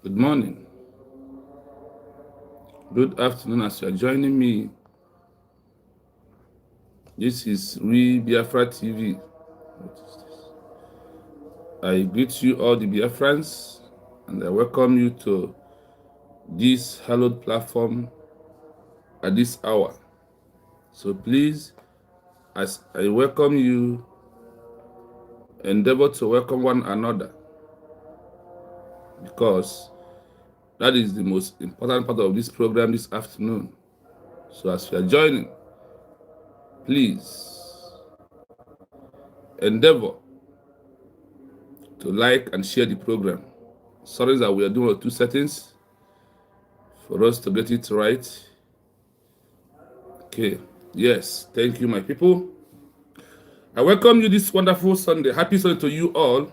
Good morning. Good afternoon as you are joining me. This is Biafra TV. What is this? I greet you all the Biafrans and I welcome you to this hallowed platform at this hour. So please, as I welcome you, endeavor to welcome one another because that is the most important part of this program this afternoon. So as you are joining, please endeavor to like and share the program. Sorry that we are doing 2 settings for us to get it right. Okay, yes, thank you, my people. I welcome you this wonderful Sunday. Happy Sunday to you all.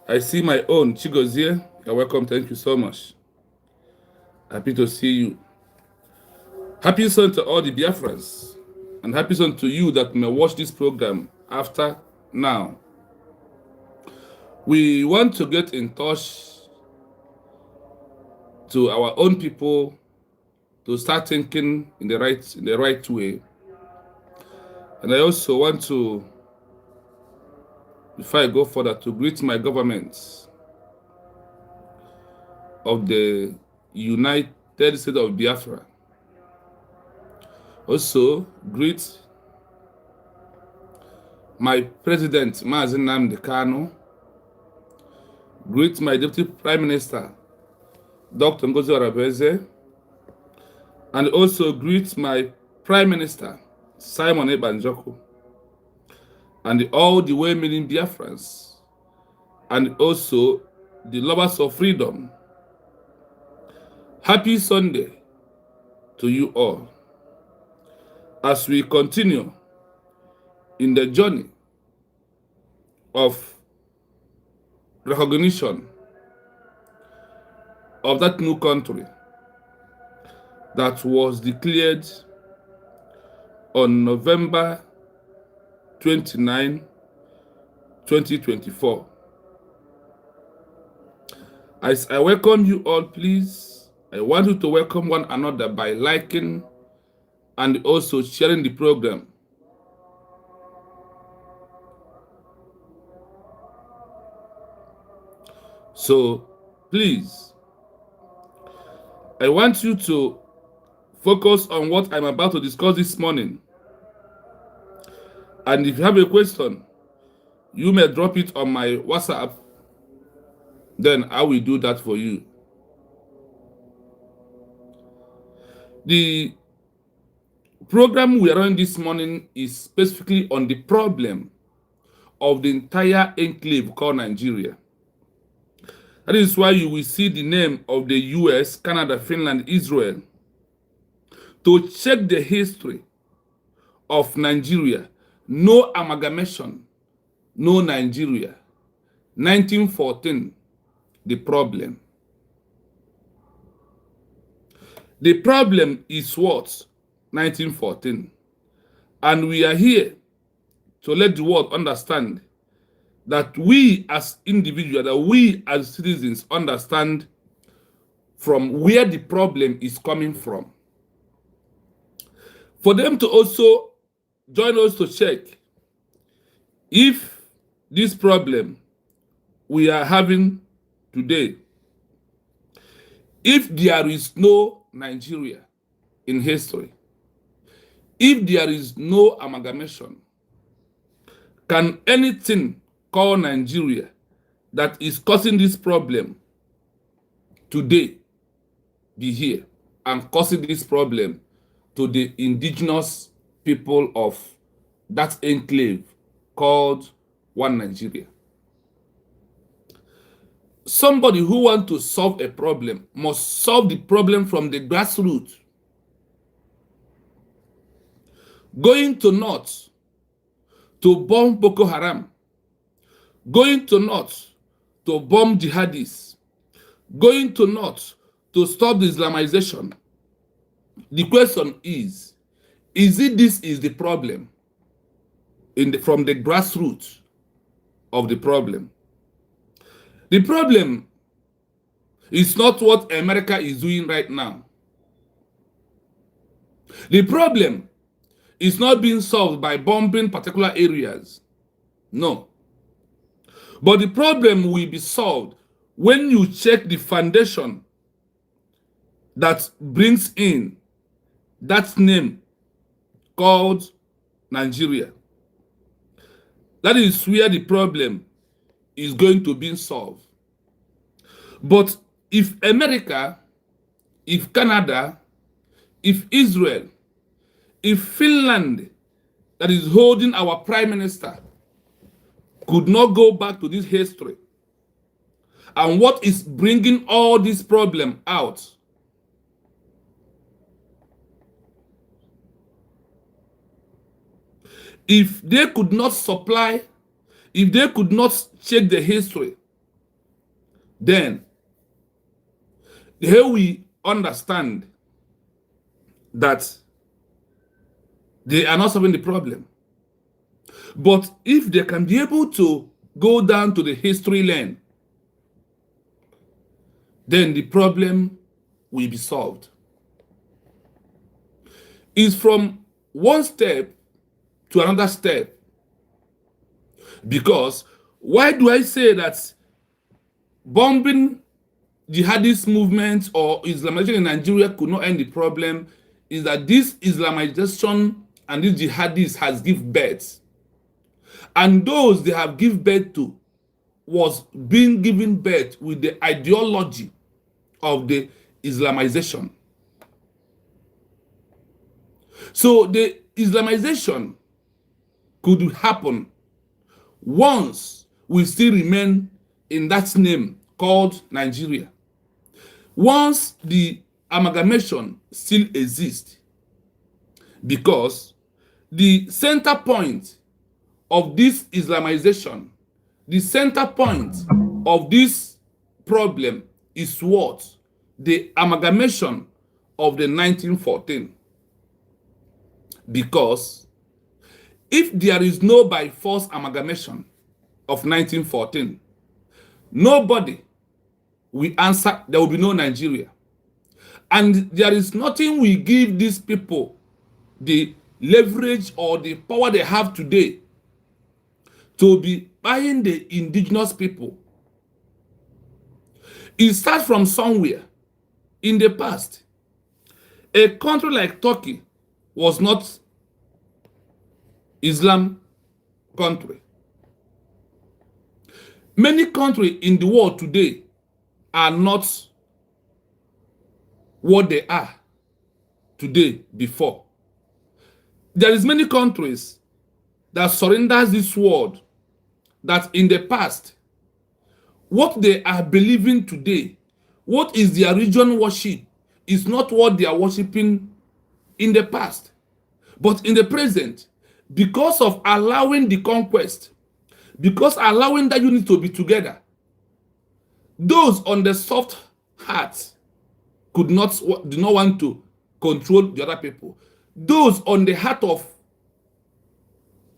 I see my own Chigozie. You're welcome, thank you so much. Happy to see you. Happy Sunday to all the Biafrans. And happy Sunday to you that may watch this program after now. We want to get in touch to our own people to start thinking in the right way. And I also want to, before I go further, to greet my government of the United States of Biafra. Also greet my president, Mazi Nnamdi Kanu. Greet my deputy prime minister, Dr. Ngozi Orebeze. And also greet my prime minister, Simon Ebanjoko, and all the well-meaning Biafrans, and also the lovers of freedom. Happy Sunday to you all as we continue in the journey of recognition of that new country that was declared on November 29, 2024. As I welcome you all, please, I want you to welcome one another by liking and also sharing the program. So, please, I want you to focus on what I'm about to discuss this morning. And if you have a question, you may drop it on my WhatsApp. Then I will do that for you. The program we are running this morning is specifically on the problem of the entire enclave called Nigeria. That is why you will see the name of the US, Canada, Finland, Israel to check the history of Nigeria. No amalgamation, no Nigeria. 1914, the problem. The problem is what? 1914. And we are here to let the world understand that we as individuals, that we as citizens understand from where the problem is coming from. For them to also join us to check if this problem we are having today, if there is no Nigeria in history, if there is no amalgamation, can anything called Nigeria that is causing this problem today be here and causing this problem to the indigenous people of that enclave called One Nigeria? Somebody who wants to solve a problem must solve the problem from the grassroots. Going to North to bomb Boko Haram, going to North to bomb jihadists, going to North to stop the Islamization. The question is it this is the problem from the grassroots of the problem? The problem It's not what America is doing right now. The problem is not being solved by bombing particular areas. No. But the problem will be solved when you check the foundation that brings in that name called Nigeria. That is where the problem is going to be solved. But if America, if Canada, if Israel, if Finland, that is holding our prime minister, could not go back to this history, and what is bringing all this problem out, if they could not supply, if they could not check the history, then here we understand that they are not solving the problem. But if they can be able to go down to the history lane, then the problem will be solved. It's from one step to another step. Because why do I say that bombing jihadist movements or Islamization in Nigeria could not end the problem? Is that this Islamization and this jihadists has given birth. And those they have given birth to was being given birth with the ideology of the Islamization. So the Islamization could happen once we still remain in that name called Nigeria. Once the amalgamation still exists, because the center point of this Islamization, the center point of this problem is what? The amalgamation of the 1914. Because if there is no by force amalgamation of 1914, nobody will answer, there will be no Nigeria. And there is nothing we give these people the leverage or the power they have today to be buying the indigenous people. It starts from somewhere. In the past, a country like Turkey was not Islam country. Many countries in the world today are not what they are today before. There is many countries that surrenders this world that in the past, what they are believing today, what is their religion worship, is not what they are worshiping in the past. But in the present, because of allowing the conquest, because allowing that unit to be together, those on the soft heart do not want to control the other people. Those on the heart of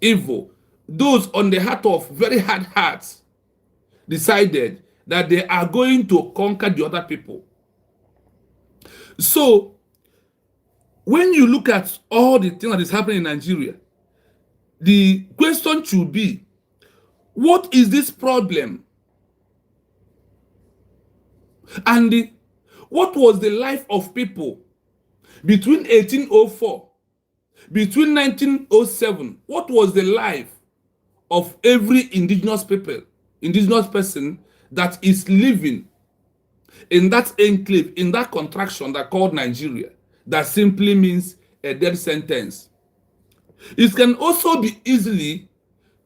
evil, those on the heart of very hard hearts, decided that they are going to conquer the other people. So, when you look at all the things that is happening in Nigeria, the question should be, what is this problem? And what was the life of people between 1804, between 1907? What was the life of every indigenous people, indigenous person that is living in that enclave, in that contraction that called Nigeria, that simply means a death sentence? It can also be easily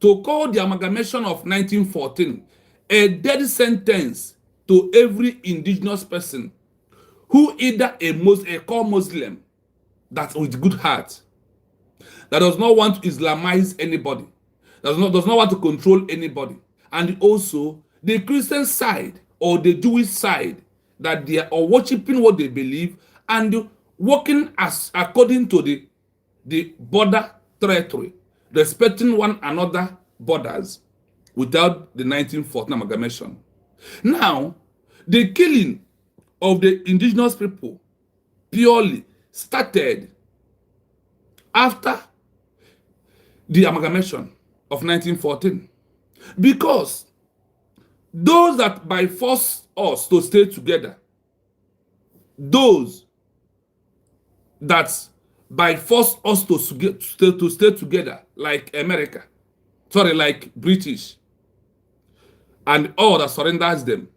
to call the amalgamation of 1914 a death sentence to every indigenous person who either a core Muslim that with good heart, that does not want to Islamize anybody, does not want to control anybody, and also the Christian side or the Jewish side that they are worshiping what they believe and working as according to the border territory, respecting one another borders without the 1914 amalgamation. Now, the killing of the indigenous people purely started after the amalgamation of 1914. Because those that by force us to stay together, those that by force us to stay together, like America, like British, and all that surrenders them.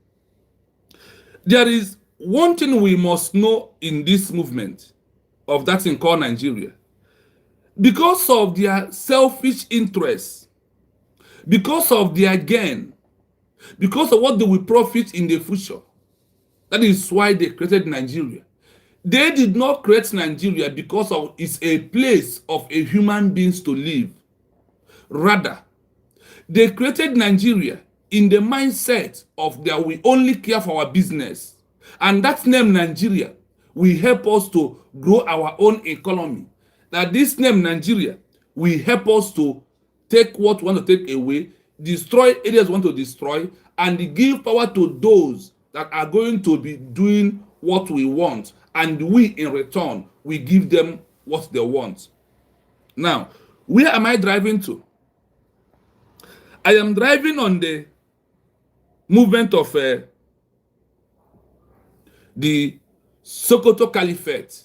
There is one thing we must know in this movement of that thing called Nigeria. Because of their selfish interests, because of their gain, because of what they will profit in the future, that is why they created Nigeria. They did not create Nigeria because of it's a place of a human beings to live. Rather, they created Nigeria in the mindset of that we only care for our business. And that name Nigeria will help us to grow our own economy. That this name Nigeria will help us to take what we want to take away, destroy areas we want to destroy, and give power to those that are going to be doing what we want. And we, in return, we give them what they want. Now, where am I driving to? I am driving on the movement of the Sokoto Caliphate,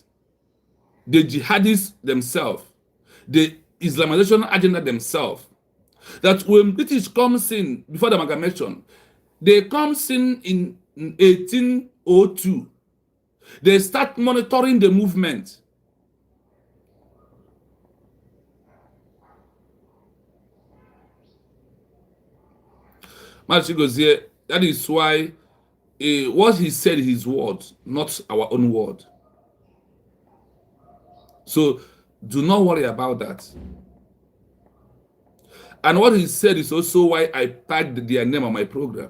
the jihadists themselves, the Islamization agenda themselves. That when British comes in before the amalgamation, they comes in 1802. They start monitoring the movement. That is why what he said is his word, not our own word. So do not worry about that. And what he said is also why I tagged their name on my program.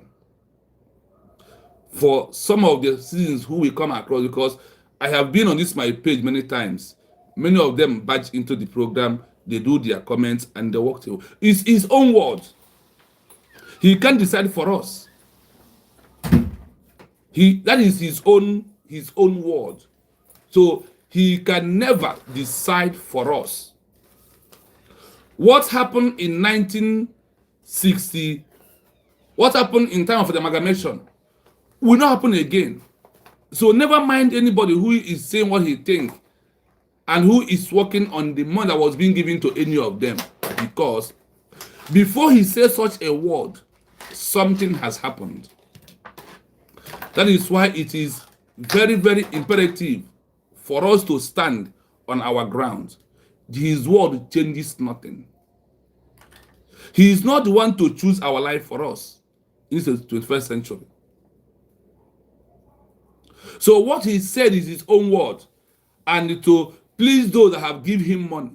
For some of the citizens who will come across, because I have been on this my page many times. Many of them badge into the program, they do their comments, and they walk away. It's his own word. He can't decide for us. That is his own word. So he can never decide for us. What happened in 1960, what happened in time of the amalgamation, will not happen again. So never mind anybody who is saying what he thinks and who is working on the money that was being given to any of them. Because before he says such a word, something has happened. That is why it is very, very imperative for us to stand on our ground. His word changes nothing. He is not the one to choose our life for us in the 21st century. So what he said is his own word, and to please those that have given him money.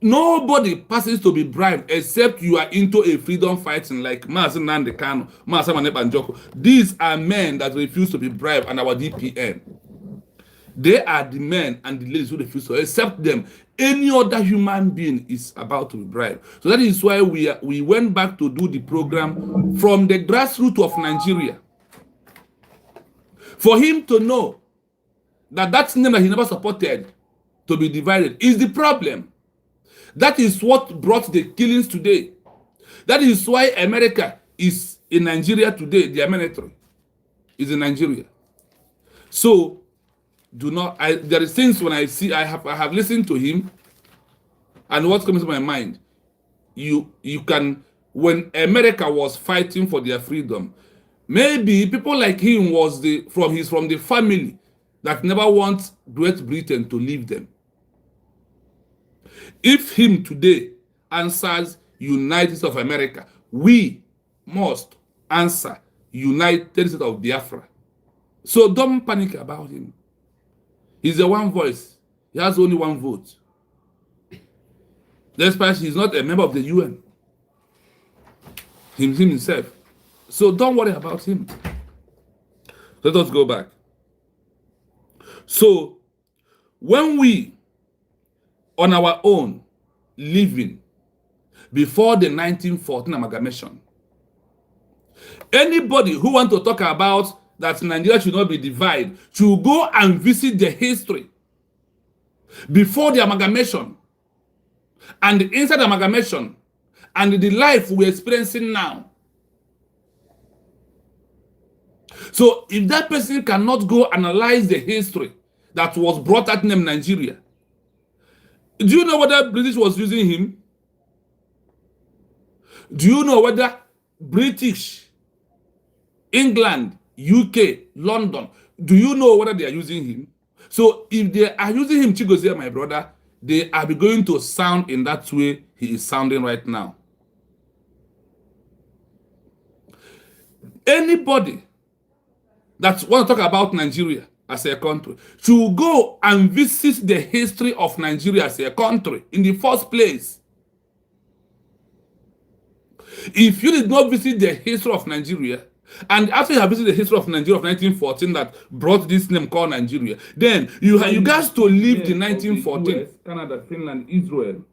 Nobody passes to be bribed except you are into a freedom fighting like Mazen Nandekano, Masaman Banjoko. These are men that refuse to be bribed and our DPN. They are the men and the ladies who refuse to accept them. Any other human being is about to be bribed. So that is why we went back to do the program from the grassroots of Nigeria. For him to know that that name that he never supported to be divided is the problem. That is what brought the killings today. That is why America is in Nigeria today. The military is in Nigeria. So do not. There is things when I see. I have listened to him, and what comes to my mind. You can, when America was fighting for their freedom, maybe people like him was from the family that never wants Great Britain to leave them. If him today answers United States of America, we must answer United States of Biafra. So don't panic about him. He's a one voice. He has only one vote. Despite he's not a member of the UN. Himself. So don't worry about him. Let us go back. So when we on our own living before the 1914 amalgamation, anybody who want to talk about that Nigeria should not be divided should go and visit the history before the amalgamation and inside the amalgamation and the life we're experiencing now. So if that person cannot go analyze the history that was brought at name Nigeria, do you know whether British was using him? Do you know whether British, England, UK, London, do you know whether they are using him? So if they are using him, Chigozie, my brother, they are going to sound in that way he is sounding right now. Anybody that want to talk about Nigeria as a country should go and visit the history of Nigeria as a country in the first place. If you did not visit the history of Nigeria, and after you have visited the history of Nigeria of 1914 that brought this name called Nigeria, then you guys to leave the 1914. US, Canada, Finland, Israel,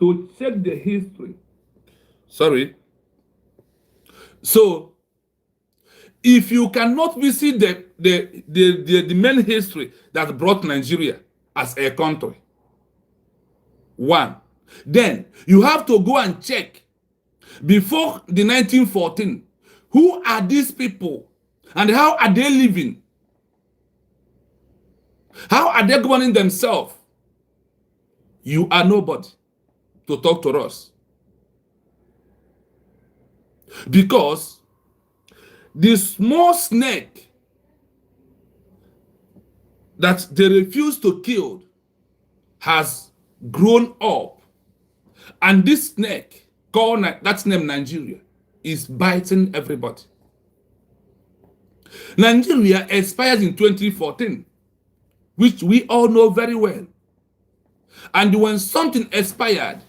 to check the history. Sorry. So, if you cannot visit the main history that brought Nigeria as a country, one, then you have to go and check before the 1914, who are these people and how are they living? How are they governing themselves? You are nobody to talk to us. Because the small snake that they refuse to kill has grown up. And this snake, called that's named Nigeria, is biting everybody. Nigeria expired in 2014, which we all know very well. And when something expired,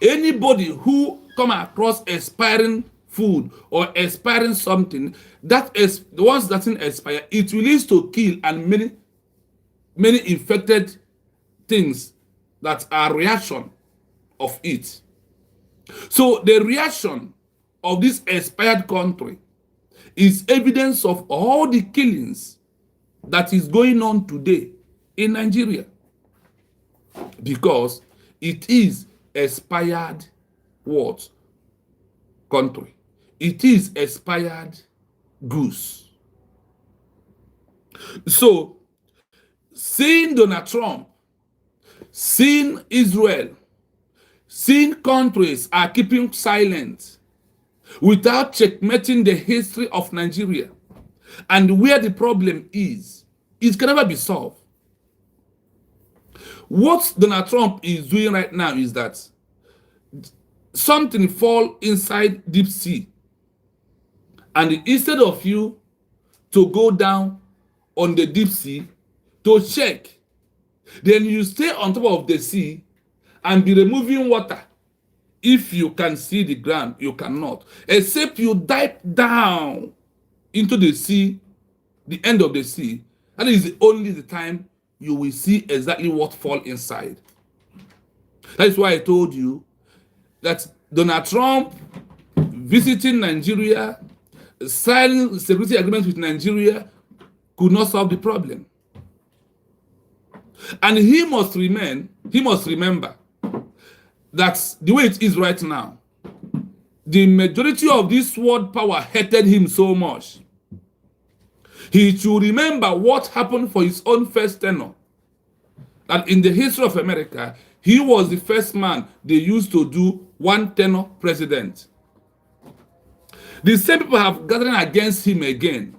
anybody who come across expiring food or expiring something, that is once that thing expire, it will lead to kill and many infected things that are reaction of it. So the reaction of this expired country is evidence of all the killings that is going on today in Nigeria, because it is expired what? Country. It is expired goods. So, seeing Donald Trump, seeing Israel, seeing countries are keeping silent without checkmating the history of Nigeria and where the problem is, it can never be solved. What Donald Trump is doing right now is that something fall inside deep sea, and instead of you to go down on the deep sea to check, then you stay on top of the sea and be removing water. If you can see the ground, you cannot, except you dive down into the sea, the end of the sea. That is only the time you will see exactly what fall inside. That is why I told you that Donald Trump visiting Nigeria, signing security agreements with Nigeria could not solve the problem. And he must remember that the way it is right now, the majority of this world power hated him so much. He should remember what happened for his own first tenure. That in the history of America, he was the first man they used to do one tenure president. The same people have gathered against him again.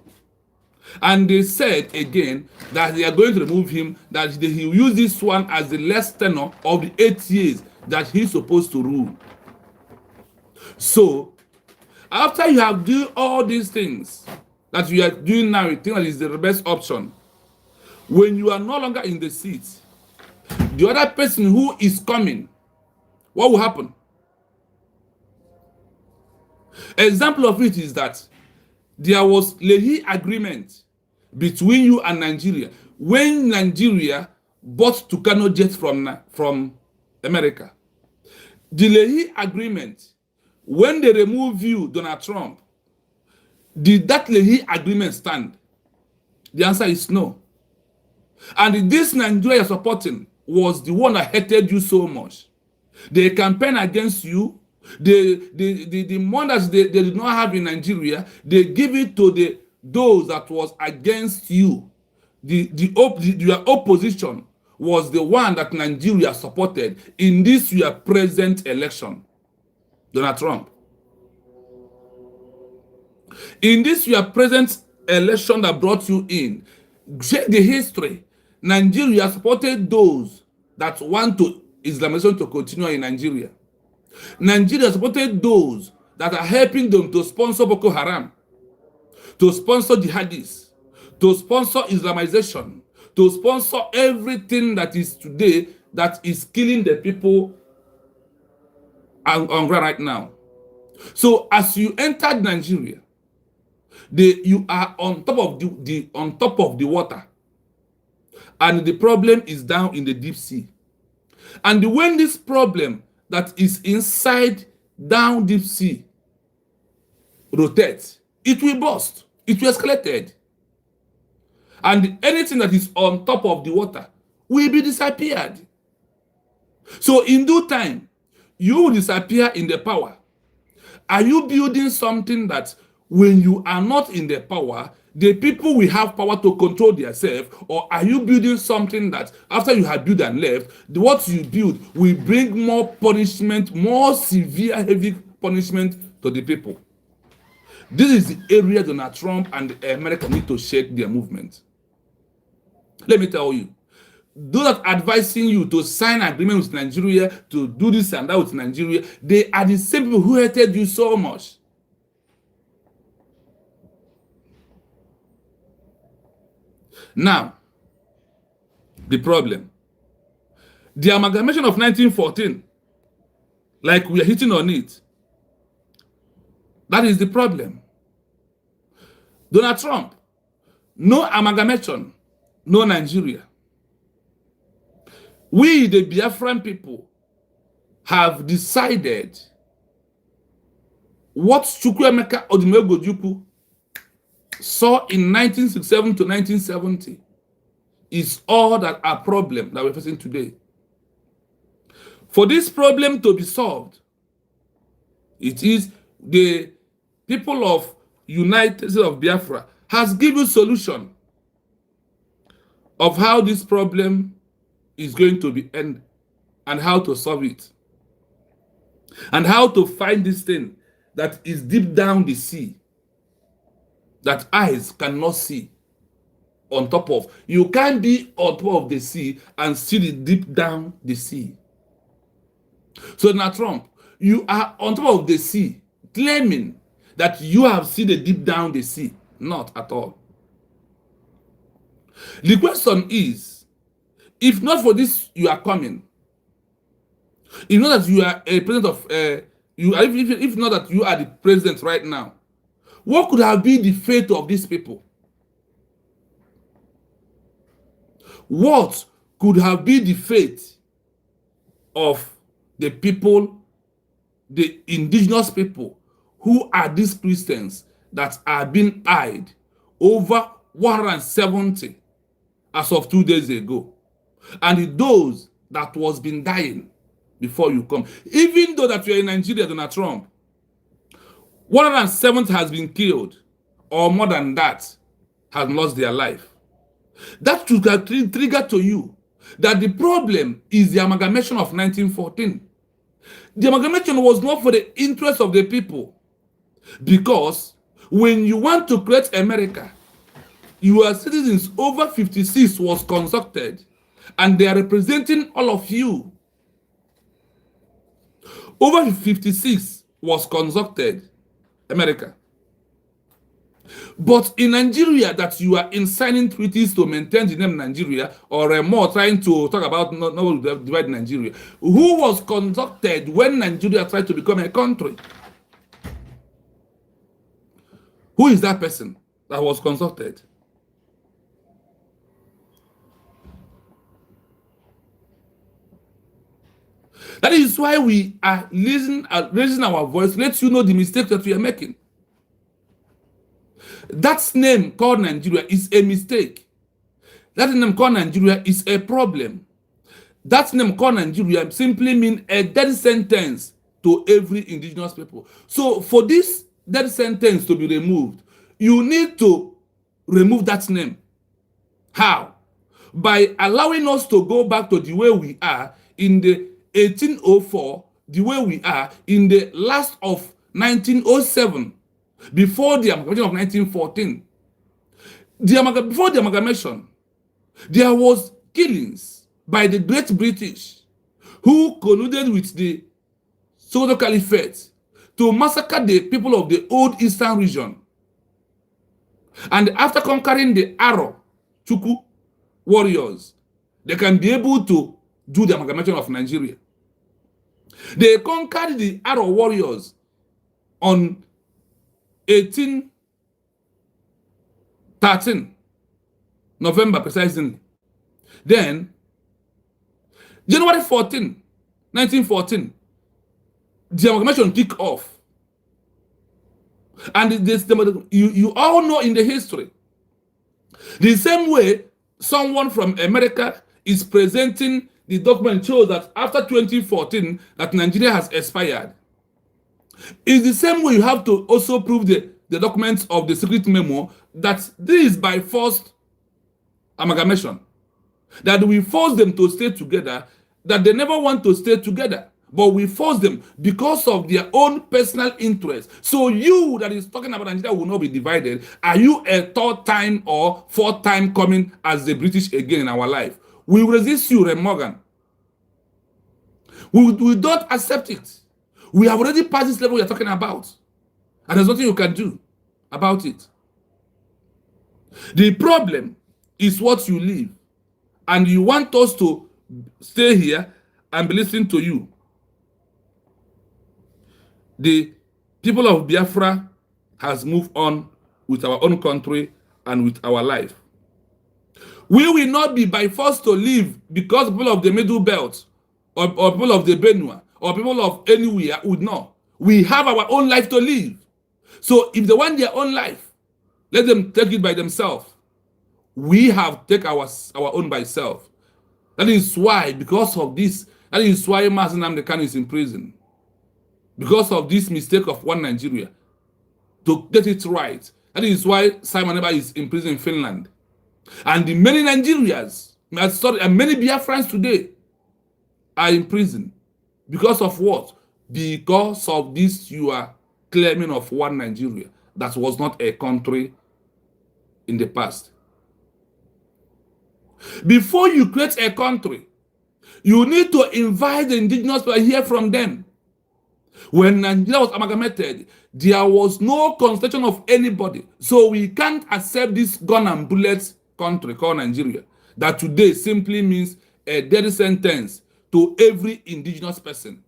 And they said again that they are going to remove him, that he will use this one as the last tenure of the 8 years that he's supposed to rule. So, after you have done all these things that you are doing now, you think that is the best option. When you are no longer in the seat, the other person who is coming, what will happen? Example of it is that there was Lehi agreement between you and Nigeria when Nigeria bought Tucano jets from America. The Lehi agreement, when they remove you, Donald Trump, Did that Lehi agreement stand? The answer is no. And this Nigeria you're supporting was the one that hated you so much. They campaign against you. The money that they did not have in Nigeria, they give it to those that was against you. Your opposition was the one that Nigeria supported in this your present election. Donald Trump. In this your present election that brought you in, check the history. Nigeria supported those that want to Islamization to continue in Nigeria. Nigeria supported those that are helping them to sponsor Boko Haram, to sponsor jihadists, to sponsor Islamization, to sponsor everything that is today that is killing the people on ground right now. So as you entered Nigeria, you are on top of the water, and the problem is down in the deep sea. And when this problem that is inside down deep sea rotates, it will burst, it will escalate, and anything that is on top of the water will be disappeared. So in due time, you will disappear in the power. Are you building something that when you are not in the power, the people will have power to control themselves? Or are you building something that after you have built and left, what you build will bring more punishment, more severe, heavy punishment to the people? This is the area Donald Trump and America need to shake their movement. Let me tell you, those that are advising you to sign agreement with Nigeria, to do this and that with Nigeria, they are the same people who hated you so much. Now, the problem. The amalgamation of 1914, like we are hitting on it, that is the problem. Donald Trump, no amalgamation, no Nigeria. We, the Biafran people, have decided what Chukwuemeka Odumegwu saw in 1967 to 1970 is all that our problem that we're facing today. For this problem to be solved, it is the people of United States of Biafra has given solution of how this problem is going to be ended and how to solve it and how to find this thing that is deep down the sea that eyes cannot see on top of. You can't be on top of the sea and see it deep down the sea. So now Trump, you are on top of the sea claiming that you have seen the deep down the sea. Not at all. The question is, if not for this, you are coming. If not that you are a president of, if not that you are the president right now, what could have been the fate of these people? What could have been the fate of the people, the indigenous people, who are these Christians that are being eyed over 170 as of 2 days ago? And those that was been dying before you come. Even though that you are in Nigeria, Donald Trump, 170 has been killed, or more than that, has lost their life. That should trigger to you that the problem is the amalgamation of 1914. The amalgamation was not for the interest of the people, because when you want to create America, your citizens over 56 was consulted, and they are representing all of you. Over 56 was consulted, America. But in Nigeria, that you are in signing treaties to maintain the name Nigeria, or more trying to talk about not divide Nigeria. Who was consulted when Nigeria tried to become a country? Who is that person that was consulted? That is why we are raising our voice, let you know the mistake that we are making. That name called Nigeria is a mistake. That name called Nigeria is a problem. That name called Nigeria simply means a death sentence to every indigenous people. So for this death sentence to be removed, you need to remove that name. How? By allowing us to go back to the way we are in the 1804, the way we are in the last of 1907, before the amalgamation of 1914. Before the amalgamation, there was killings by the Great British, who colluded with the Sokoto Caliphate to massacre the people of the old eastern region. And after conquering the Aro, Chuku warriors, they can be able to do the amalgamation of Nigeria. They conquered the Aro warriors on 1813, November precisely. Then, January 14, 1914, the amalgamation kicked off. And you all know in the history, the same way someone from America is presenting the document shows that after 2014 that Nigeria has expired. It's the same way you have to also prove the documents of the secret memo that this is by forced amalgamation. That we force them to stay together, that they never want to stay together. But we force them because of their own personal interest. So you that is talking about Nigeria will not be divided. Are you a third time or fourth time coming as the British again in our life? We will resist you, Rem Morgan. We don't accept it. We have already passed this level you're talking about. And there's nothing you can do about it. The problem is what you live. And you want us to stay here and be listening to you. The people of Biafra has moved on with our own country and with our life. We will not be by force to live because people of the Middle Belt or people of the Benue or people of anywhere would not. We have our own life to live. So if they want their own life, let them take it by themselves. We have taken our own by self. That is why, because of this, that is why Mazi Nnamdi Kanu is in prison. Because of this mistake of one Nigeria. To get it right. That is why Simon Ekpa is in prison in Finland. And the many Nigerians, and many Biafrans today are in prison. Because of what? Because of this you are claiming of one Nigeria. That was not a country in the past. Before you create a country, you need to invite the indigenous people and hear from them. When Nigeria was amalgamated, there was no constitution of anybody. So we can't accept this gun and bullets country called Nigeria. That today simply means a death sentence to every indigenous person.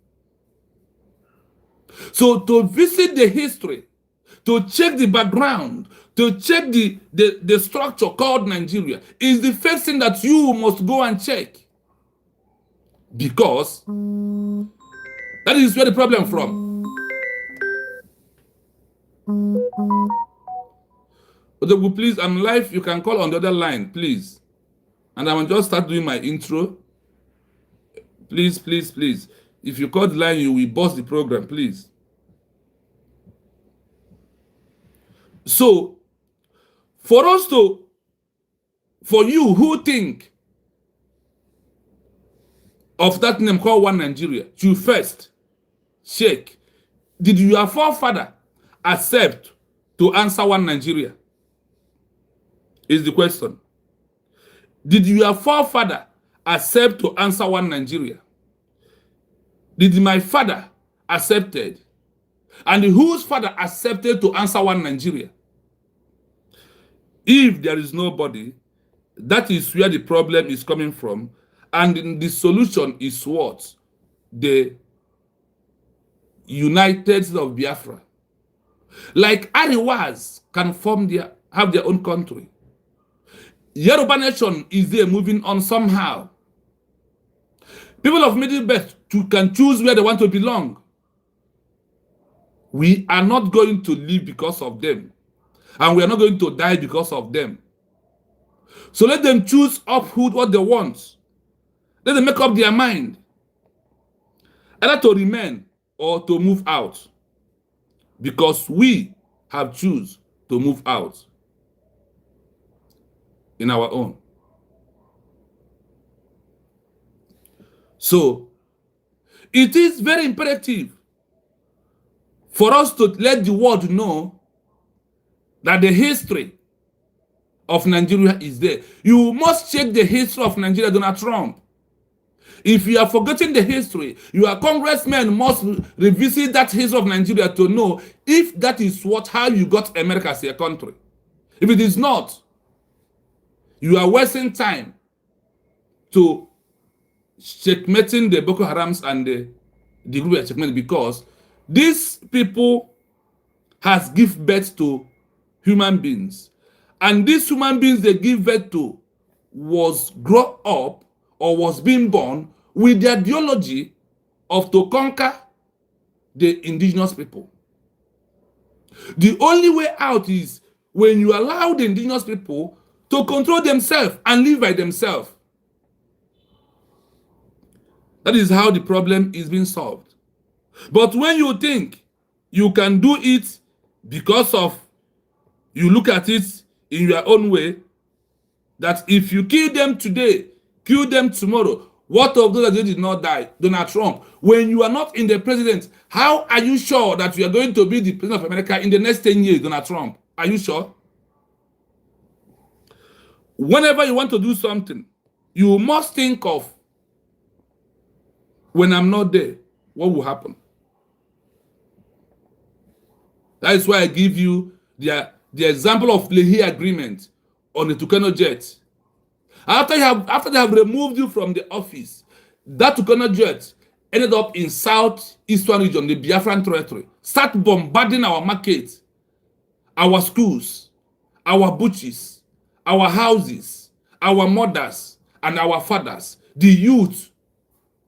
So to visit the history, to check the background, to check the structure called Nigeria is the first thing that you must go and check. Because that is where the problem from. But please, I'm live. You can call on the other line, please. And I will just start doing my intro. Please, please, please. If you call the line, you will bust the program, please. So, for you who think of that name called One Nigeria, you first check, did your forefather accept to answer One Nigeria? Is the question. Did your forefather accept to answer One Nigeria? Did my father accepted? And whose father accepted to answer One Nigeria? If there is nobody, that is where the problem is coming from. And the solution is what? The United States of Biafra. Like Ariwas can have their own country. Yoruba nation is there moving on somehow. People of Middle Belt can choose where they want to belong. We are not going to live because of them. And we are not going to die because of them. So let them choose uphood what they want. Let them make up their mind, either to remain or to move out. Because we have choose to move out in our own. So it is very imperative for us to let the world know that the history of Nigeria is there. You must check the history of Nigeria, Donald Trump. If you are forgetting the history, your congressmen must revisit that history of Nigeria to know if that is how you got America as a country. If it is not, you are wasting time to checkmating the Boko Harams and the group of checkmate, because these people has give birth to human beings. And these human beings they give birth to was grow up or was being born with the ideology of to conquer the indigenous people. The only way out is when you allow the indigenous people to control themselves and live by themselves. That is how the problem is being solved. But when you think you can do it because of you look at it in your own way, that if you kill them today, kill them tomorrow, what of those that did not die? Donald Trump, when you are not in the president, how are you sure that you are going to be the president of America in the next 10 years, Donald Trump? Are you sure? Whenever you want to do something, you must think of, when I'm not there, what will happen? That is why I give you the example of Leahy agreement on the Tucano jet. After they have removed you from the office, that Tucano jet ended up in southeastern region, the Biafran territory. Start bombarding our markets, our schools, our butchers, our houses, our mothers, and our fathers, the youth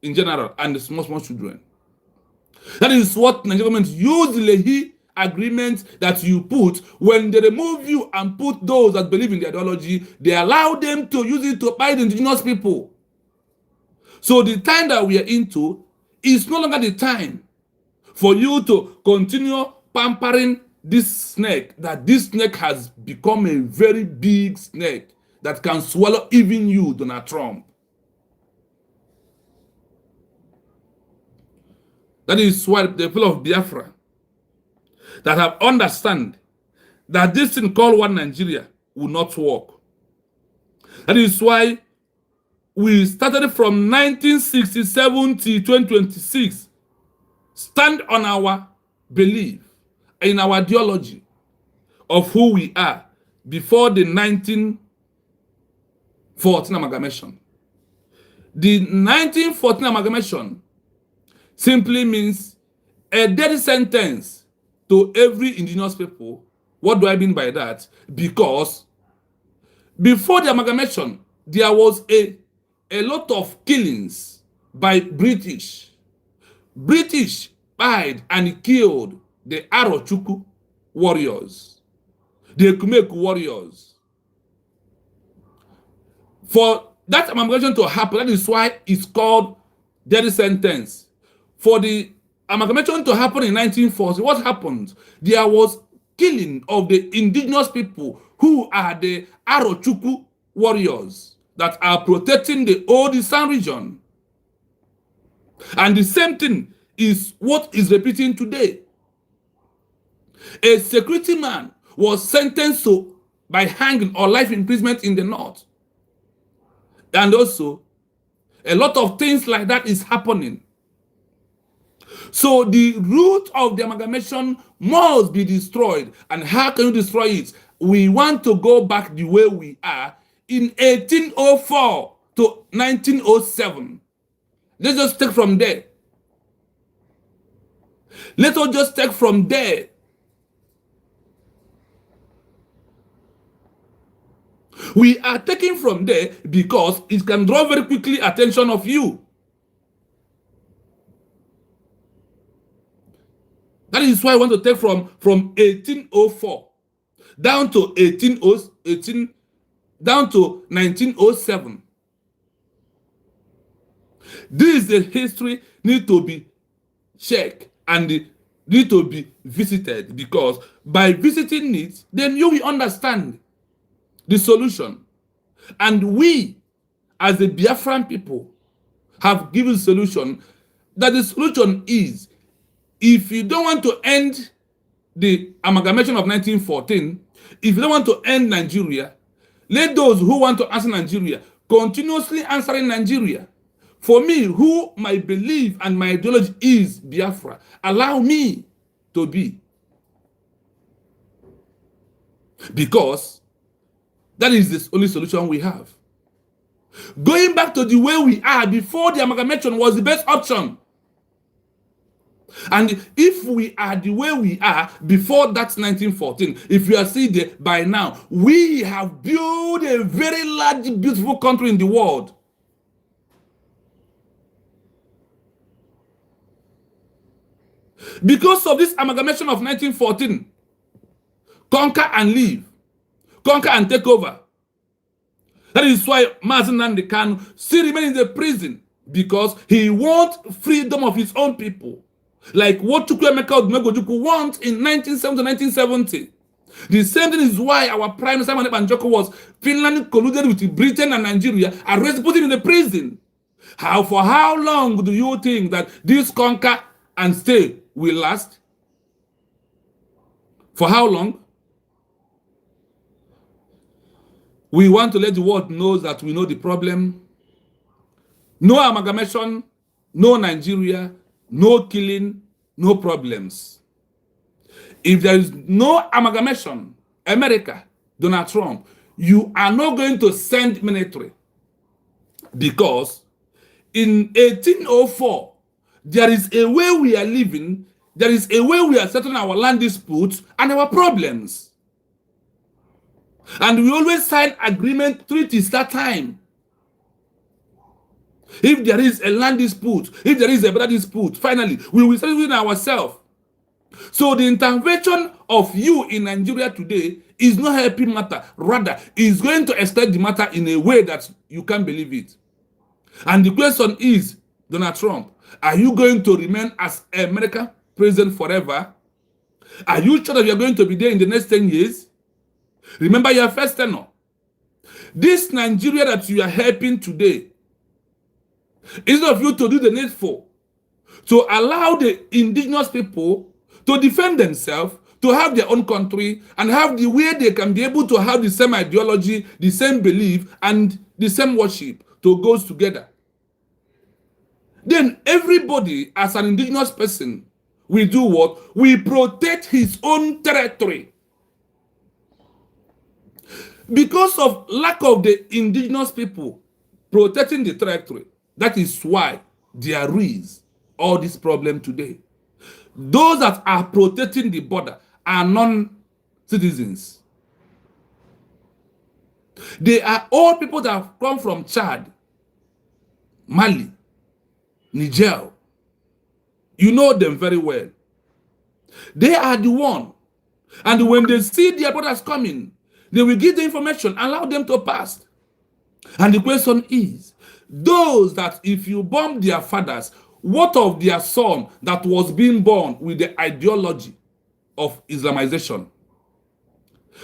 in general, and the small children. That is what the Nigerian government used the Leahy agreement that you put. When they remove you and put those that believe in the ideology, they allow them to use it to buy the indigenous people. So the time that we are into is no longer the time for you to continue pampering this snake, that this snake has become a very big snake that can swallow even you, Donald Trump. That is why the people of Biafra that have understand that this thing called one Nigeria will not work. That is why we started from 1967 to 2026, stand on our belief in our ideology of who we are before the 1914 amalgamation. The 1914 amalgamation simply means a death sentence to every indigenous people. What do I mean by that? Because before the amalgamation, there was a lot of killings by British. British died and killed the Arochukwu warriors, the Ekumeku warriors. For that amalgamation to happen, that is why it's called death sentence. For the amalgamation to happen in 1940, what happened? There was killing of the indigenous people who are the Arochukwu warriors that are protecting the old Eastern region. And the same thing is what is repeating today. A security man was sentenced to by hanging or life imprisonment in the north. And also, a lot of things like that is happening. So the root of the amalgamation must be destroyed. And how can you destroy it? We want to go back the way we are in 1804 to 1907. Let's just take from there. Let us just take from there. We are taking from there because it can draw very quickly attention of you. That is why I want to take from 1804. down to 18, down to 1907. This is the history need to be checked and need to be visited, because by visiting it, then you will understand the solution. And we, as the Biafran people, have given solution. That the solution is, if you don't want to end the amalgamation of 1914, if you don't want to end Nigeria, let those who want to answer Nigeria continuously answering Nigeria. For me, who my belief and my ideology is Biafra, allow me to be. Because that is the only solution we have. Going back to the way we are before the amalgamation was the best option. And if we are the way we are before that 1914, if we are still there by now, we have built a very large, beautiful country in the world. Because of this amalgamation of 1914, conquer and leave, conquer and take over. That is why Mazi Nnamdi Kanu still remains in the prison, because he wants freedom of his own people. Like what Chukwuemeka Odumegwu wants in 1970. The same thing is why our Prime Minister Simon Banjoko was Finland colluded with Britain and Nigeria, arrested, put him in the prison. For how long do you think that this conquer and stay will last? For how long? We want to let the world know that we know the problem. No amalgamation, no Nigeria, no killing, no problems. If there is no amalgamation, America, Donald Trump, you are not going to send military. Because in 1804, there is a way we are living, there is a way we are settling our land disputes and our problems. And we always sign agreement treaties that time. If there is a land dispute, if there is a border dispute, finally, we will settle it ourselves. So the intervention of you in Nigeria today is not helping matter. Rather, it's going to extend the matter in a way that you can't believe it. And the question is, Donald Trump, are you going to remain as American president forever? Are you sure that you are going to be there in the next 10 years? Remember your first tenure. This Nigeria that you are helping today, instead of you to do the needful, to allow the indigenous people to defend themselves, to have their own country, and have the way they can be able to have the same ideology, the same belief, and the same worship to go together. Then everybody, as an indigenous person, will do what? We protect his own territory. Because of lack of the indigenous people protecting the territory, that is why there is all this problem today. Those that are protecting the border are non-citizens. They are all people that have come from Chad, Mali, Niger. You know them very well. They are the one. And when they see their brothers coming, they will give the information, allow them to pass. And the question is, those that if you bomb their fathers, what of their son that was being born with the ideology of Islamization?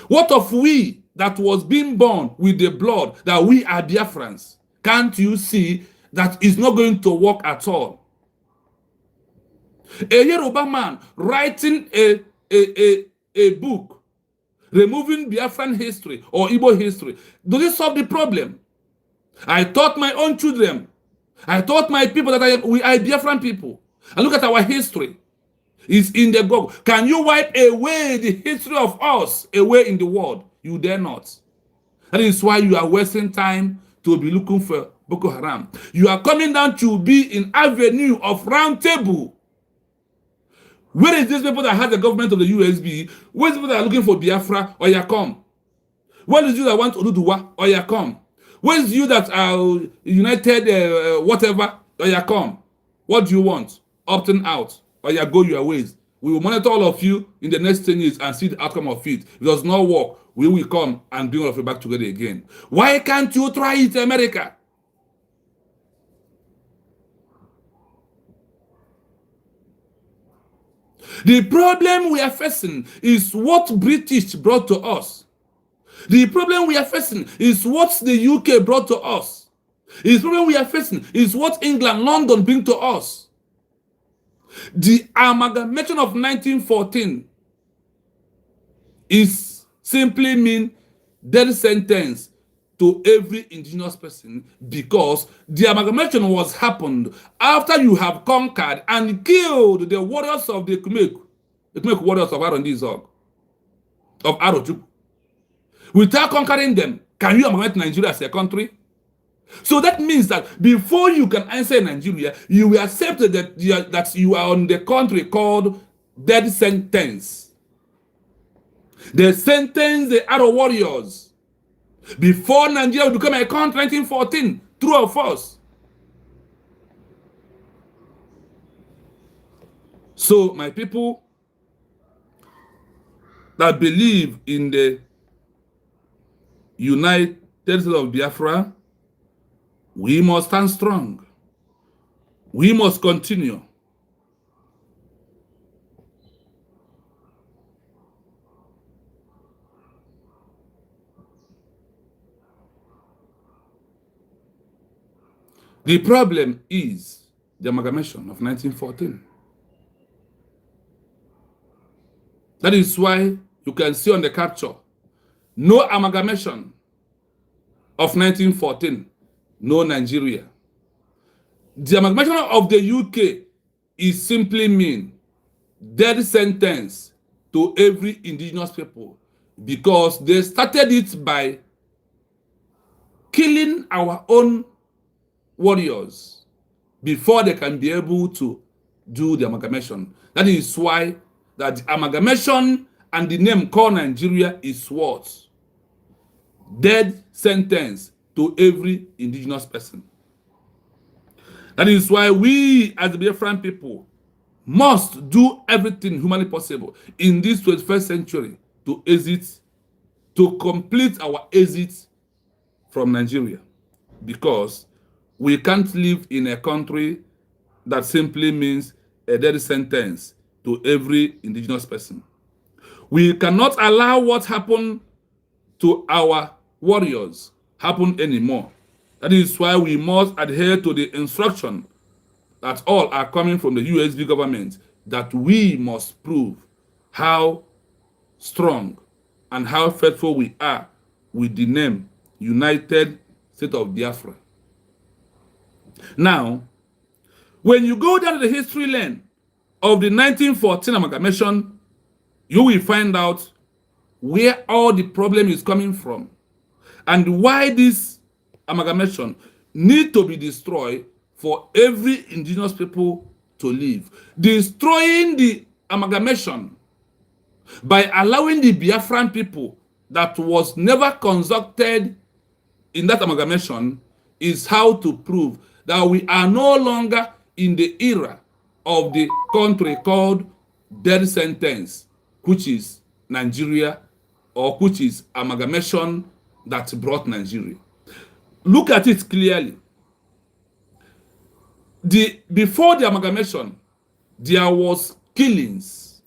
What of we that was being born with the blood that we are Biafrans? Can't you see that is not going to work at all? A Yoruba man writing a book removing Biafran history or Igbo history, does it solve the problem? I taught my own children, I taught my people that we are Biafran people. And look at our history. It's in the Google. Can you wipe away the history of us away in the world? You dare not. That is why you are wasting time to be looking for Boko Haram. You are coming down to be in avenue of round table. Where is these people that have the government of the USB? Where is the people that are looking for Biafra? Or you come? Where is you that want Oduduwa? Or you come? Where is you that are united whatever? Or you come? What do you want? Opting out. Or you go your ways. we will monitor all of you in the next 10 years and see the outcome of it. If it does not work, we will come and bring all of you back together again. Why can't you try it, America? The problem we are facing is what British brought to us. The problem we are facing is what the UK brought to us. The problem we are facing is what England, London bring to us. The amalgamation of 1914 is simply mean death sentence to every indigenous person, because the amalgamation was happened after you have conquered and killed the warriors of the Kumek warriors of Arondizog, of Arochuk. Without conquering them, can you amalgamate Nigeria as a country? So that means that before you can answer Nigeria, you will accept that you are on the country called death sentence. They sentenced the Arrow warriors before Nigeria would become a country in 1914. True or false? So, my people that believe in the United States of Biafra, we must stand strong. We must continue. The problem is the amalgamation of 1914. That is why you can see on the capture, no amalgamation of 1914, no Nigeria. The amalgamation of the UK is simply mean death sentence to every indigenous people, because they started it by killing our own warriors before they can be able to do the amalgamation. That is why that the amalgamation and the name called Nigeria is what? Death sentence to every indigenous person. That is why we as the Biafran people must do everything humanly possible in this 21st century to complete our exit from Nigeria, because we can't live in a country that simply means a death sentence to every indigenous person. We cannot allow what happened to our warriors happen anymore. That is why we must adhere to the instruction that all are coming from the USB government, that we must prove how strong and how faithful we are with the name United States of Biafra. Now, when you go down to the history lane of the 1914 amalgamation, you will find out where all the problem is coming from and why this amalgamation need to be destroyed for every indigenous people to live. Destroying the amalgamation by allowing the Biafran people that was never consulted in that amalgamation is how to prove that we are no longer in the era of the country called death sentence, which is Nigeria, or which is amalgamation that brought Nigeria. Look at it clearly. Before the amalgamation, there was killings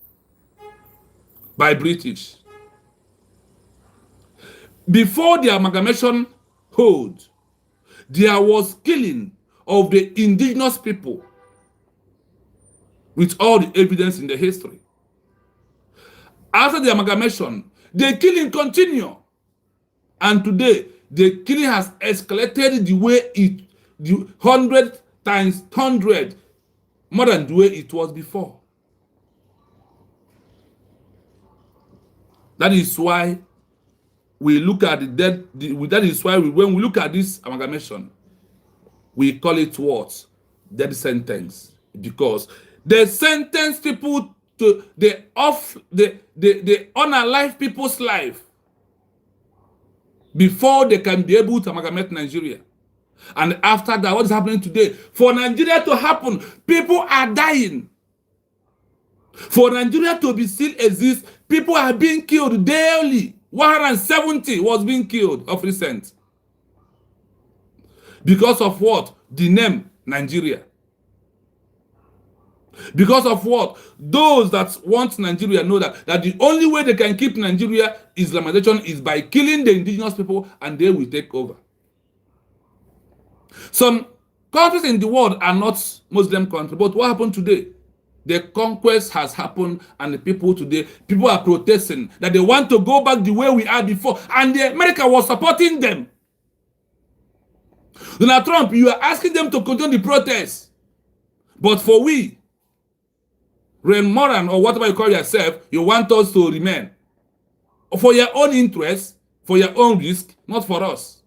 by British. Before the amalgamation hold, there was killing of the indigenous people with all the evidence in the history. After the amalgamation, the killing continued. And today, the killing has escalated the way the 100 times 100 more than the way it was before. That is why we look at that is why when we look at this amalgamation, we call it what? Death sentence. Because they sentence people to the unalive people's life before they can be able to amalgamate Nigeria. And after that, what is happening today? For Nigeria to happen, people are dying. For Nigeria to be still exist, people are being killed daily. 170 was being killed of recent. Because of what? The name Nigeria. Because of what? Those that want Nigeria know that the only way they can keep Nigeria Islamization is by killing the indigenous people, and they will take over. Some countries in the world are not Muslim countries, but what happened today? The conquest has happened, and the people today, people are protesting that they want to go back the way we are before, and the America was supporting them. Donald Trump, you are asking them to continue the protest, but for we, Ren Moran, or whatever you call yourself, you want us to remain. For your own interest, for your own risk, not for us.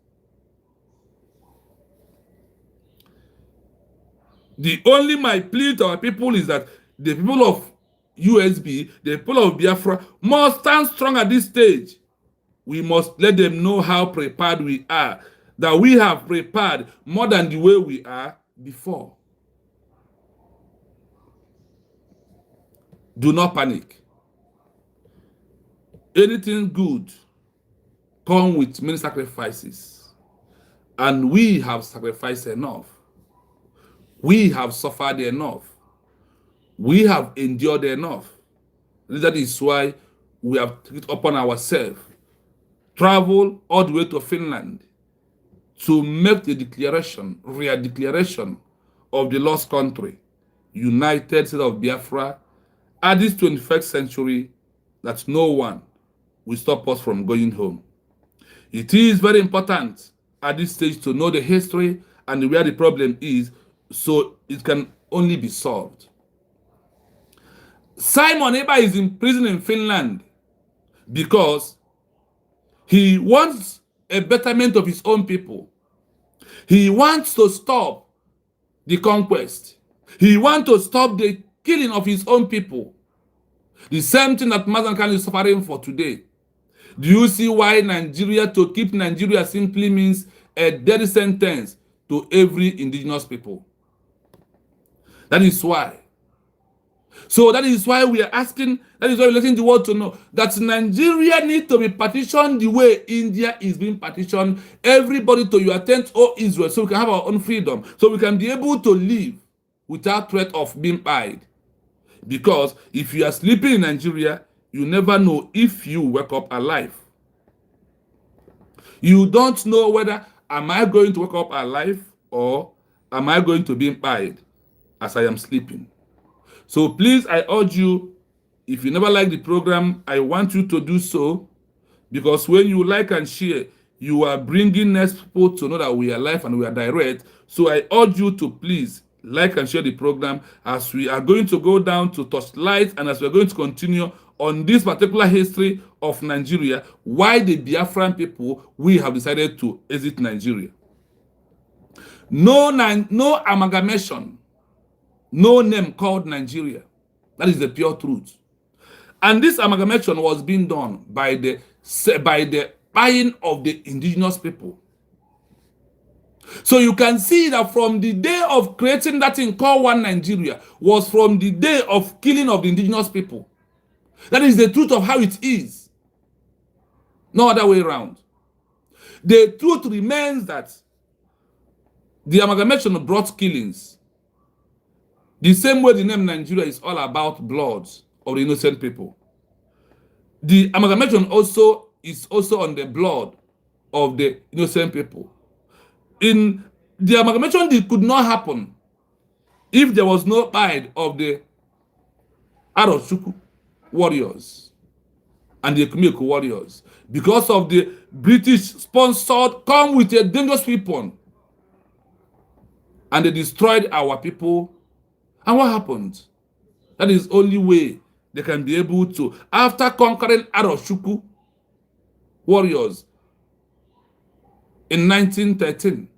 The only my plea to our people is that the people of USB, the people of Biafra, must stand strong at this stage. We must let them know how prepared we are, that we have prepared more than the way we are before. Do not panic. Anything good comes with many sacrifices, and we have sacrificed enough. We have suffered enough. We have endured enough. That is why we have taken it upon ourselves, travel all the way to Finland to make the declaration, real declaration of the lost country, United States of Biafra, at this 21st century, that no one will stop us from going home. It is very important at this stage to know the history and where the problem is, so it can only be solved. Simon Eber is in prison in Finland because he wants a betterment of his own people. He wants to stop the conquest. He wants to stop the killing of his own people. The same thing that Mazan Khan is suffering for today. Do you see why Nigeria, to keep Nigeria simply means a death sentence to every indigenous people? That is why. So that is why we are asking, that is why we're letting the world to know that Nigeria needs to be partitioned the way India is being partitioned. Everybody to your tent, or Israel, so we can have our own freedom. So we can be able to live without threat of being pied. Because if you are sleeping in Nigeria, you never know if you wake up alive. You don't know whether am I going to wake up alive or am I going to be pied as I am sleeping. So please, I urge you, if you never like the program, I want you to do so, because when you like and share, you are bringing next people to know that we are live and we are direct. So I urge you to please like and share the program, as we are going to go down to Torchlight, and as we are going to continue on this particular history of Nigeria, why the Biafran people, we have decided to exit Nigeria. No amalgamation, no name called Nigeria. That is the pure truth. And this amalgamation was being done by the buying of the indigenous people. So you can see that from the day of creating that thing called One Nigeria was from the day of killing of the indigenous people. That is the truth of how it is. No other way around. The truth remains that the amalgamation brought killings. The same way the name Nigeria is all about blood of the innocent people. The amalgamation also is also on the blood of the innocent people. In the amalgamation, it could not happen if there was no pride of the Arochukwu warriors and the Ekumeko warriors, because of the British sponsored come with a dangerous weapon, and they destroyed our people. And what happened? That is the only way they can be able to, after conquering Arochukwu warriors in 1913,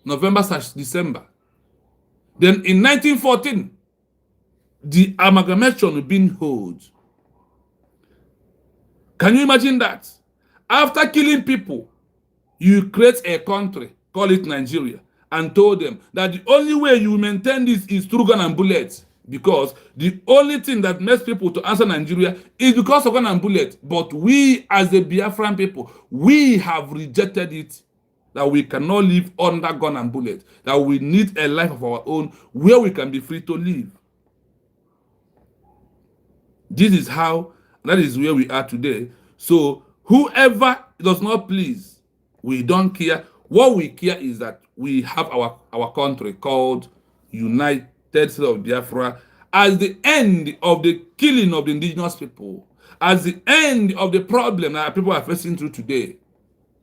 November/December. Then in 1914, the amalgamation being held. Can you imagine that? After killing people, you create a country, call it Nigeria, and told them that the only way you maintain this is through gun and bullets. Because the only thing that makes people to answer Nigeria is because of gun and bullet. But we, as the Biafran people, we have rejected it, that we cannot live under gun and bullet, that we need a life of our own where we can be free to live. This is how, that is where we are today. So whoever does not please, we don't care. What we care is that we have our country called United States of Biafra as the end of the killing of the indigenous people, as the end of the problem that people are facing through today.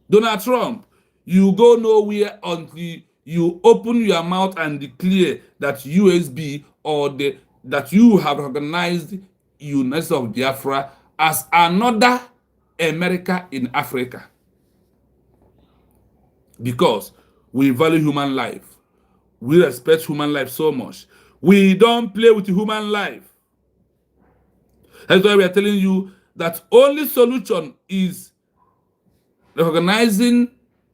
Donald Trump, you go nowhere until you open your mouth and declare that USB or that you have recognized United States of Biafra as another America in Africa. Because we value human life. We respect human life so much. We don't play with human life. That's why we are telling you that only solution is recognizing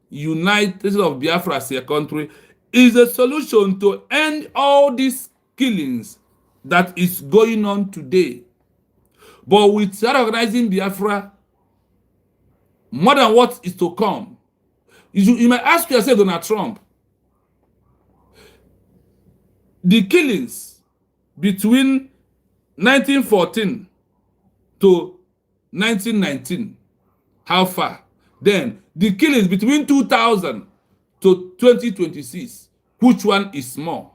United States of Biafra as a country is a solution to end all these killings that is going on today. But with recognizing Biafra, more than what is to come, you might ask yourself, Donald Trump, the killings between 1914 to 1919, how far? Then the killings between 2000 to 2026, which one is more?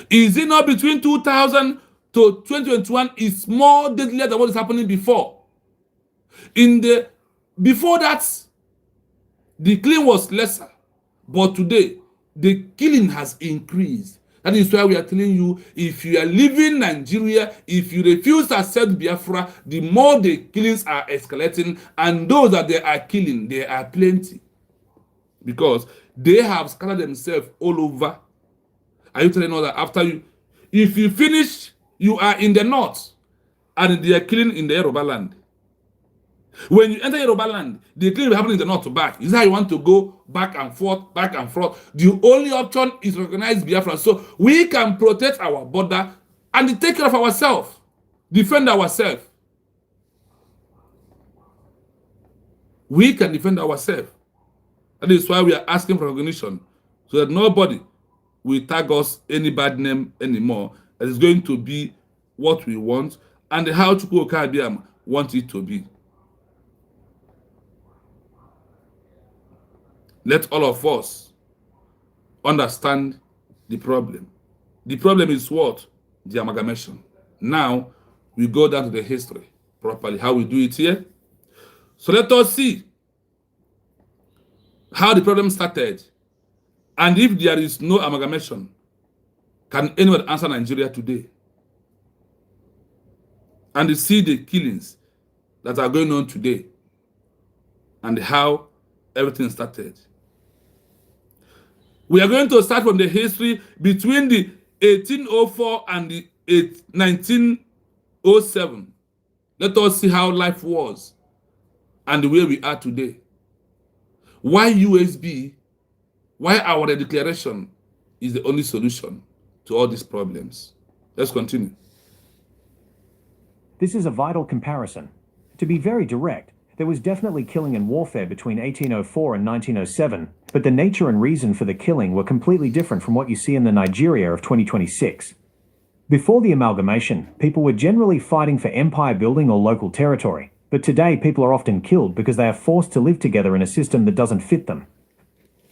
Is it not between 2000 to 2021 is more deadlier than what is happening before? Before that, the killing was lesser, but today the killing has increased. That is why we are telling you, if you are leaving Nigeria, if you refuse to accept Biafra, the more the killings are escalating, and those that they are killing, there are plenty. Because they have scattered themselves all over. Are you telling us that after if you finish, you are in the north, and they are killing in the Yoruba land? When you enter Yoruba land, the killing will happen in the north to back. Is that how you want to go back and forth, back and forth? The only option is recognize Biafra, so we can protect our border and take care of ourselves, defend ourselves. We can defend ourselves. That is why we are asking for recognition, so that nobody will tag us any bad name anymore. It is going to be what we want and how Chukwu Okabiam wants it to be. Let all of us understand the problem. The problem is what? The amalgamation. Now, we go down to the history properly, how we do it here. So let us see how the problem started. And if there is no amalgamation, can anyone answer Nigeria today? And see the killings that are going on today and how everything started. We are going to start from the history between the 1804 and the 1907. Let us see how life was and where we are today. Why USB, why our declaration is the only solution to all these problems. Let's continue. This is a vital comparison. To be very direct, there was definitely killing and warfare between 1804 and 1907, but the nature and reason for the killing were completely different from what you see in the Nigeria of 2026. Before the amalgamation, people were generally fighting for empire building or local territory, but today people are often killed because they are forced to live together in a system that doesn't fit them.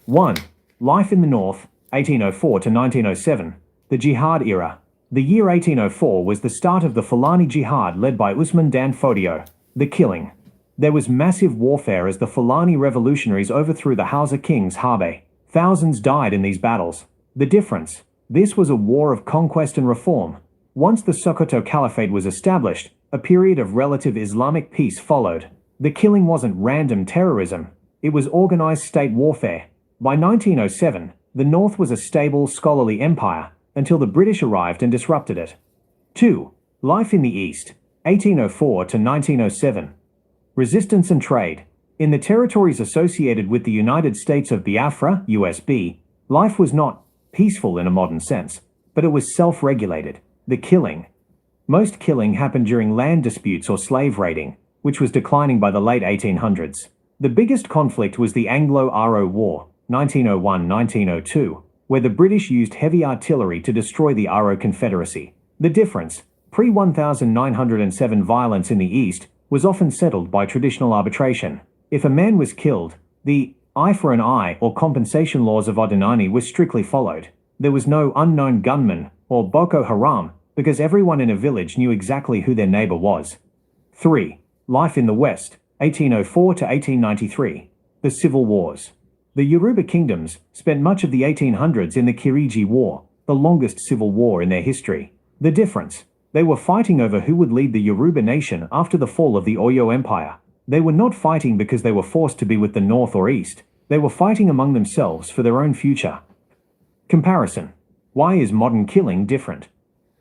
1. Life in the North, 1804 to 1907, the Jihad era. The year 1804 was the start of the Fulani Jihad led by Usman Dan Fodio. The killing. There was massive warfare as the Fulani revolutionaries overthrew the Hausa kings Habe. Thousands died in these battles. The difference? This was a war of conquest and reform. Once the Sokoto Caliphate was established, a period of relative Islamic peace followed. The killing wasn't random terrorism. It was organized state warfare. By 1907, the North was a stable, scholarly empire, until the British arrived and disrupted it. 2. Life in the East, 1804 to 1907. Resistance and trade. In the territories associated with the United States of Biafra, USB, life was not peaceful in a modern sense. but it was self-regulated. The killing. Most killing happened during land disputes or slave raiding, which was declining by the late 1800s. The biggest conflict was the Anglo-Aro War, 1901-1902, where the British used heavy artillery to destroy the Aro Confederacy. The difference, pre-1907 violence in the East, was often settled by traditional arbitration. If a man was killed, the eye for an eye or compensation laws of Odinani were strictly followed. There was no unknown gunman or Boko Haram because everyone in a village knew exactly who their neighbor was. 3. Life in the West, 1804 to 1893. The Civil Wars. The Yoruba kingdoms spent much of the 1800s in the Kiriji War, the longest civil war in their history. The difference? They were fighting over who would lead the Yoruba nation after the fall of the Oyo Empire. They were not fighting because they were forced to be with the North or East. They were fighting among themselves for their own future. Comparison. Why is modern killing different?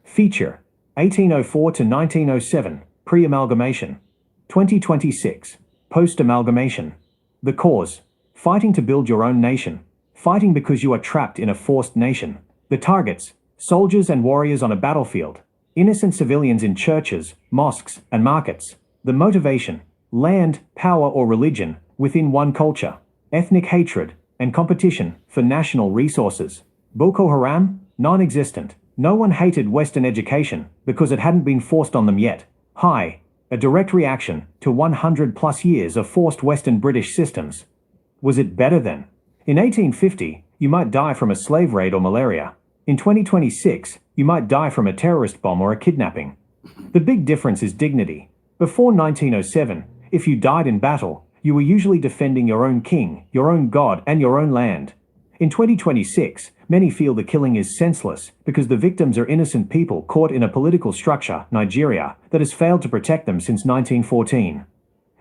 Feature. 1804 to 1907, pre-amalgamation. 2026, post-amalgamation. The cause. Fighting to build your own nation. Fighting because you are trapped in a forced nation. The targets. Soldiers and warriors on a battlefield. Innocent civilians in churches, mosques, and markets. The motivation. Land, power, or religion within one culture. Ethnic hatred and competition for national resources. Boko Haram? Non-existent. No one hated Western education because it hadn't been forced on them yet. Hi. A direct reaction to 100 plus years of forced Western British systems. Was it better then? In 1850, you might die from a slave raid or malaria. In 2026, you might die from a terrorist bomb or a kidnapping. The big difference is dignity. Before 1907, if you died in battle, you were usually defending your own king, your own god, and your own land. In 2026, many feel the killing is senseless because the victims are innocent people caught in a political structure, Nigeria, that has failed to protect them since 1914.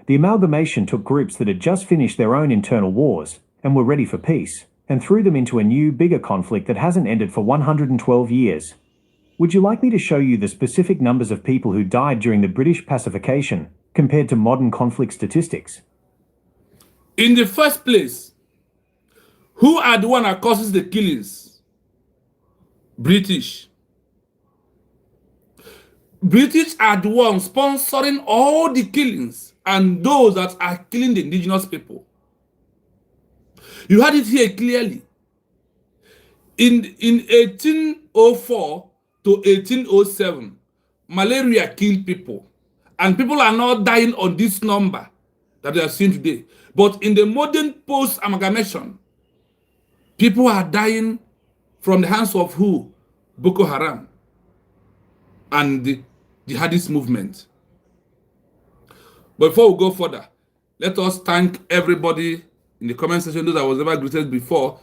The amalgamation took groups that had just finished their own internal wars and were ready for peace, and threw them into a new, bigger conflict that hasn't ended for 112 years. Would you like me to show you the specific numbers of people who died during the British pacification compared to modern conflict statistics? In the first place, who are the one that causes the killings? British. British are the ones sponsoring all the killings and those that are killing the indigenous people. You had it here clearly. In 1804 to 1807, malaria killed people. And people are not dying on this number that they are seeing today. But in the modern post-amalgamation, people are dying from the hands of who? Boko Haram and the jihadist movement. But before we go further, let us thank everybody in the comment section, those I was never greeted before.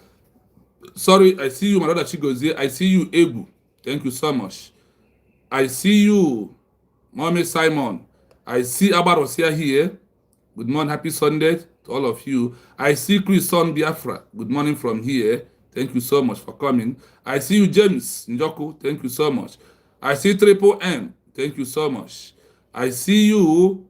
Sorry, I see you, my brother Chigozie. I see you, Ebu. Thank you so much. I see you, Mommy Simon. I see Abarosia here. Good morning, happy Sunday to all of you. I see Chris Son Biafra. Good morning from here. Thank you so much for coming. I see you, James Njoku. Thank you so much. I see Triple M. Thank you so much. I see you,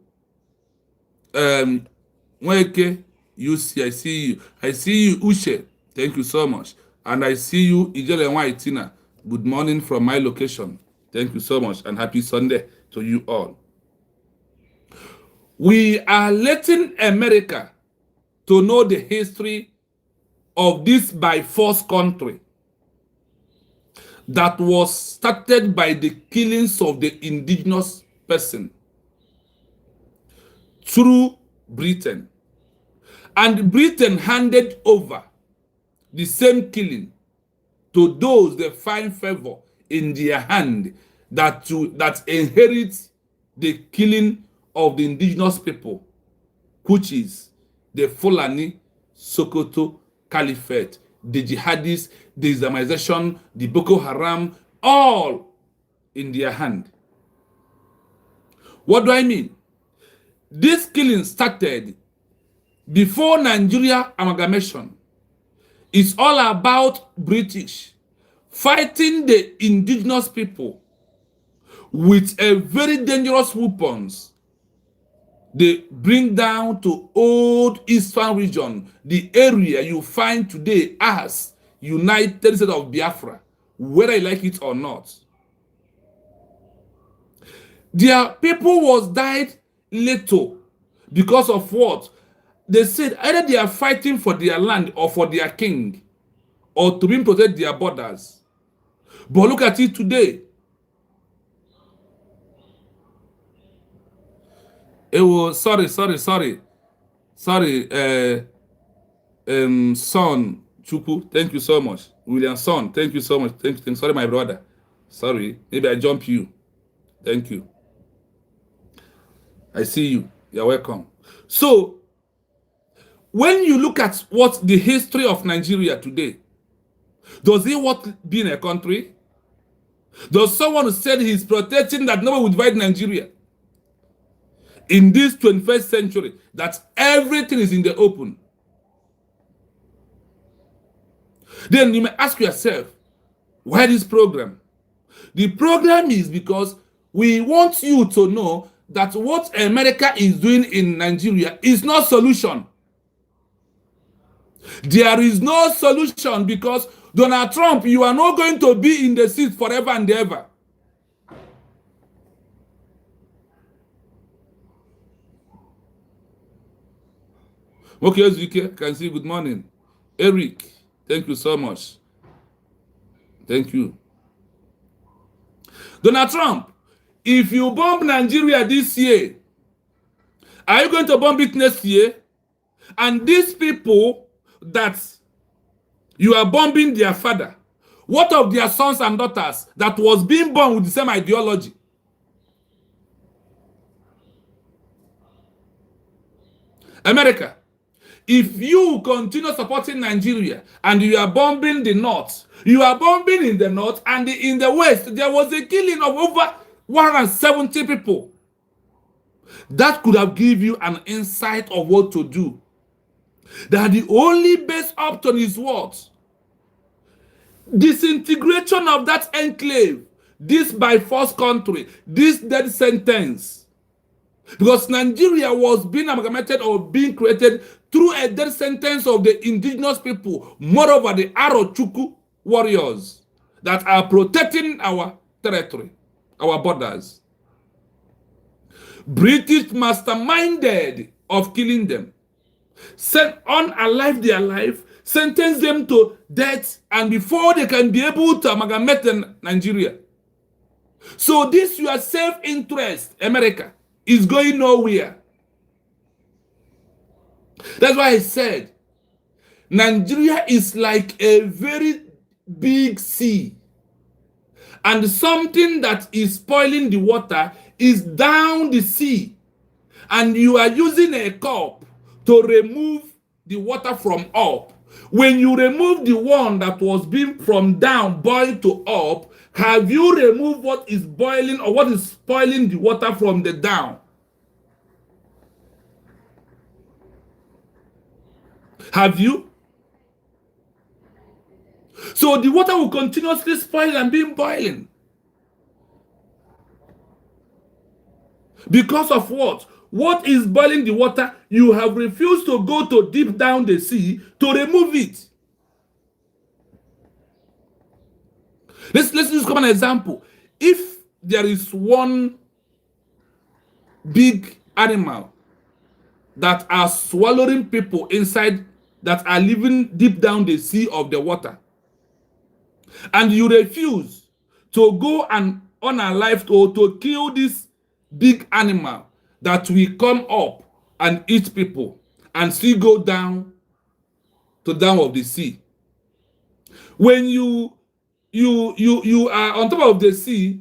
Mweke. I see you. I see you, Ushe. Thank you so much. And I see you, Ijele Waitina. Good morning from my location. Thank you so much and happy Sunday to you all. We are letting America to know the history of this by force country that was started by the killings of the indigenous person through Britain. And Britain handed over the same killing to those that find favor in their hand that inherit the killing of the indigenous people, which is the Fulani Sokoto Caliphate, the jihadists, the Islamization, the Boko Haram, all in their hand. What do I mean? This killing started before Nigeria amalgamation. It's all about British fighting the indigenous people with a very dangerous weapons. They bring down to old Eastern region, the area you find today as United States of Biafra, whether you like it or not. Their people was died little because of what? They said either they are fighting for their land or for their king or to be protect their borders. But look at it today. It was sorry. Son Chuku, thank you so much. William Son, thank you so much. Thank you. Sorry, my brother. Sorry, maybe I jump you. Thank you. I see you. You're welcome. So, when you look at what the history of Nigeria today, does it want being a country? Does someone who said he's protecting that nobody will divide Nigeria in this 21st century, that everything is in the open? Then you may ask yourself, why this program? The program is because we want you to know that what America is doing in Nigeria is not solution. There is no solution because Donald Trump, you are not going to be in the seat forever and ever. Okay, as you can see, good morning. Eric, thank you so much. Thank you. Donald Trump, if you bomb Nigeria this year, are you going to bomb it next year? And these people that you are bombing their father, what of their sons and daughters that was being born with the same ideology? America, if you continue supporting Nigeria and you are bombing the north, you are bombing in the north, and in the west, there was a killing of over 170 people. That could have given you an insight of what to do. That the only best option is what? Disintegration of that enclave, this by force country, this death sentence. Because Nigeria was being amalgamated or being created through a death sentence of the indigenous people, moreover the Arochukwu warriors that are protecting our territory, our borders. British masterminded of killing them, sent unalive their life, sentence them to death, and before they can be able to amalgamate Nigeria. So this your self-interest, America, is going nowhere. That's why I said Nigeria is like a very big sea, and something that is spoiling the water is down the sea, and you are using a cup to remove the water from up. When you remove the one that was being from down boiled to up, have you removed what is boiling or what is spoiling the water from the down? Have you? So the water will continuously spoil and be boiling. Because of what? What is boiling the water? You have refused to go to deep down the sea to remove it. Let's just come an example. If there is one big animal that are swallowing people inside, that are living deep down the sea of the water, and you refuse to go and unalive or to kill this big animal that will come up and eat people and still go down to down of the sea. When you are on top of the sea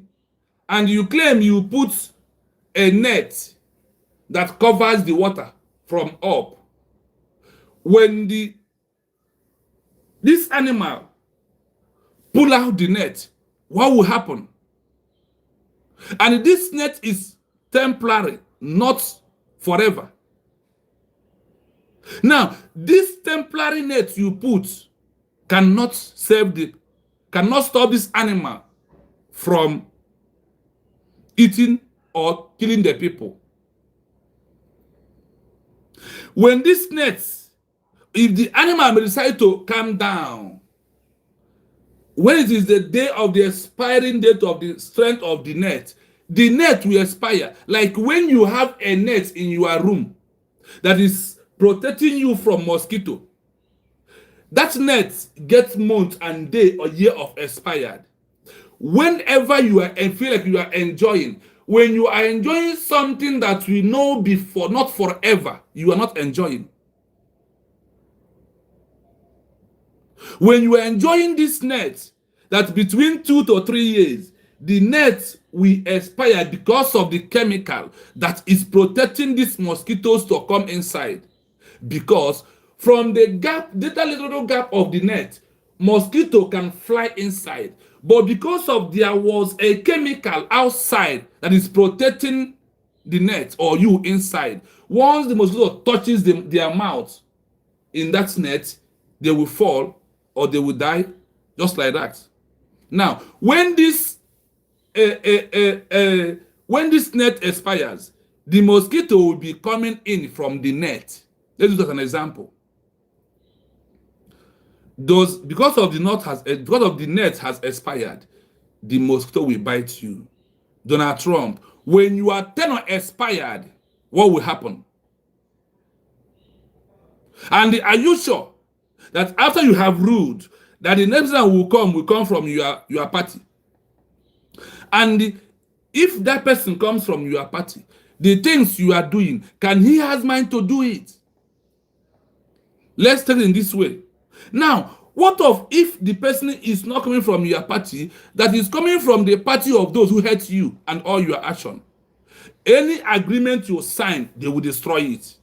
and you claim you put a net that covers the water from up, when this animal pull out the net, what will happen? And this net is temporary, not forever. Now, this temporary net you put cannot stop this animal from eating or killing the people. When this net, if the animal may decide to calm down, when it is the day of the expiring date of the strength of the net will expire. Like when you have a net in your room that is protecting you from mosquito, that net gets month and day or year of expired. Whenever you are and feel like you are enjoying, when you are enjoying something that we know before, not forever, you are not enjoying. When you are enjoying this net, that between 2 to 3 years, the net will expire because of the chemical that is protecting these mosquitoes to come inside. Because from the gap, that little gap of the net, mosquito can fly inside. But because of there was a chemical outside that is protecting the net or you inside, once the mosquito touches their mouth in that net, they will fall or they will die just like that. Now, when this net expires, the mosquito will be coming in from the net. Let's use that as an example. Because of the net has expired, the mosquito will bite you. Donald Trump, when your tenure expired, what will happen? And are you sure that after you have ruled, that the next one will come from your party? And if that person comes from your party, the things you are doing, can he has mind to do it? Let's take it in this way. Now, what of if the person is not coming from your party, that is coming from the party of those who hate you and all your action? Any agreement you sign, they will destroy it.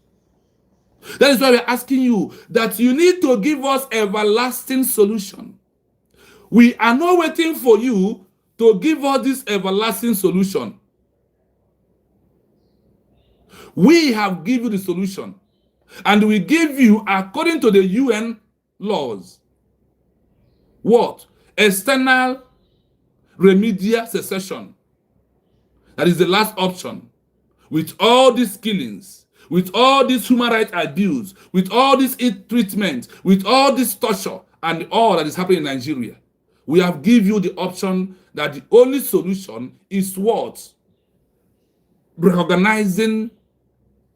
That is why we're asking you that you need to give us everlasting solution. We are not waiting for you to give us this everlasting solution. We have given you the solution. And we give you according to the UN laws. What? External remedial secession. That is the last option. With all these killings, with all this human rights abuse, with all this ill treatment, with all this torture, and all that is happening in Nigeria, we have given you the option that the only solution is what? Recognizing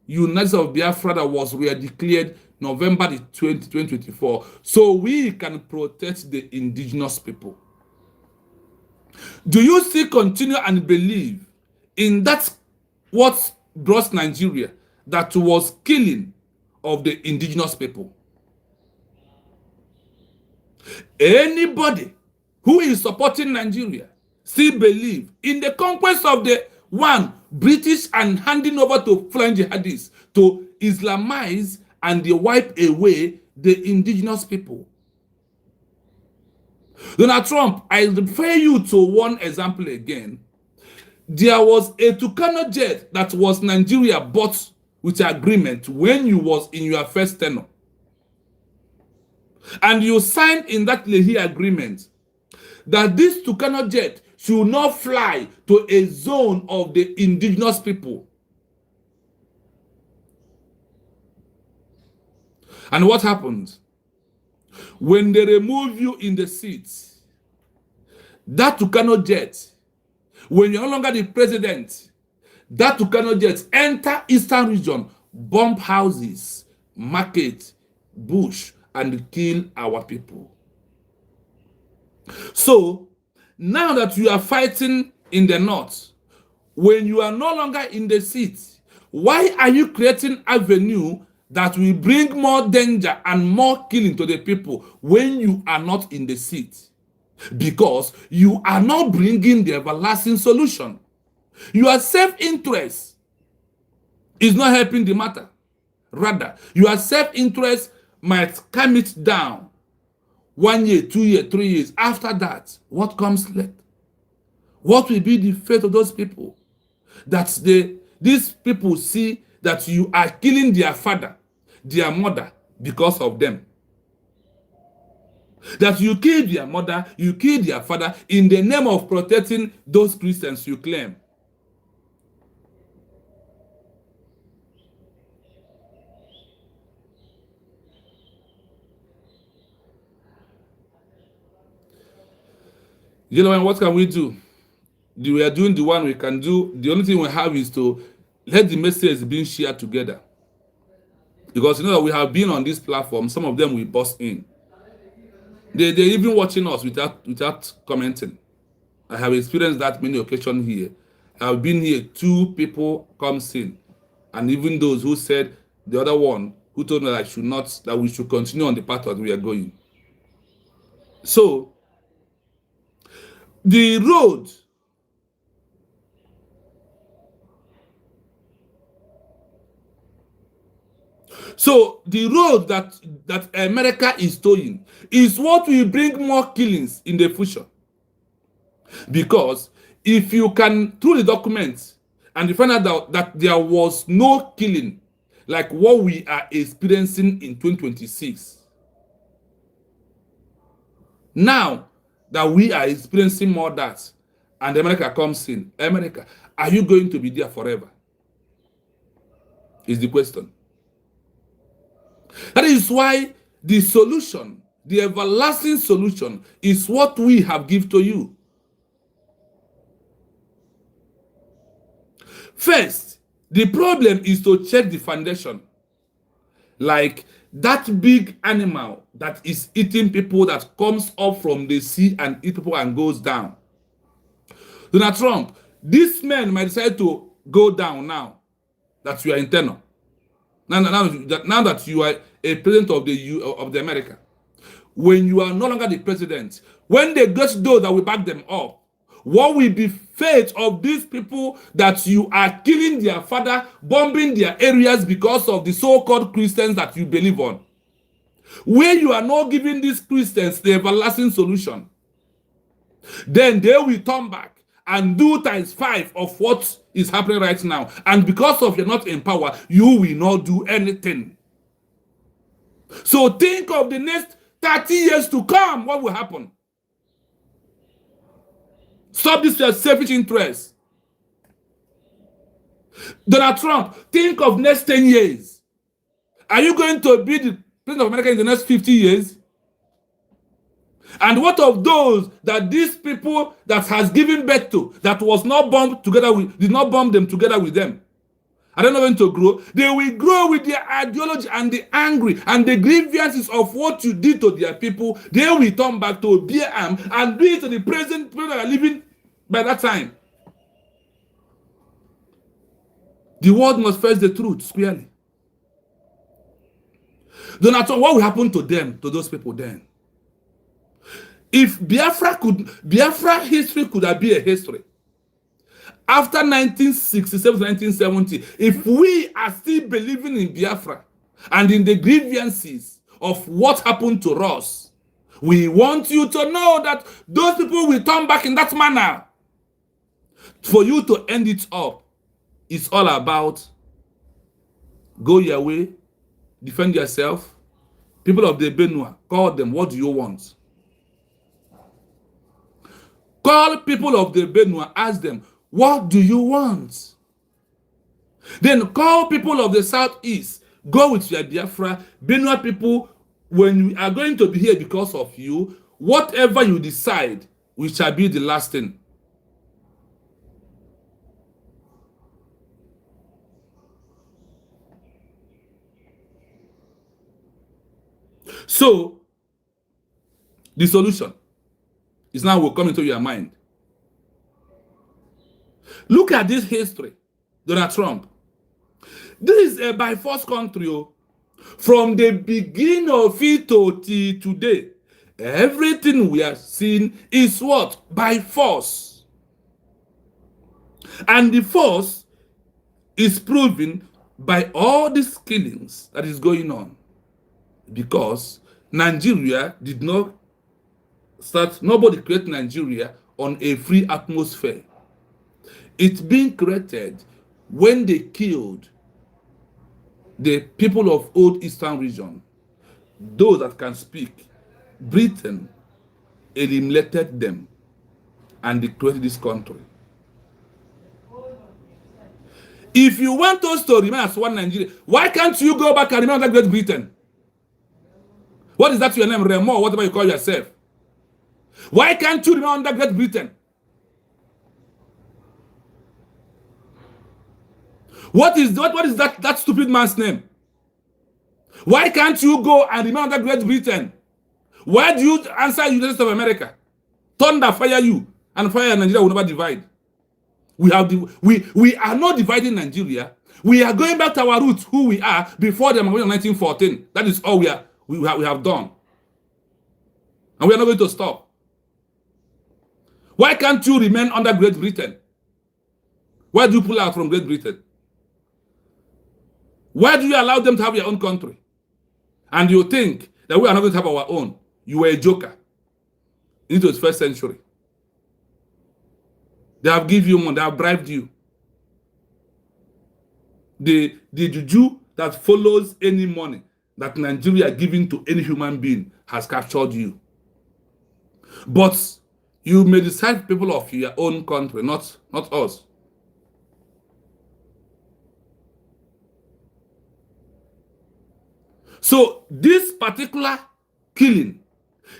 United States of Biafra that were declared November the 20th, 2024, so we can protect the indigenous people. Do you still continue and believe in that what brought Nigeria, that was killing of the indigenous people? Anybody who is supporting Nigeria still believe in the conquest of the British and handing over to foreign jihadists to Islamize and they wipe away the indigenous people? Donald Trump, I refer you to one example again. There was a Tucano jet that was Nigeria bought with agreement when you was in your first tenure. And you signed in that Lehi agreement that this Tucano jet should not fly to a zone of the indigenous people. And what happens? When they remove you in the seats, that Tucano jet, when you're no longer the president, that Tucano jet enter eastern region, bomb houses, market, bush, and kill our people. So, now that you are fighting in the north, when you are no longer in the seat, why are you creating avenue that will bring more danger and more killing to the people when you are not in the seat? Because you are not bringing the everlasting solution. Your self-interest is not helping the matter. Rather, your self-interest might calm it down 1 year, 2 years, 3 years. After that, what comes left? What will be the fate of those people? That these people see that you are killing their father, their mother, because of them. That you kill their mother, you kill their father in the name of protecting those Christians you claim. Gentlemen, what can we do? We are doing the one we can do. The only thing we have is to let the message being shared together. Because you know that we have been on this platform, some of them will bust in. They're even watching us without commenting. I have experienced that many occasions here. I've been here, 2 people comes in, and even those who said the other one who told me that we should continue on the path that we are going. So the road that America is towing is what will bring more killings in the future. Because if you can, through the documents, and you find out that there was no killing like what we are experiencing in 2026, now that we are experiencing more that, and America comes in, America, are you going to be there forever? Is the question. That is why the solution, the everlasting solution, is what we have given to you. First, the problem is to check the foundation. Like that big animal that is eating people that comes up from the sea and eat people and goes down. Donald Trump, this man might decide to go down now that you are internal. Now that you are a president of the America. When you are no longer the president, when they get those that will back them up, what will be fate of these people that you are killing their father, bombing their areas because of the so-called Christians that you believe on? Where you are not giving these Christians the everlasting solution, then they will turn back and do ×5 of what is happening right now. And because of you're not in power, you will not do anything. So think of the next 30 years to come, what will happen? Stop this your selfish interest. Donald Trump, think of next 10 years. Are you going to be the president of America in the next 50 years? And what of those that these people that has given birth to, that was not bombed together with, did not bomb them together with them? Are they not going to grow? They will grow with their ideology and the angry and the grievances of what you did to their people. They will turn back to bear arm and do it to the present people that are living by that time. The world must face the truth squarely. Donald Trump, what will happen to them, to those people then? If Biafra history could have been a history, after 1967 to 1970, if we are still believing in Biafra and in the grievances of what happened to us, we want you to know that those people will turn back in that manner. For you to end it up, it's all about go your way, defend yourself. People of the Benua, call them, what do you want? Call people of the Benua, ask them, what do you want? Then call people of the Southeast, go with your Biafra. Benua people, when we are going to be here because of you, whatever you decide, we shall be the last thing. So, the solution is now will come into your mind. Look at this history, Donald Trump. This is a by force country. From the beginning of it to today, everything we are seeing is what? By force. And the force is proven by all these killings that is going on. Because Nigeria did not start, nobody created Nigeria on a free atmosphere. It's being created when they killed the people of old Eastern region. Those that can speak, Britain eliminated them and they created this country. If you want us to remain as one Nigeria, why can't you go back and remain under Great Britain? What is that your name, Remo, whatever you call yourself? Why can't you remain under Great Britain? What is that stupid man's name? Why can't you go and remain under Great Britain? Why do you answer United States of America? Thunder fire you, and fire Nigeria will never divide. We are not dividing Nigeria. We are going back to our roots, who we are before the Amalgamation of 1914. That is all we have done. And we are not going to stop. Why can't you remain under Great Britain? Why do you pull out from Great Britain? Why do you allow them to have your own country? And you think that we are not going to have our own? You were a joker into the first century. They have given you money, they have bribed you. The juju that follows any money that Nigeria giving to any human being has captured you. But you may decide people of your own country, not us. So this particular killing,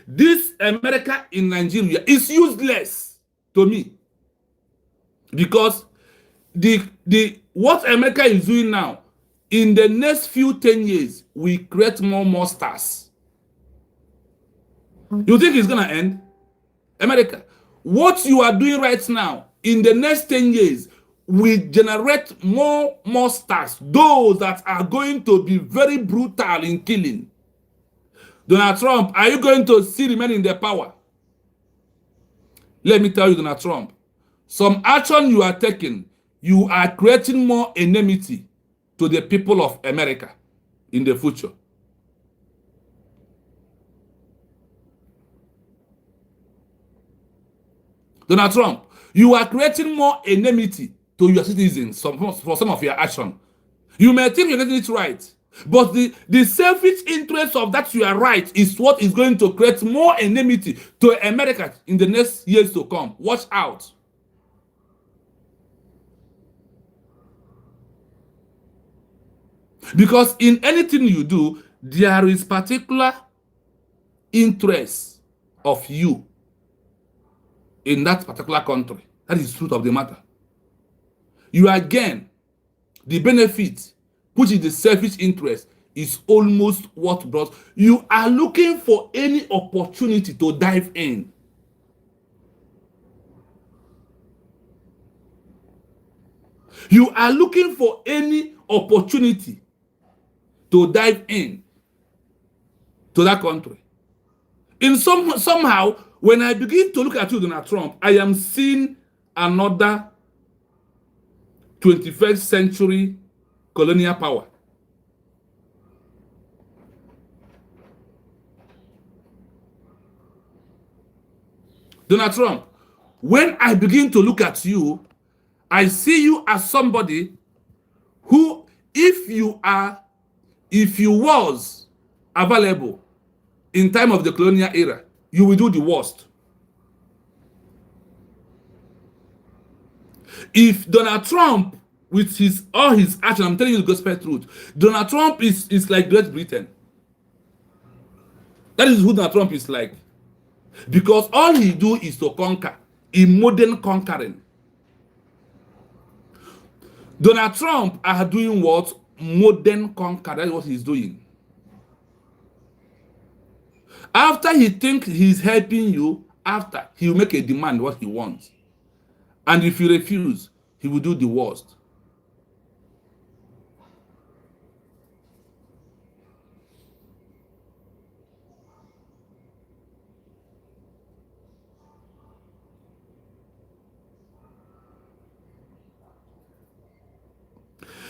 this America in Nigeria is useless to me. Because what America is doing now, in the next few 10 years, we create more monsters. You think it's going to end? America, what you are doing right now, in the next 10 years, we generate more monsters, those that are going to be very brutal in killing. Donald Trump, are you going to still remain in the power? Let me tell you, Donald Trump, some action you are taking, you are creating more enmity to the people of America in the future. Donald Trump, you are creating more enmity to your citizens for some of your action. You may think you're getting it right, but the selfish interest of that you are right is what is going to create more enmity to America in the next years to come. Watch out. Because in anything you do, there is particular interest of you in that particular country. That is the truth of the matter. You again, the benefit, which is the selfish interest, is almost what brought. You are looking for any opportunity to dive in. You are looking for any opportunity to dive in to that country. Somehow, when I begin to look at you, Donald Trump, I am seeing another 21st century colonial power. Donald Trump, when I begin to look at you, I see you as somebody who, if you was available in time of the colonial era, you will do the worst. If Donald Trump, with all his action, I'm telling you the gospel truth, Donald Trump is like Great Britain. That is who Donald Trump is like. Because all he do is to conquer, in modern conquering. Donald Trump are doing what? Modern conquer. That's what he's doing. After he thinks he's helping you, after he will make a demand what he wants. And if you refuse, he will do the worst.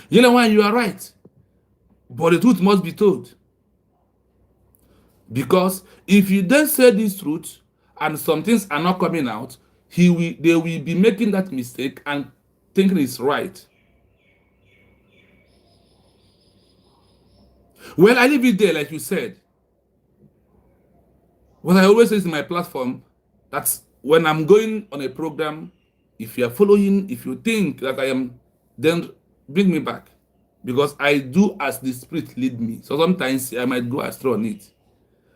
You know why? You are right. But the truth must be told. Because if you don't say this truth and some things are not coming out, they will be making that mistake and thinking it's right. Well, I leave it there, like you said. What I always say in my platform, that's when I'm going on a program, if you are following, if you think that I am, then bring me back. Because I do as the Spirit lead me. So sometimes I might go astray on it.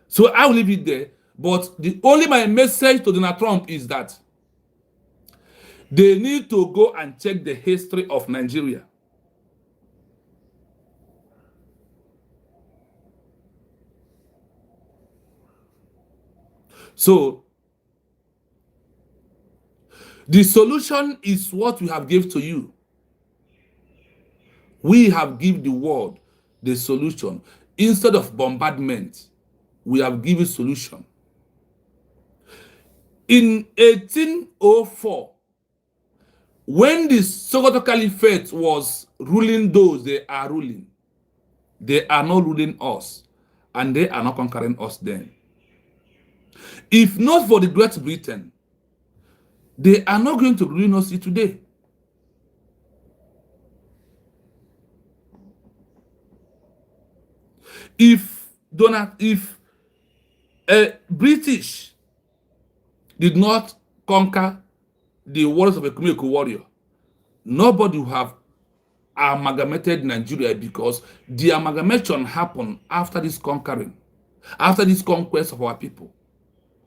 So I will leave it there. But the only my message to Donald Trump is that they need to go and check the history of Nigeria. So, the solution is what we have given to you. We have given the world the solution. Instead of bombardment, we have given solution. In 1804, when the Sokoto Caliphate was ruling those they are ruling, they are not ruling us, and they are not conquering us then. If not for the Great Britain, they are not going to ruin us today. If British did not conquer the warriors of a Kumiko warrior, nobody would have amalgamated Nigeria, because the amalgamation happened after this conquering, after this conquest of our people,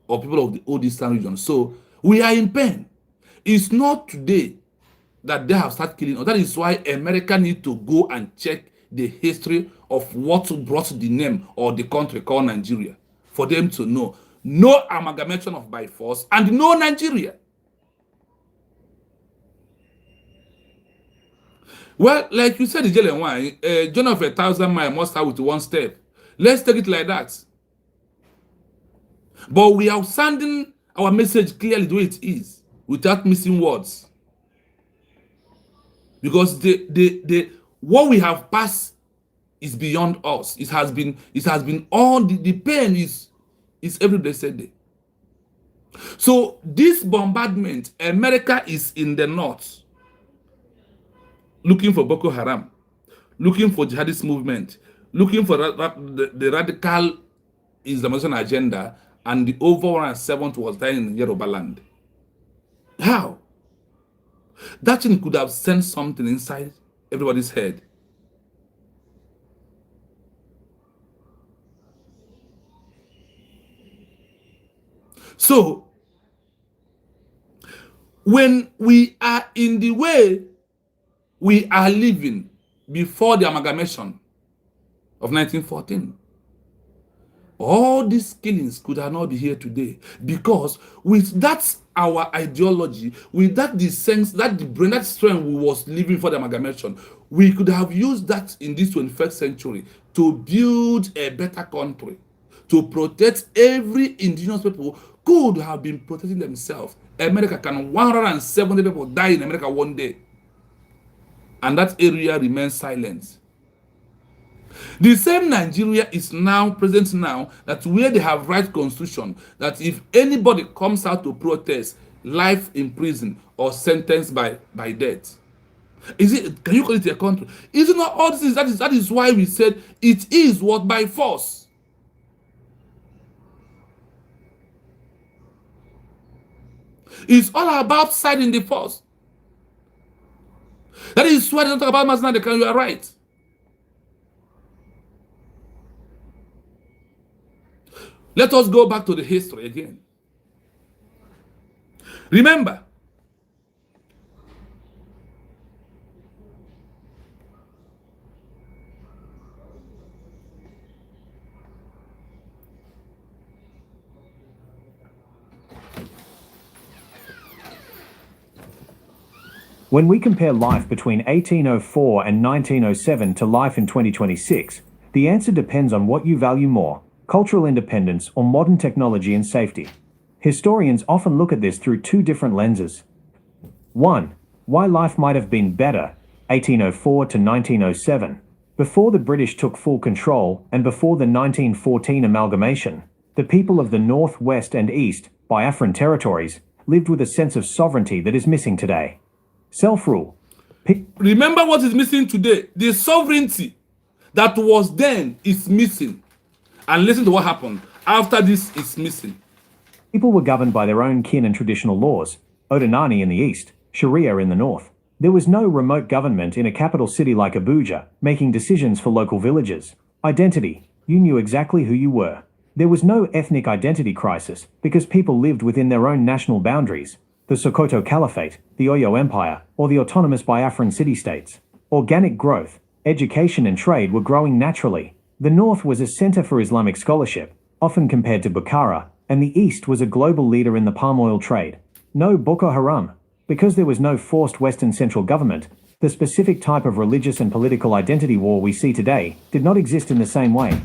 or people of the old Eastern region. So we are in pain. It's not today that they have started killing us. That is why America needs to go and check the history of what brought the name or the country called Nigeria, for them to know. No amalgamation of by force and no Nigeria. Well, like you said, the Jelen wine, a journey of 1,000 miles must start with one step. Let's take it like that. But we are sending our message clearly the way it is, without missing words. Because what we have passed is beyond us. It has been all the pain is every blessed day. So this bombardment, America is in the north, looking for Boko Haram, looking for jihadist movement, looking for the radical Islamization agenda, and the over 1/7 was dying in Yoruba land. How? That thing could have sent something inside everybody's head. So, when we are in the way we are living before the amalgamation of 1914, all these killings could have not been here today, because with that our ideology, with that the sense, that the brain, that strength we was living for the amalgamation, we could have used that in this 21st century to build a better country, to protect every indigenous people could have been protecting themselves. America can 170 people die in America one day, and that area remains silent. The same Nigeria is now present now, that where they have right constitution, that if anybody comes out to protest, life in prison or sentenced by death. Can you call it a country? Is it not all this? That is why we said it is what by force. It's all about siding the force. That is why they don't talk about Masna. You are right. Let us go back to the history again. Remember, when we compare life between 1804 and 1907 to life in 2026, the answer depends on what you value more: cultural independence or modern technology and safety. Historians often look at this through two different lenses. 1. Why life might have been better, 1804 to 1907. Before the British took full control and before the 1914 amalgamation, the people of the North, West and East, Biafran territories, lived with a sense of sovereignty that is missing today. Self-rule. Remember what is missing today. The sovereignty that was then is missing. And listen to what happened after this is missing. People were governed by their own kin and traditional laws, Odinani in the east, Sharia in the north. There was no remote government in a capital city like Abuja, making decisions for local villages. Identity. You knew exactly who you were. There was no ethnic identity crisis because people lived within their own national boundaries, the Sokoto Caliphate, the Oyo Empire, or the autonomous Biafran city-states. Organic growth, education and trade were growing naturally. The north was a center for Islamic scholarship, often compared to Bukhara, and the east was a global leader in the palm oil trade. No Boko Haram. Because there was no forced Western central government, the specific type of religious and political identity war we see today did not exist in the same way.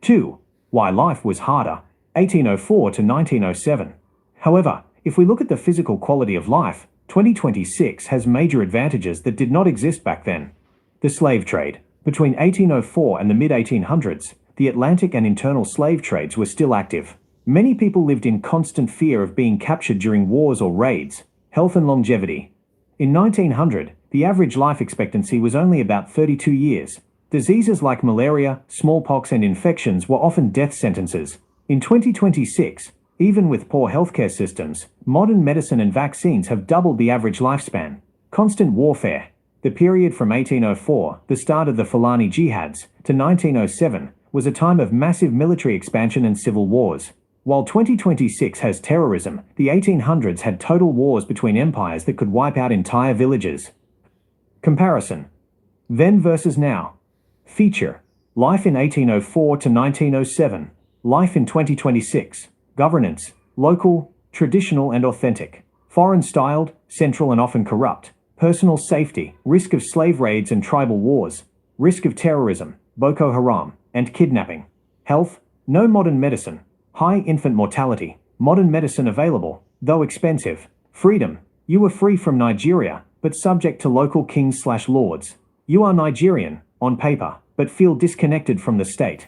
2. Why life was harder, 1804 to 1907. However, if we look at the physical quality of life, 2026 has major advantages that did not exist back then. The slave trade. Between 1804 and the mid-1800s, the Atlantic and internal slave trades were still active. Many people lived in constant fear of being captured during wars or raids. Health and longevity. In 1900, the average life expectancy was only about 32 years. Diseases like malaria, smallpox and infections were often death sentences. In 2026, even with poor healthcare systems, modern medicine and vaccines have doubled the average lifespan. Constant warfare. The period from 1804, the start of the Fulani jihads, to 1907 was a time of massive military expansion and civil wars. While 2026 has terrorism, the 1800s had total wars between empires that could wipe out entire villages. Comparison. Then versus now. Feature. Life in 1804 to 1907. Life in 2026. Governance. Local, traditional and authentic. Foreign-styled, central and often corrupt. Personal safety. Risk of slave raids and tribal wars. Risk of terrorism, Boko Haram, and kidnapping. Health. No modern medicine. High infant mortality. Modern medicine available, though expensive. Freedom. You were free from Nigeria, but subject to local kings/lords. You are Nigerian, on paper, but feel disconnected from the state.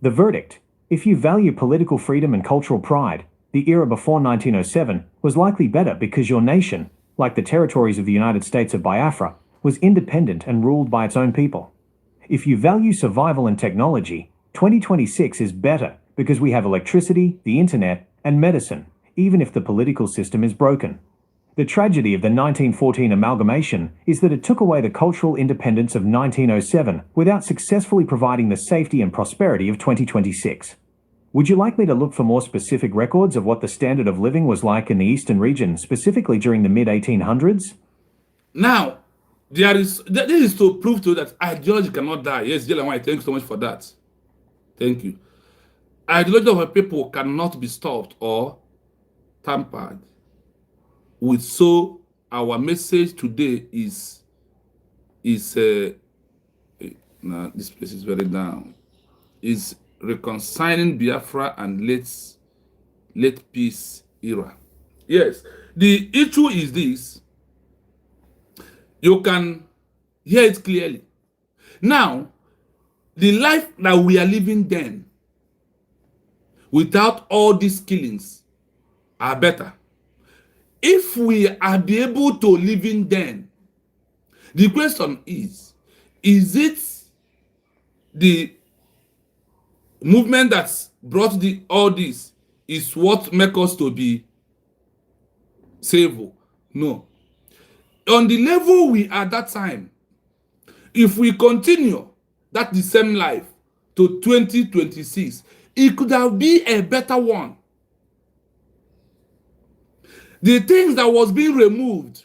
The verdict. If you value political freedom and cultural pride, the era before 1907 was likely better because your nation, like the territories of the United States of Biafra, was independent and ruled by its own people. If you value survival and technology, 2026 is better because we have electricity, the internet, and medicine, even if the political system is broken. The tragedy of the 1914 amalgamation is that it took away the cultural independence of 1907 without successfully providing the safety and prosperity of 2026. Would you like me to look for more specific records of what the standard of living was like in the eastern region, specifically during the mid-1800s? Now, this is to prove to you that ideology cannot die. Yes, Jelawai, thanks so much for that. Thank you. Ideology of a people cannot be stopped or tampered with. So our message today is now this place is very down. Is reconciling Biafra and late peace era. Yes, the issue is this. You can hear it clearly. Now, the life that we are living then, without all these killings, are better. If we are be able to live in then, the question is it the movement that's brought all this is what makes us to be saved? No. On the level we are at that time, if we continue that the same life to 2026, it could have been a better one. The things that was being removed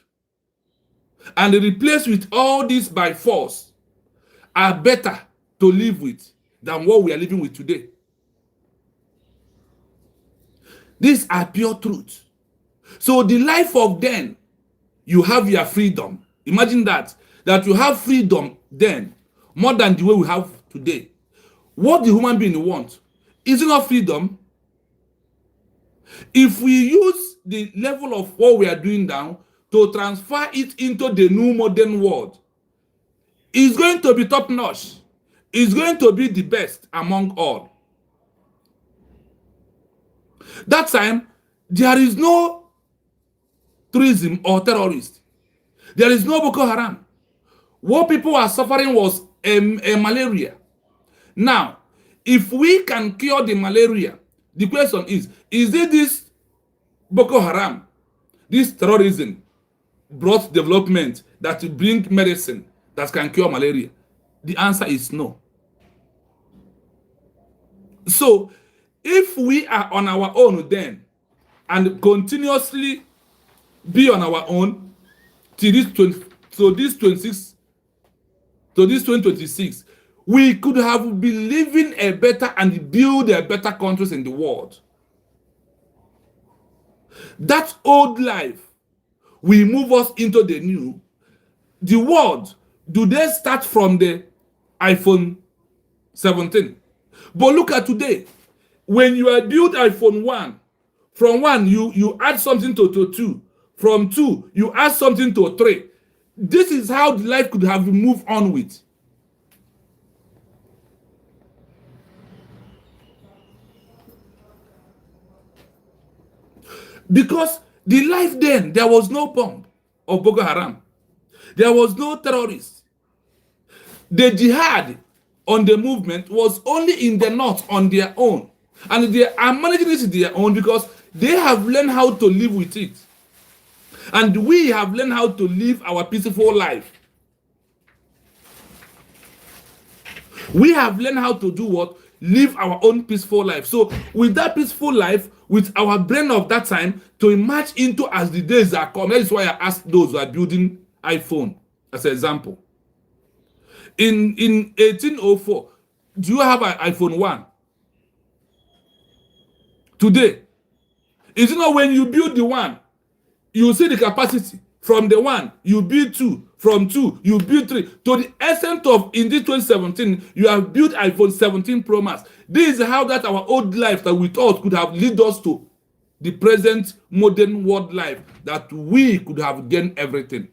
and replaced with all this by force are better to live with than what we are living with today. These are pure truth. So the life of then, you have your freedom. Imagine that you have freedom then more than the way we have today. What the human being wants is not freedom. If we use the level of what we are doing now to transfer it into the new modern world, it's going to be top notch. It's going to be the best among all. That time, there is no tourism or terrorist. There is no Boko Haram. What people are suffering was a malaria. Now, if we can cure the malaria, the question is it this Boko Haram, this terrorism brought development that will bring medicine that can cure malaria? The answer is no. So, If we are on our own then and continuously be on our own till this 20, so this 26 to this 2026, we could have been living a better and build a better countries in the world. That old life will move us into the new. The world, do they start from the iPhone 17? But look at today. When you are built iPhone 1, from 1 you add something to 2. From 2 you add something to 3. This is how life could have moved on with. Because the life then, there was no bomb of Boko Haram. There was no terrorists. The jihad on the movement was only in the north on their own. And they are managing it their own because they have learned how to live with it. And we have learned how to live our peaceful life. We have learned how to do what? Live our own peaceful life. So with that peaceful life, with our brain of that time, to emerge into as the days are coming. That is why I asked those who are building iPhone as an example. In 1804, do you have an iPhone 1? Today, is it not when you build the one, you see the capacity? From the 1, you build 2. From 2, you build 3. To the extent of, in this 2017, you have built iPhone 17 Pro Max. This is how that our old life that we thought could have led us to the present modern world life, that we could have gained everything.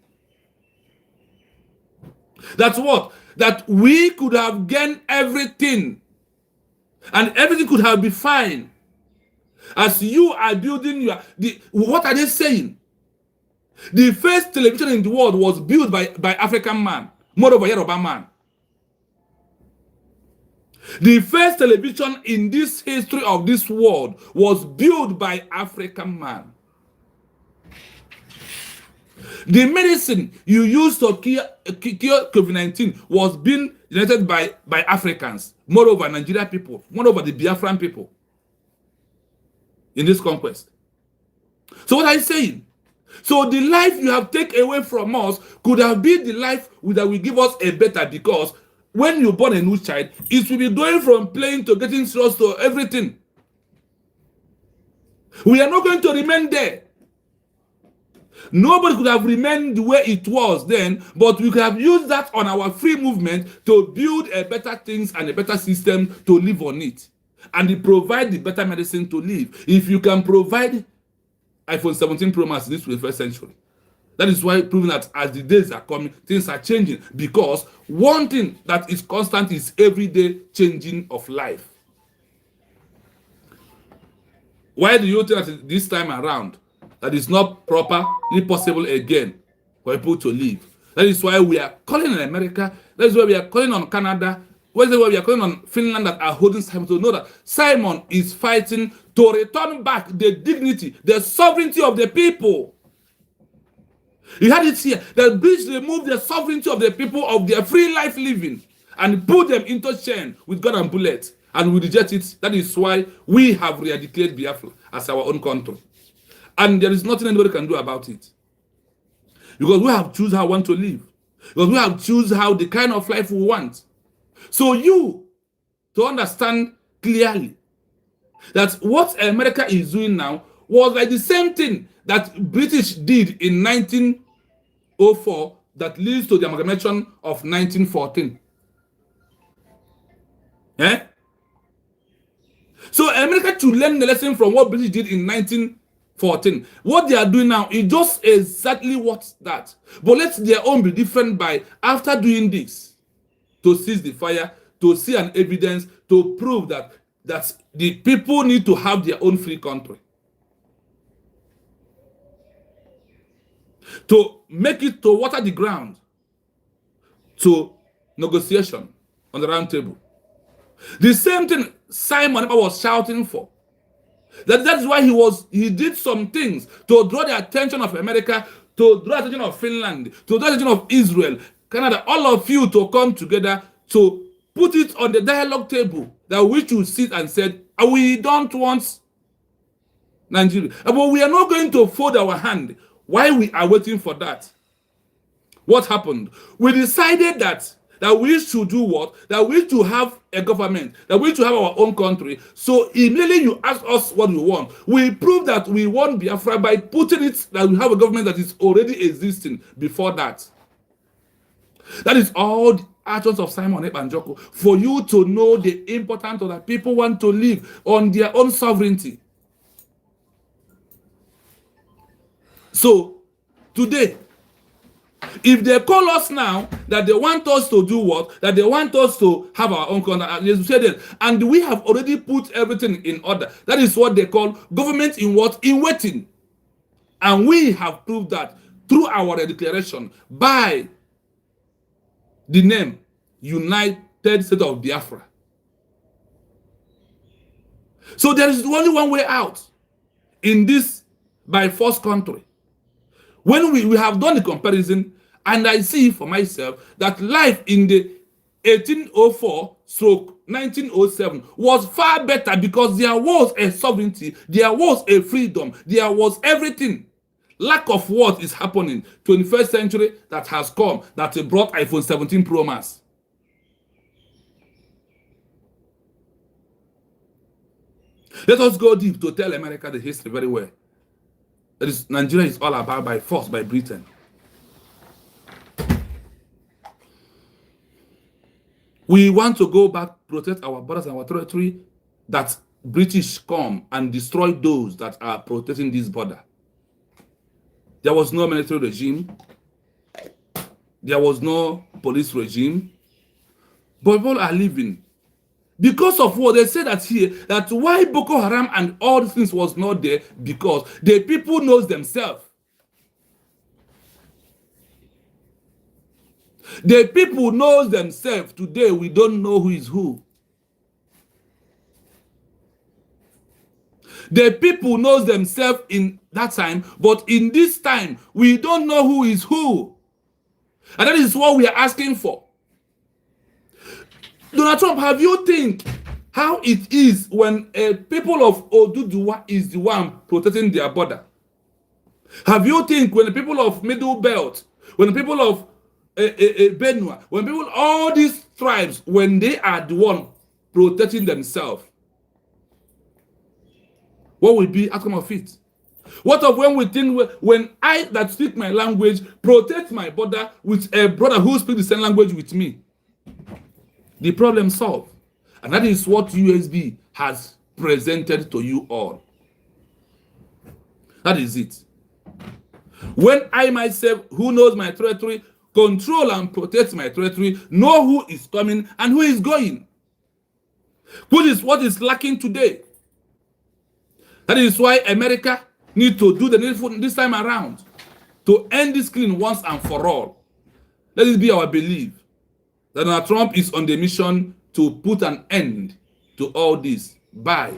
That's what? That we could have gained everything. And everything could have been fine. As you are building what are they saying? The first television in the world was built by African man, moreover Yoruba man. The first television in this history of this world was built by African man. The medicine you use to cure COVID-19 was being generated by Africans, moreover Nigeria people, moreover the Biafran people in this conquest. So what are you saying? So the life you have taken away from us could have been the life that will give us a better, because when you born a new child, it will be going from playing to getting serious to everything. We are not going to remain there. Nobody could have remained the way it was then, but we could have used that on our free movement to build a better things and a better system to live on it. And provide the better medicine to live. If you can provide iPhone 17 Pro Max in this 21st century. That is why proving that as the days are coming, things are changing. Because one thing that is constant is everyday changing of life. Why do you think that this time around that is not properly possible again for people to live? That is why we are calling on America. That is why we are calling on Canada. That is why we are calling on Finland that are holding Simon to know that Simon is fighting to return back the dignity, the sovereignty of the people. You had it here. The British removed the sovereignty of the people of their free life living and put them into chain with gun and bullets, and we reject it. That is why we have re-declared Biafra as our own country. And there is nothing anybody can do about it. Because we have choose how we want to live. Because we have choose how the kind of life we want. So you, to understand clearly that what America is doing now was like the same thing that British did in 1904 that leads to the amalgamation of 1914. Eh? So America should learn the lesson from what British did in 1914. What they are doing now is just exactly what's that. But let their own be different by, after doing this, to seize the fire, to see an evidence, to prove that the people need to have their own free country. To make it, to water the ground, to negotiation on the round table. The same thing Simon was shouting for. That's why he did some things to draw the attention of America, to draw the attention of Finland, to draw the attention of Israel, Canada, all of you to come together to put it on the dialogue table that we should sit and said, We don't want Nigeria. But we are not going to fold our hand while we are waiting for that. What happened? We decided that we should do what? That we should have a government, that we should have our own country. So immediately you ask us what we want. We prove that we want Biafra by putting it that we have a government that is already existing before that. That is all the actions of Simon Ekpanjoko, for you to know the importance of that people want to live on their own sovereignty. So today, if they call us now that they want us to do what? That they want us to have our own country, as you said, and we have already put everything in order. That is what they call government in what? In waiting. And we have proved that through our declaration by the name United States of Biafra. So there is only one way out in this by force country. When we have done the comparison, and I see for myself that life in the 1804/1907 was far better because there was a sovereignty, there was a freedom, there was everything. Lack of what is happening 21st century that has come, that brought iPhone 17 Pro Max. Let us go deep to tell America the history very well. That is, Nigeria is all about by force, by Britain. We want to go back, protect our borders and our territory, that British come and destroy those that are protecting this border. There was no military regime. There was no police regime. But people are living. Because of what they say that here, that why Boko Haram and all these things was not there, because the people knows themselves. The people knows themselves. Today we don't know who is who. The people knows themselves in that time, but in this time we don't know who is who. And that is what we are asking for. Donald Trump, have you think how it is when a people of Oduduwa is the one protecting their border? Have you think when the people of Middle Belt, when the people of Benua, when people, all these tribes, when they are the one protecting themselves, what will be outcome of it? What of when we think, when I that speak my language protect my border with a brother who speaks the same language with me? The problem solved. And that is what USB has presented to you all. That is it. When I myself, who knows my territory, control and protect my territory, know who is coming and who is going. Which is what is lacking today. That is why America needs to do the needful this time around to end this clean once and for all. Let it be our belief that Donald Trump is on the mission to put an end to all this by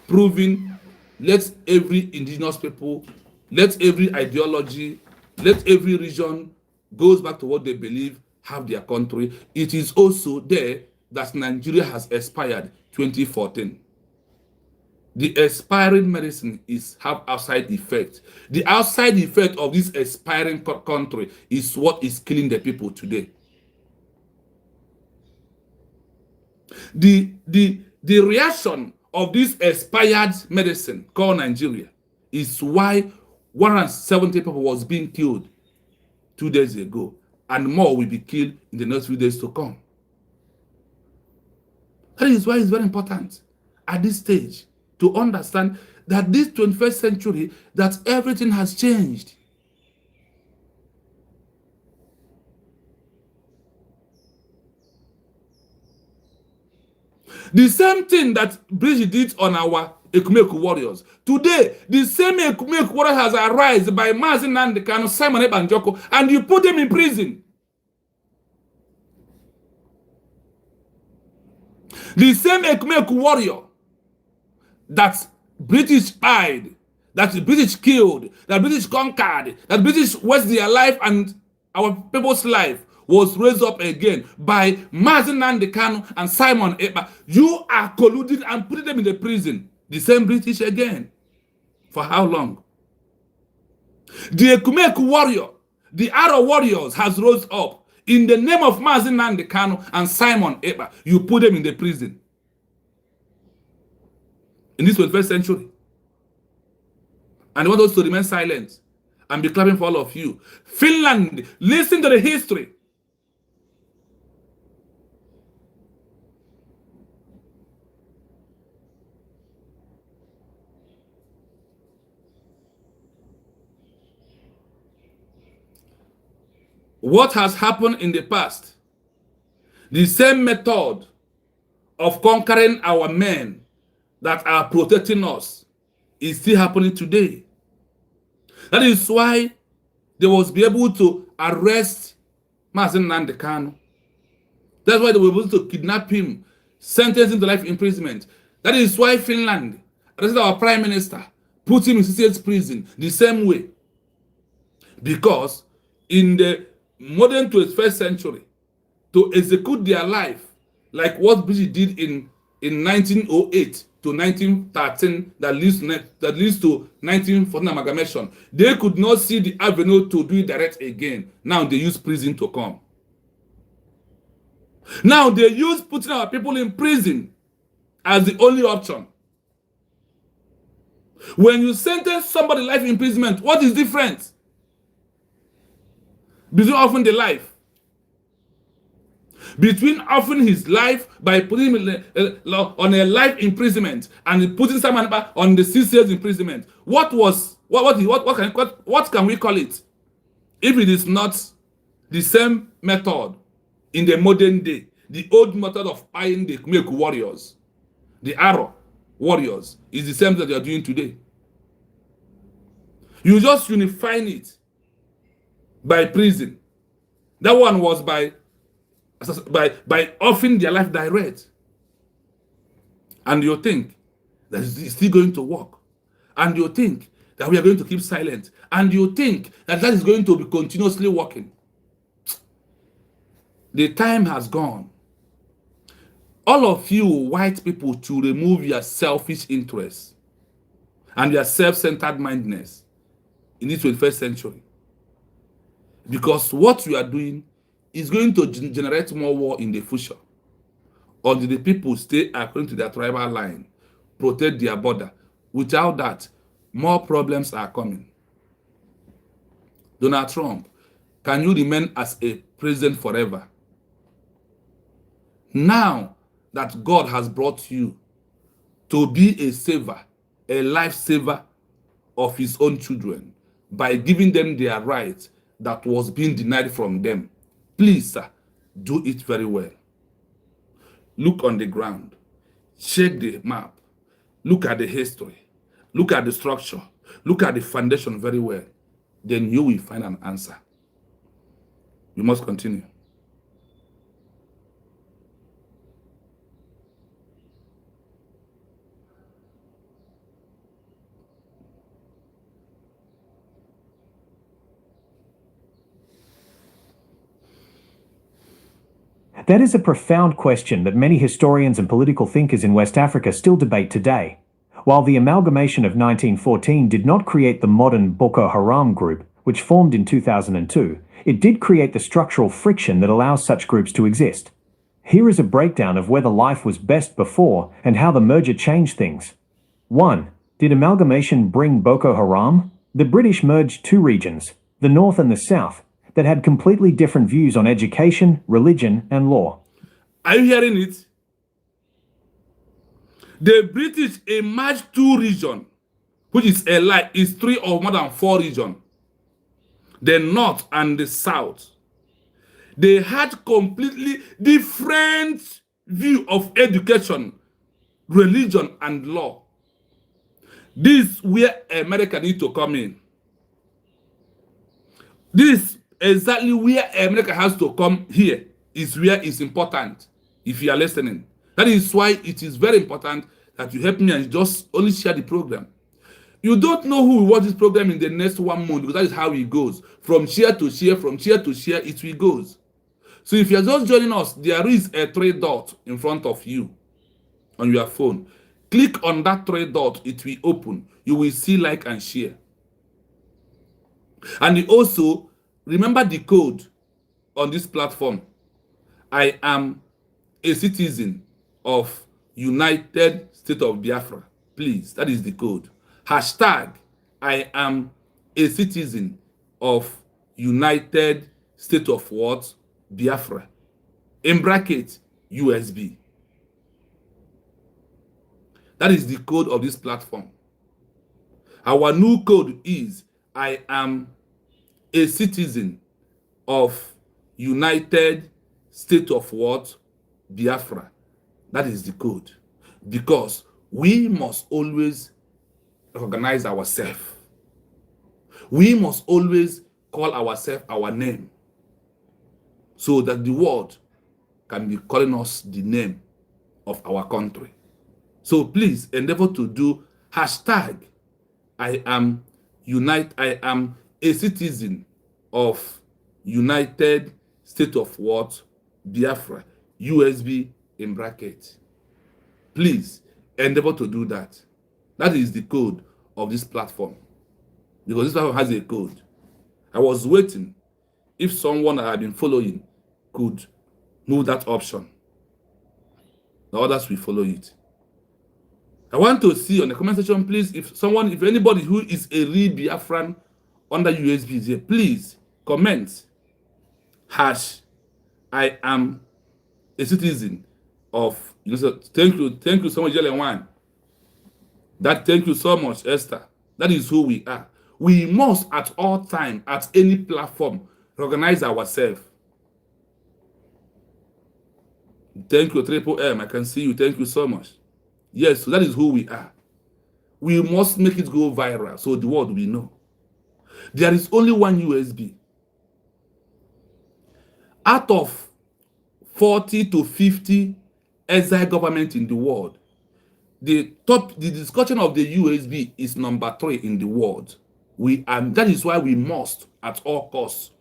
proving, let every indigenous people, let every ideology, let every region goes back to what they believe, have their country. It is also there that Nigeria has expired 2014. The expiring medicine is have outside effect. The outside effect of this expiring country is what is killing the people today. The reaction of this expired medicine called Nigeria is why 170 people was being killed 2 days ago, and more will be killed in the next few days to come. That is why it's very important at this stage to understand that this 21st century, that everything has changed. The same thing that British did on our Ekumeku warriors. Today, the same Ekumeku warrior has arisen by Mazi Nnamdi Kanu, Simon Ekpanjoko, and you put them in prison. The same Ekumeku warrior that British died, that the British killed, that British conquered, that British wasted their life and our people's life was raised up again by Mazi Nnamdi Kanu and Simon Ekpa. You are colluding and putting them in the prison. The same British again. For how long? The Ekumeku warrior, the Arrow warriors has rose up in the name of Mazi Nnamdi Kanu and Simon Ekpa. You put them in the prison. In this 21st century. And they want us to remain silent and be clapping for all of you. Finland, listen to the history. What has happened in the past? The same method of conquering our men that are protecting us is still happening today. That is why they was be able to arrest Mazi Nnamdi Kanu. That's why they were able to kidnap him, sentence him to life imprisonment. That is why Finland arrested our prime minister, put him in 68 prison the same way. Because in the modern 21st century, to execute their life like what British did in 1908 to 1913 that leads to 1914 amalgamation, they could not see the avenue to do it direct again. Now they use prison to come. Now they use putting our people in prison as the only option. When you sentence somebody life imprisonment, what is different between offering the life? Between offering his life by putting him on a life imprisonment and putting someone on the 6 years imprisonment, what can we call it if it is not the same method in the modern day, the old method of buying the Ekumeku warriors, the Arrow warriors, is the same that you are doing today. You just unifying it by prison. That one was by offering their life direct. And you think that it's still going to work. And you think that we are going to keep silent. And you think that is going to be continuously working. The time has gone. All of you white people to remove your selfish interests and your self-centered mindedness in this 21st century. Because what we are doing is going to generate more war in the future. Until the people stay according to their tribal line, protect their border. Without that, more problems are coming. Donald Trump, can you remain as a president forever? Now that God has brought you to be a saver, a lifesaver of his own children, by giving them their rights that was being denied from them, please, sir, do it very well. Look on the ground. Check the map. Look at the history. Look at the structure. Look at the foundation very well. Then you will find an answer. You must continue. That is a profound question that many historians and political thinkers in West Africa still debate today. While the amalgamation of 1914 did not create the modern Boko Haram group, which formed in 2002, it did create the structural friction that allows such groups to exist. Here is a breakdown of whether life was best before and how the merger changed things. 1. Did amalgamation bring Boko Haram? The British merged two regions, the North and the South, that had completely different views on education, religion, and law. Are you hearing it? The British emerged two regions, which is a lie, is 3 or more than 4 regions. The North and the South. They had completely different view of education, religion, and law. This is where America needs to come in. This exactly where America has to come here is where it's important, if you are listening. That is why it is very important that you help me and just only share the program. You don't know who will watch this program in the next 1 month, because that is how it goes. From share to share, from share to share, it will goes. So if you're just joining us, there is a three dot in front of you on your phone. Click on that three dot, it will open. You will see like and share. And you also remember the code on this platform. I am a citizen of United States of Biafra. Please, that is the code. Hashtag I am a citizen of United States of what? Biafra. In bracket, USB. That is the code of this platform. Our new code is I am a citizen of United States of what? Biafra. That is the code. Because we must always recognize ourselves. We must always call ourselves our name, so that the world can be calling us the name of our country. So please endeavor to do hashtag I am a citizen of United States of what? Biafra. USB in bracket. Please endeavor to do that. That is the code of this platform. Because this platform has a code. I was waiting if someone I had been following could move that option. The others will follow it. I want to see on the comment section, please, if anybody who is a real Biafran under USB is here, please comment hash I am a citizen of, thank you so much, Jelen. Thank you so much, Esther. That is who we are. We must at all time, at any platform, recognize ourselves. Thank you, Triple M. I can see you. Thank you so much. Yes, so that is who we are. We must make it go viral so the world will know. There is only one USB. Out of 40 to 50 exile government in the world, the discussion of the USB is number 3 in the world. That is why we must, at all costs,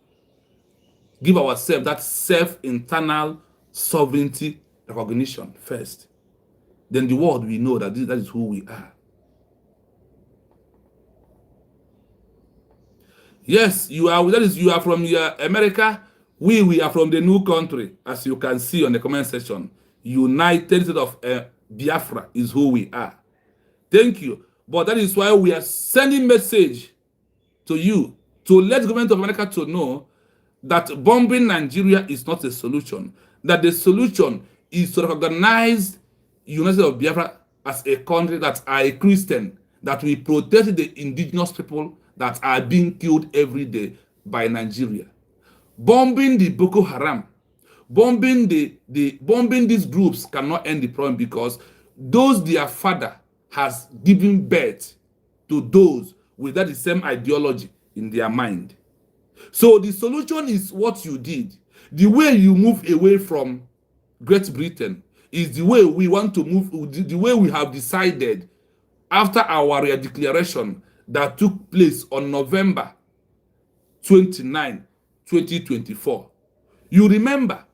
give ourselves that self-internal sovereignty recognition first. Then the world will know that that is who we are. Yes, you are from America. We are from the new country, as you can see on the comment section. United States of Biafra is who we are. Thank you. But that is why we are sending message to you to let the government of America to know that bombing Nigeria is not a solution. That the solution is to recognize United States of Biafra as a country that are a Christian, that we protect the indigenous people that are being killed every day by Nigeria. Bombing the Boko Haram, bombing these groups cannot end the problem, because those their father has given birth to those with that same ideology in their mind. So the solution is what you did. The way you move away from Great Britain is the way we want to move, the way we have decided after our declaration that took place on November 29, 2024. You remember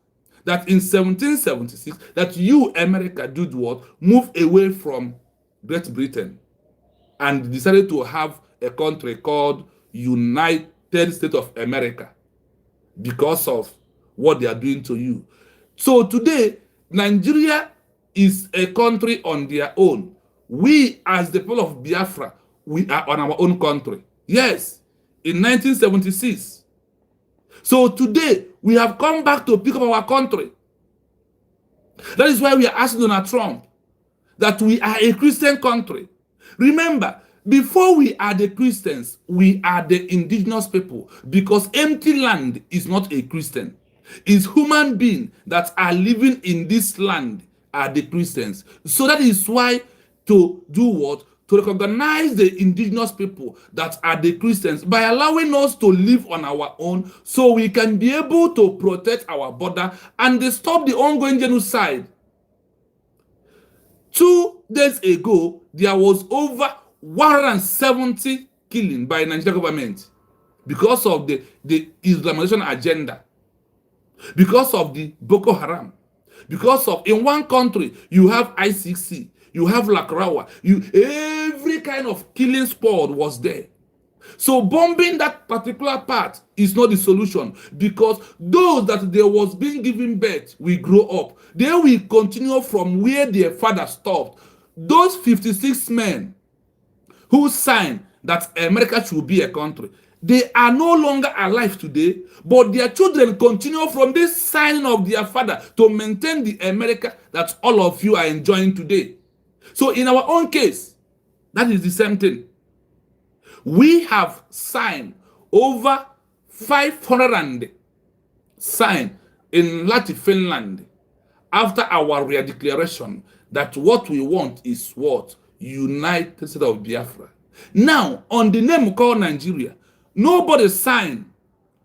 that in 1776, that you, America, did what? Move away from Great Britain and decided to have a country called United States of America because of what they are doing to you. So today, Nigeria is a country on their own. We, as the people of Biafra, we are on our own country. Yes, in 1976. So today, we have come back to pick up our country. That is why we are asking Donald Trump that we are a Christian country. Remember, before we are the Christians, we are the indigenous people, because empty land is not a Christian. It's human beings that are living in this land are the Christians. So that is why to do what? To recognize the indigenous people that are the Christians by allowing us to live on our own, so we can be able to protect our border and stop the ongoing genocide. 2 days ago, there was over 170 killing by Nigerian government because of the Islamization agenda. because of the Boko Haram. Because of, in one country, you have ICC, you have Lakrawa, every kind of killing squad was there. So bombing that particular part is not the solution, because those that there was being given birth will grow up. They will continue from where their father stopped. Those 56 men who signed that America should be a country, they are no longer alive today, but their children continue from this signing of their father to maintain the America that all of you are enjoying today. So in our own case, that is the same thing. We have signed over 500 and signed in Latin Finland after our redeclaration that what we want is what? United States of Biafra. Now, on the name called Nigeria, nobody signed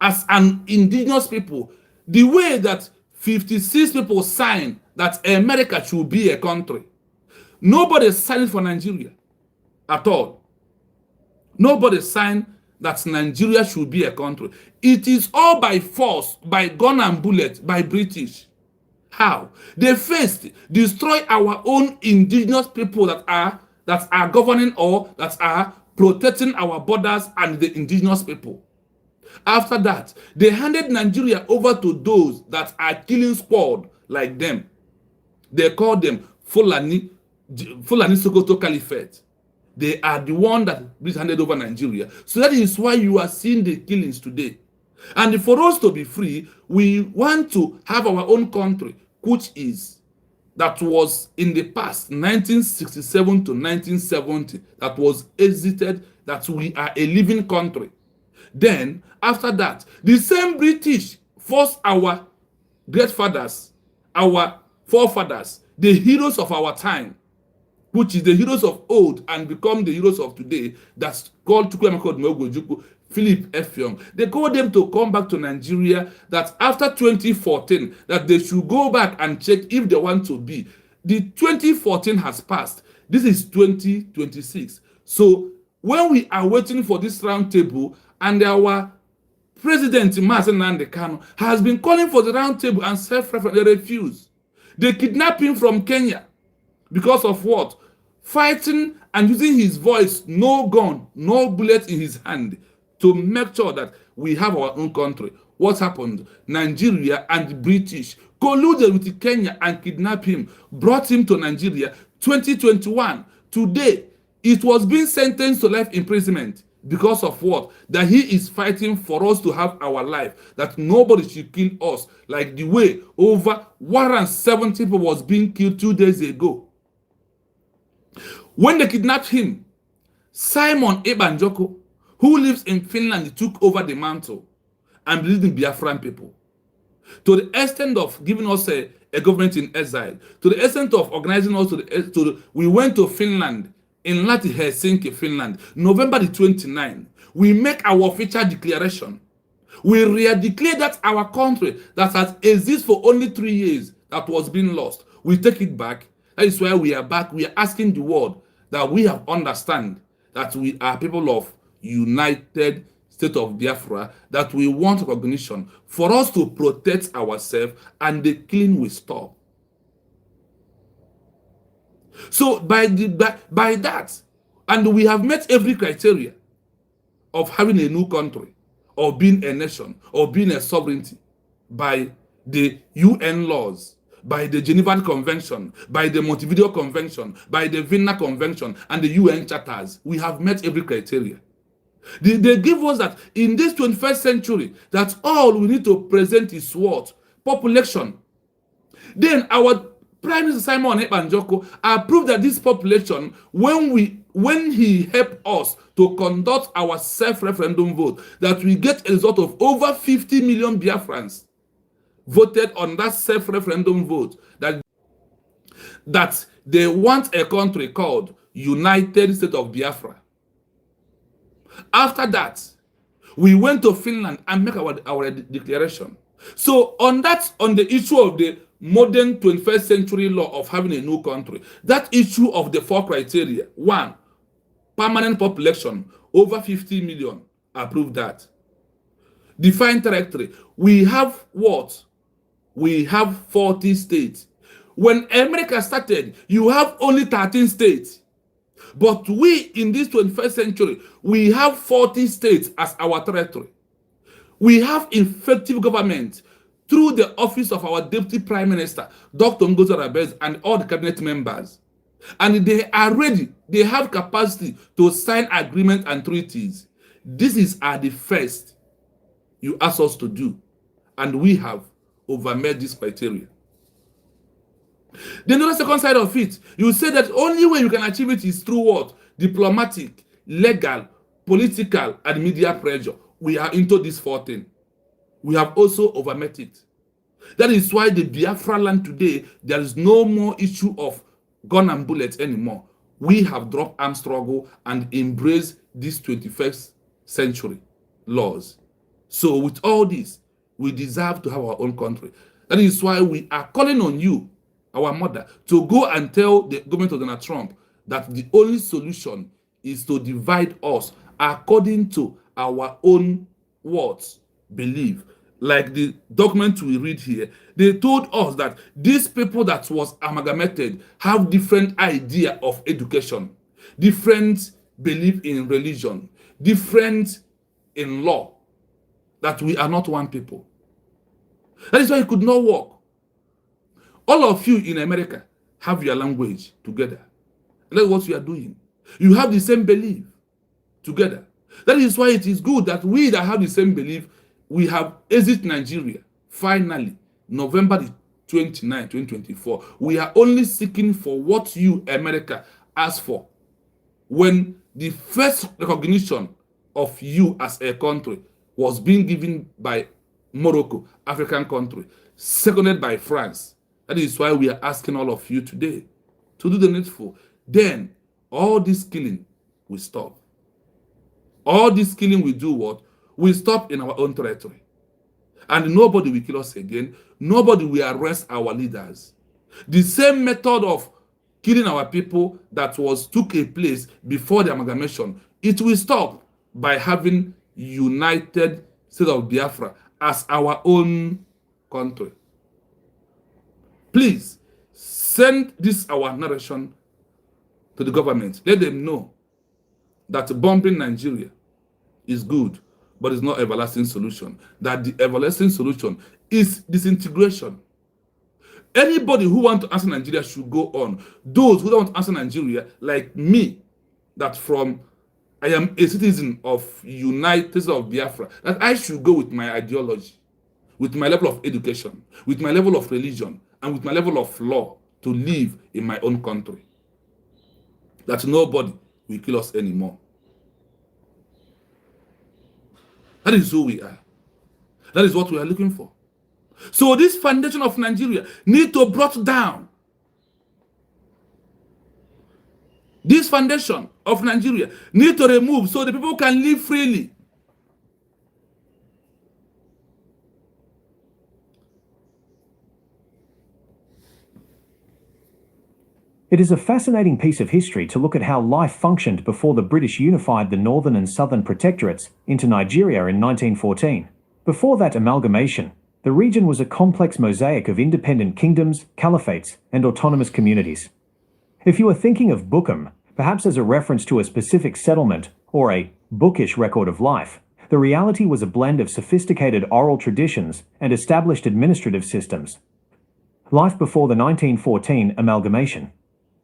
as an indigenous people the way that 56 people signed that America should be a country. Nobody signed for Nigeria at all. Nobody signed that Nigeria should be a country. It is all by force, by gun and bullet, by British. How? They first destroy our own indigenous people that are governing or that are protecting our borders and the indigenous people. After that, they handed Nigeria over to those that are killing squad like them. They call them Fulani Sokoto Caliphate. They are the one that British handed over Nigeria. So that is why you are seeing the killings today. And for us to be free, we want to have our own country, which is, that was in the past, 1967 to 1970, that was exited, that we are a living country. Then, after that, the same British forced our great fathers, our forefathers, the heroes of our time, which is the heroes of old and become the heroes of today, that's called Chukwuemeka, Philip Effiong. They called them to come back to Nigeria, that after 2014, that they should go back and check if they want to be. The 2014 has passed. This is 2026. So when we are waiting for this round table, and our President Mazen Nnamdi Kanu has been calling for the round table and self-reference, they refuse. They kidnap him from Kenya because of what? Fighting and using his voice, no gun, no bullet in his hand, to make sure that we have our own country. What happened? Nigeria and the British colluded with Kenya and kidnapped him, brought him to Nigeria. 2021, today, it was being sentenced to life imprisonment because of what? That he is fighting for us to have our life, that nobody should kill us, like the way over 170 people was being killed 2 days ago. When they kidnapped him, Simon Ebanjoko, who lives in Finland, took over the mantle and believed in Biafran people, to the extent of giving us a government in exile, to the extent of organizing us we went to Finland, in Helsinki, Finland, November the 29th. We make our official declaration. We re-declare that our country that has existed for only 3 years, that was being lost, we take it back. That is why we are back. We are asking the world that we have understand that we are people of United State of Biafra, that we want recognition for us to protect ourselves and the killing will stop. So by that, and we have met every criteria of having a new country, or being a nation, or being a sovereignty, by the UN laws, by the Geneva Convention, by the Montevideo Convention, by the Vienna Convention, and the UN charters. We have met every criteria. They give us that in this 21st century, that all we need to present is what? Population. Then our Prime Minister Simon Ebanjoko approved that this population, when he helped us to conduct our self-referendum vote, that we get a result of over 50 million Biafrans voted on that self-referendum vote, that they want a country called United States of Biafra. After that, we went to Finland and make our declaration. So on the issue of the modern 21st century law of having a new country, that issue of the 4 criteria: 1, permanent population, over 50 million, approve that. Defined territory, we have what? We have 40 states. When America started, you have only 13 states. But we, in this 21st century, we have 40 states as our territory. We have effective government through the office of our Deputy Prime Minister, Dr. Ngozi Arabez, and all the cabinet members. And they are ready. They have capacity to sign agreements and treaties. This is the first you ask us to do. And we have overmade this criteria. Then the second side of it, you say that only way you can achieve it is through what? Diplomatic, legal, political, and media pressure. We are into this 14. We have also overmet it. That is why the Biafra land today, there is no more issue of gun and bullets anymore. We have dropped armed struggle and embraced this 21st century laws. So with all this, we deserve to have our own country. That is why we are calling on you, our mother, to go and tell the government of Donald Trump that the only solution is to divide us according to our own words, belief. Like the document we read here, they told us that these people that was amalgamated have different idea of education, different belief in religion, different in law, that we are not one people. That is why it could not work. All of you in America have your language together. That's what we are doing. You have the same belief together. That is why it is good that we that have the same belief, we have exit Nigeria. Finally, November 29, 2024. We are only seeking for what you, America, asked for. When the first recognition of you as a country was being given by Morocco, African country, seconded by France. That is why we are asking all of you today to do the needful. Then all this killing will stop. All this killing will do what? Will stop in our own territory. And nobody will kill us again. Nobody will arrest our leaders. The same method of killing our people that took a place before the amalgamation, it will stop by having United State of Biafra as our own country. Please send this our narration to the government. Let them know that bombing Nigeria is good, but it's not an everlasting solution. That the everlasting solution is disintegration. Anybody who wants to answer Nigeria should go on. Those who don't want to answer Nigeria, like me, that I am a citizen of United States of Biafra, that I should go with my ideology, with my level of education, with my level of religion, and with my level of law to live in my own country. That nobody will kill us anymore. That is who we are. That is what we are looking for. So this foundation of Nigeria need to be brought down. This foundation of Nigeria need to remove so the people can live freely. It is a fascinating piece of history to look at how life functioned before the British unified the northern and southern protectorates into Nigeria in 1914. Before that amalgamation, the region was a complex mosaic of independent kingdoms, caliphates, and autonomous communities. If you are thinking of Bukum, perhaps as a reference to a specific settlement or a bookish record of life, the reality was a blend of sophisticated oral traditions and established administrative systems. Life before the 1914 amalgamation.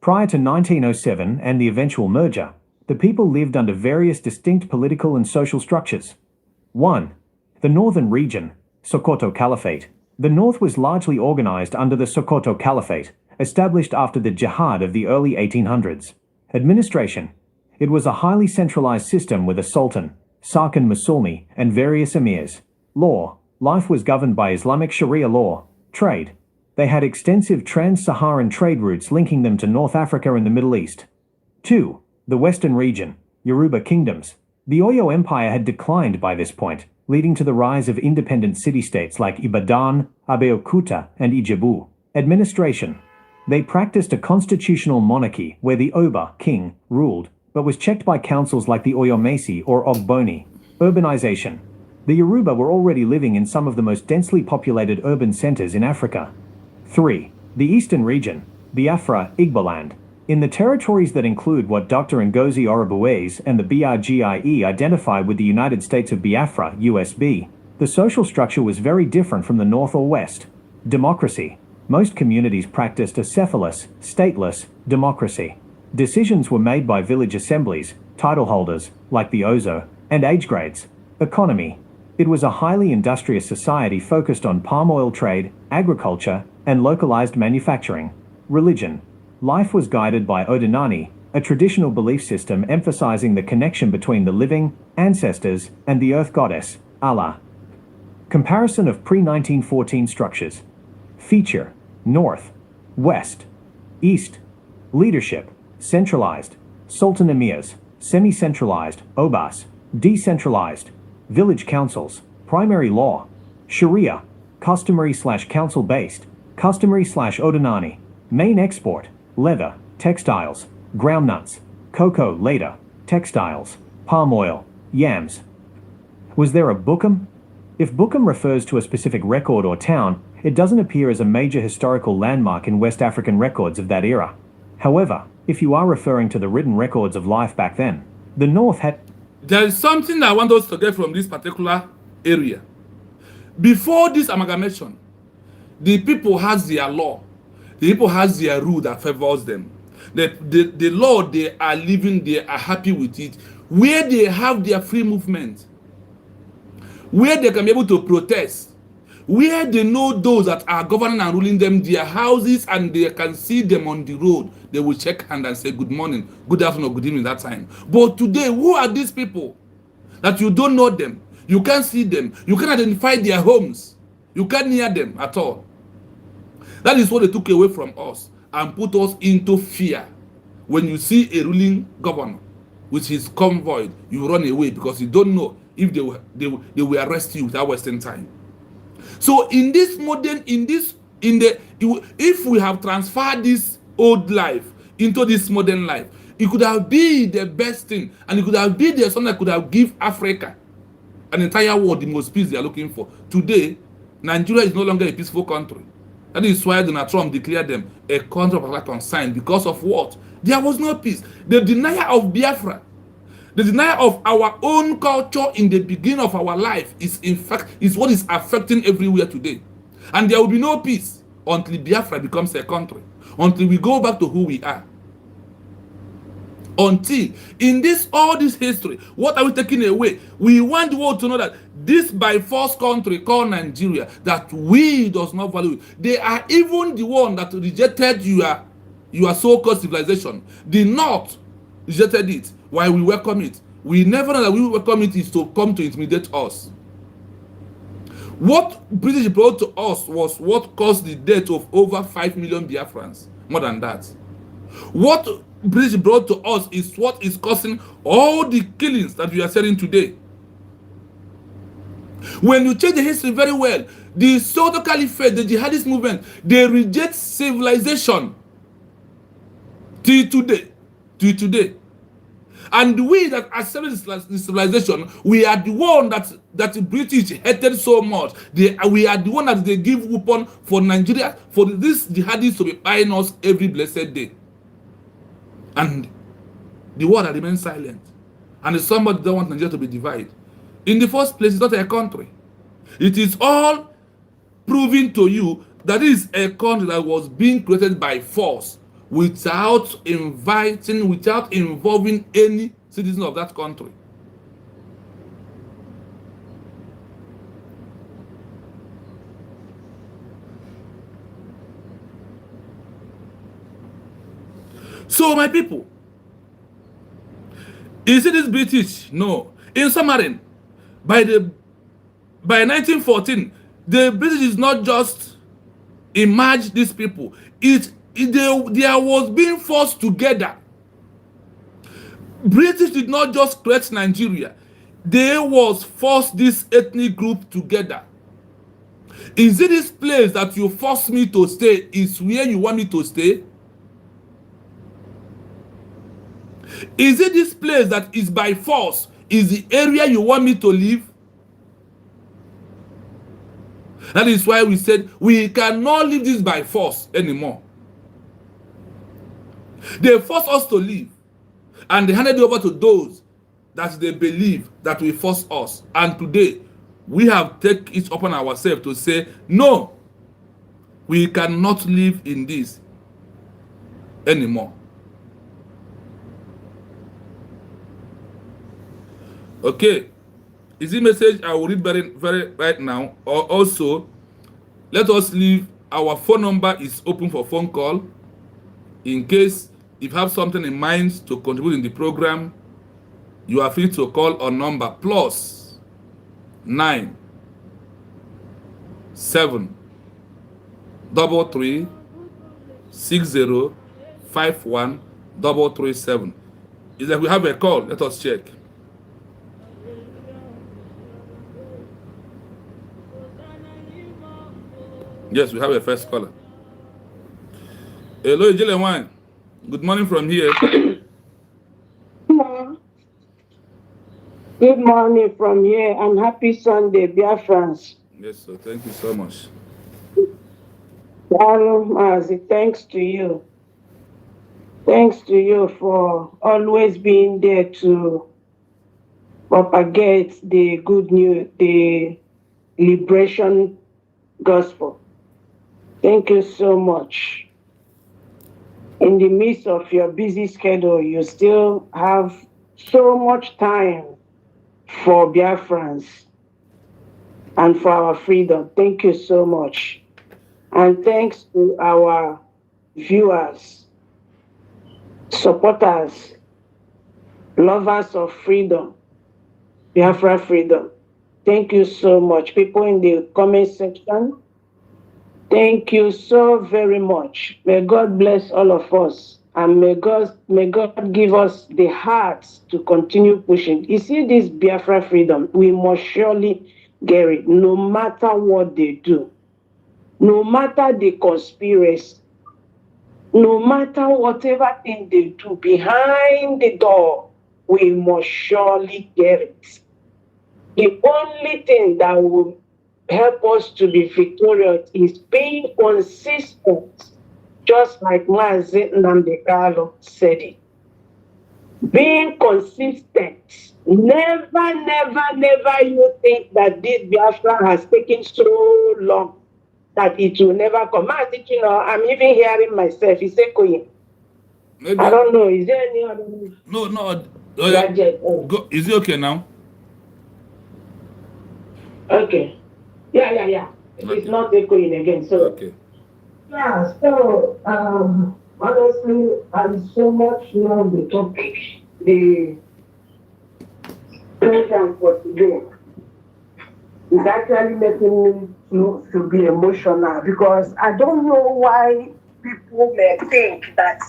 Prior to 1907 and the eventual merger, the people lived under various distinct political and social structures. 1. The northern region, Sokoto Caliphate. The north was largely organized under the Sokoto Caliphate, established after the Jihad of the early 1800s. Administration. It was a highly centralized system with a sultan, Sarkin Musulmi, and various emirs. Law. Life was governed by Islamic Sharia law. Trade. They had extensive trans-Saharan trade routes linking them to North Africa and the Middle East. 2. The Western region, Yoruba kingdoms. The Oyo Empire had declined by this point, leading to the rise of independent city-states like Ibadan, Abeokuta, and Ijebu. Administration. They practiced a constitutional monarchy where the Oba, king, ruled, but was checked by councils like the Oyomesi or Ogboni. Urbanization. The Yoruba were already living in some of the most densely populated urban centers in Africa. 3. The Eastern Region, Biafra, Igboland. In the territories that include what Dr. Ngozi Orubueze and the BRGIE identify with the United States of Biafra, USB, the social structure was very different from the North or West. Democracy. Most communities practiced a cephalous, stateless, democracy. Decisions were made by village assemblies, title holders, like the Ozo, and age grades. Economy. It was a highly industrious society focused on palm oil trade, agriculture, and localized manufacturing. Religion. Life was guided by Odinani, a traditional belief system emphasizing the connection between the living, ancestors, and the earth goddess, Allah. Comparison of pre-1914 structures. Feature. North. West. East. Leadership. Centralized. Sultan emirs. Semi-centralized. Obas. Decentralized. Village councils. Primary law. Sharia. Customary/council-based. Customary/Odinani. Main export. Leather. Textiles. Groundnuts. Cocoa later. Textiles. Palm oil. Yams. Was there a Bukum? If Bukum refers to a specific record or town, it doesn't appear as a major historical landmark in West African records of that era. However, if you are referring to the written records of life back then, the North had... There is something that I want us to get from this particular area. Before this amalgamation, the people has their law. The people has their rule that favors them. The law they are living, they are happy with it. Where they have their free movement, where they can be able to protest, where they know those that are governing and ruling them, their houses, and they can see them on the road, they will check hand and say good morning, good afternoon, good evening that time. But today, who are these people that you don't know them? You can't see them. You can't identify their homes. You can't near them at all. That is what they took away from us and put us into fear. When you see a ruling governor with his convoy, you run away because you don't know if they will arrest you without wasting time. So in this modern, if we have transferred this old life into this modern life, it could have been the best thing, and it could have been the something that could have give Africa, an entire world, the most peace they are looking for. Today, Nigeria is no longer a peaceful country. That is why Donald Trump declared them a country of particular concern. Because of what? There was no peace. The denial of Biafra, the denial of our own culture in the beginning of our life is what is affecting everywhere today. And there will be no peace until Biafra becomes a country, until we go back to who we are. Until in all this history, what are we taking away? We want the world to know that this by force country called Nigeria, that we does not value it. They are even the one that rejected your so-called civilization. The North rejected it, while we welcome it. We never know that we welcome it is to come to intimidate us. What British brought to us was what caused the death of over 5 million Biafrans. More than that. What British brought to us is what is causing all the killings that we are seeing today. When you check the history very well, the Soto Caliphate, the jihadist movement, they reject civilization till today. And we that accepted this civilization, we are the one that the British hated so much. We are the one that they give weapon for Nigeria, for this jihadists to be buying us every blessed day. And the world has remained silent. And somebody don't want Nigeria to be divided. In the first place, it's not a country. It is all proving to you that it is a country that was being created by force, without involving any citizen of that country. So, my people, is it this British? No. In summary, by 1914, the British is not just emerged these people. There was being forced together. British did not just create Nigeria. They was forced this ethnic group together. Is it this place that you force me to stay is where you want me to stay? Is it this place that is by force is the area you want me to live? That is why we said we cannot leave this by force anymore. They force us to leave, and they handed it over to those that they believe that will force us. And today, we have taken it upon ourselves to say, no, we cannot live in this anymore. Okay, is the message I will read very right now? Or also, let us leave our phone number is open for phone call. In case if you have something in mind to contribute in the program, you are free to call on number +9 7 33 60 51 337. Is that we have a call? Let us check. Yes, we have a first caller. Hello, Ejelewan. Good morning from here. Good morning from here, and happy Sunday, Biafrans. Yes, sir. Thank you so much. Thanks to you. Thanks to you for always being there to propagate the good news, the liberation gospel. Thank you so much. In the midst of your busy schedule, you still have so much time for Biafrans and for our freedom. Thank you so much. And thanks to our viewers, supporters, lovers of freedom, Biafra freedom. Thank you so much. People in the comment section, thank you so very much. May God bless all of us, and may God give us the hearts to continue pushing. You see, this Biafra freedom, we must surely get it, no matter what they do, no matter the conspiracy, no matter whatever thing they do behind the door, we must surely get it. The only thing that will help us to be victorious is being consistent, just like Mazi Nnamdi Kanu said it. Being consistent. Never you think that this Biafra has taken so long that it will never come. You know, I'm even hearing myself. It's echoing. Maybe. I don't know. Is there any other? No. Go. Is it okay now? Okay. Yeah. Okay. It's not echoing again. So. Okay. Yeah. So honestly, I so much love the topic, the program for today. It's actually making me to be emotional, because I don't know why people may think that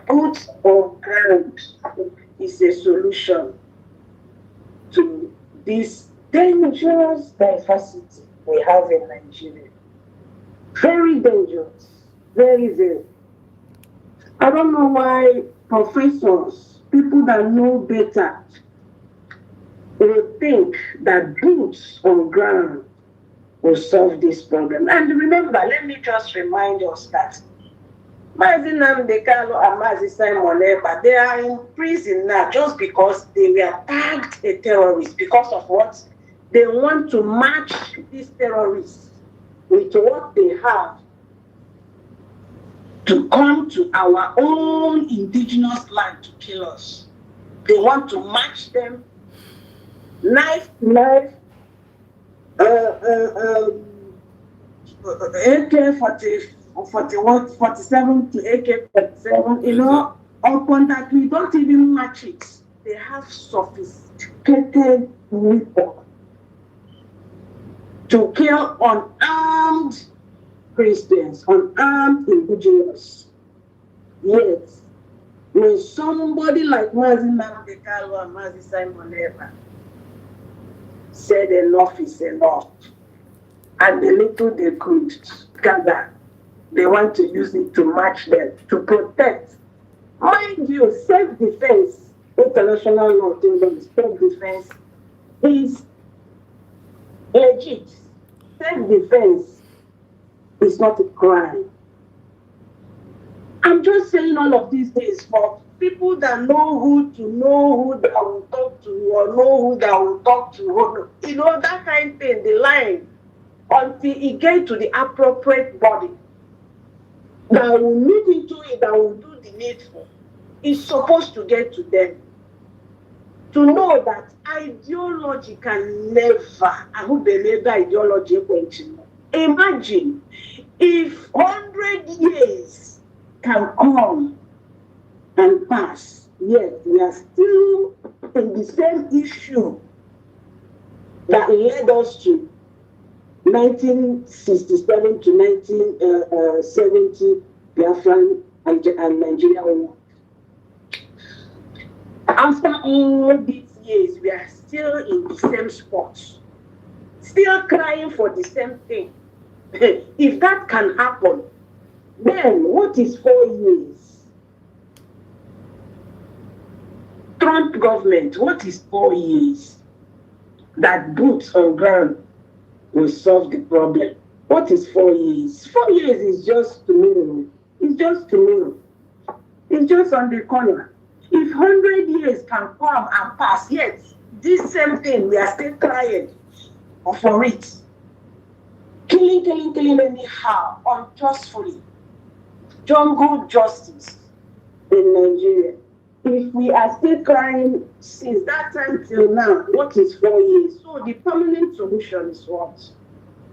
boots on ground is a solution to this dangerous diversity we have in Nigeria. Very dangerous. Very. I don't know why professors, people that know better, will think that boots on ground will solve this problem. And remember, let me just remind us that Mazi Nnamdi Kanu and Mazi Simon Ekpa, they are in prison now just because they were tagged a terrorist. Because of what? They want to match these terrorists with what they have to come to our own indigenous land to kill us. They want to match them knife, AK-47 to AK-47, you know, upon that we don't even match it. They have sophisticated weapons to kill unarmed Christians, unarmed indigenous. Yes, when somebody like Mazi Nnamdi Kanu and Mazi Simon Ekpa said enough is enough, and the little they could gather, they want to use it to match them, to protect. Mind you, self-defense, international law, self-defense is legit. Self-defense is not a crime. I'm just saying all of these things for people that know who that will talk to, or know who that will talk to. You know, that kind of thing, the line, until it gets to the appropriate body that will look into it, that will do the needful. It's supposed to get to them. To know that ideology can never, I hope they never ideology continue. Imagine if 100 years can come and pass, yet we are still in the same issue that led us to 1967 to 1970 Biafran and Nigeria war. After all these years, we are still in the same spot, still crying for the same thing. If that can happen, then what is 4 years? Trump government, what is 4 years? That boots on ground will solve the problem. What is 4 years? 4 years is just tomorrow. It's just tomorrow. It's just on the corner. If 100 years can come and pass, yet this same thing, we are still crying for it. Killing anyhow, unjustly. Jungle justice in Nigeria. If we are still crying since that time till now, what is 4 years? So the permanent solution is what?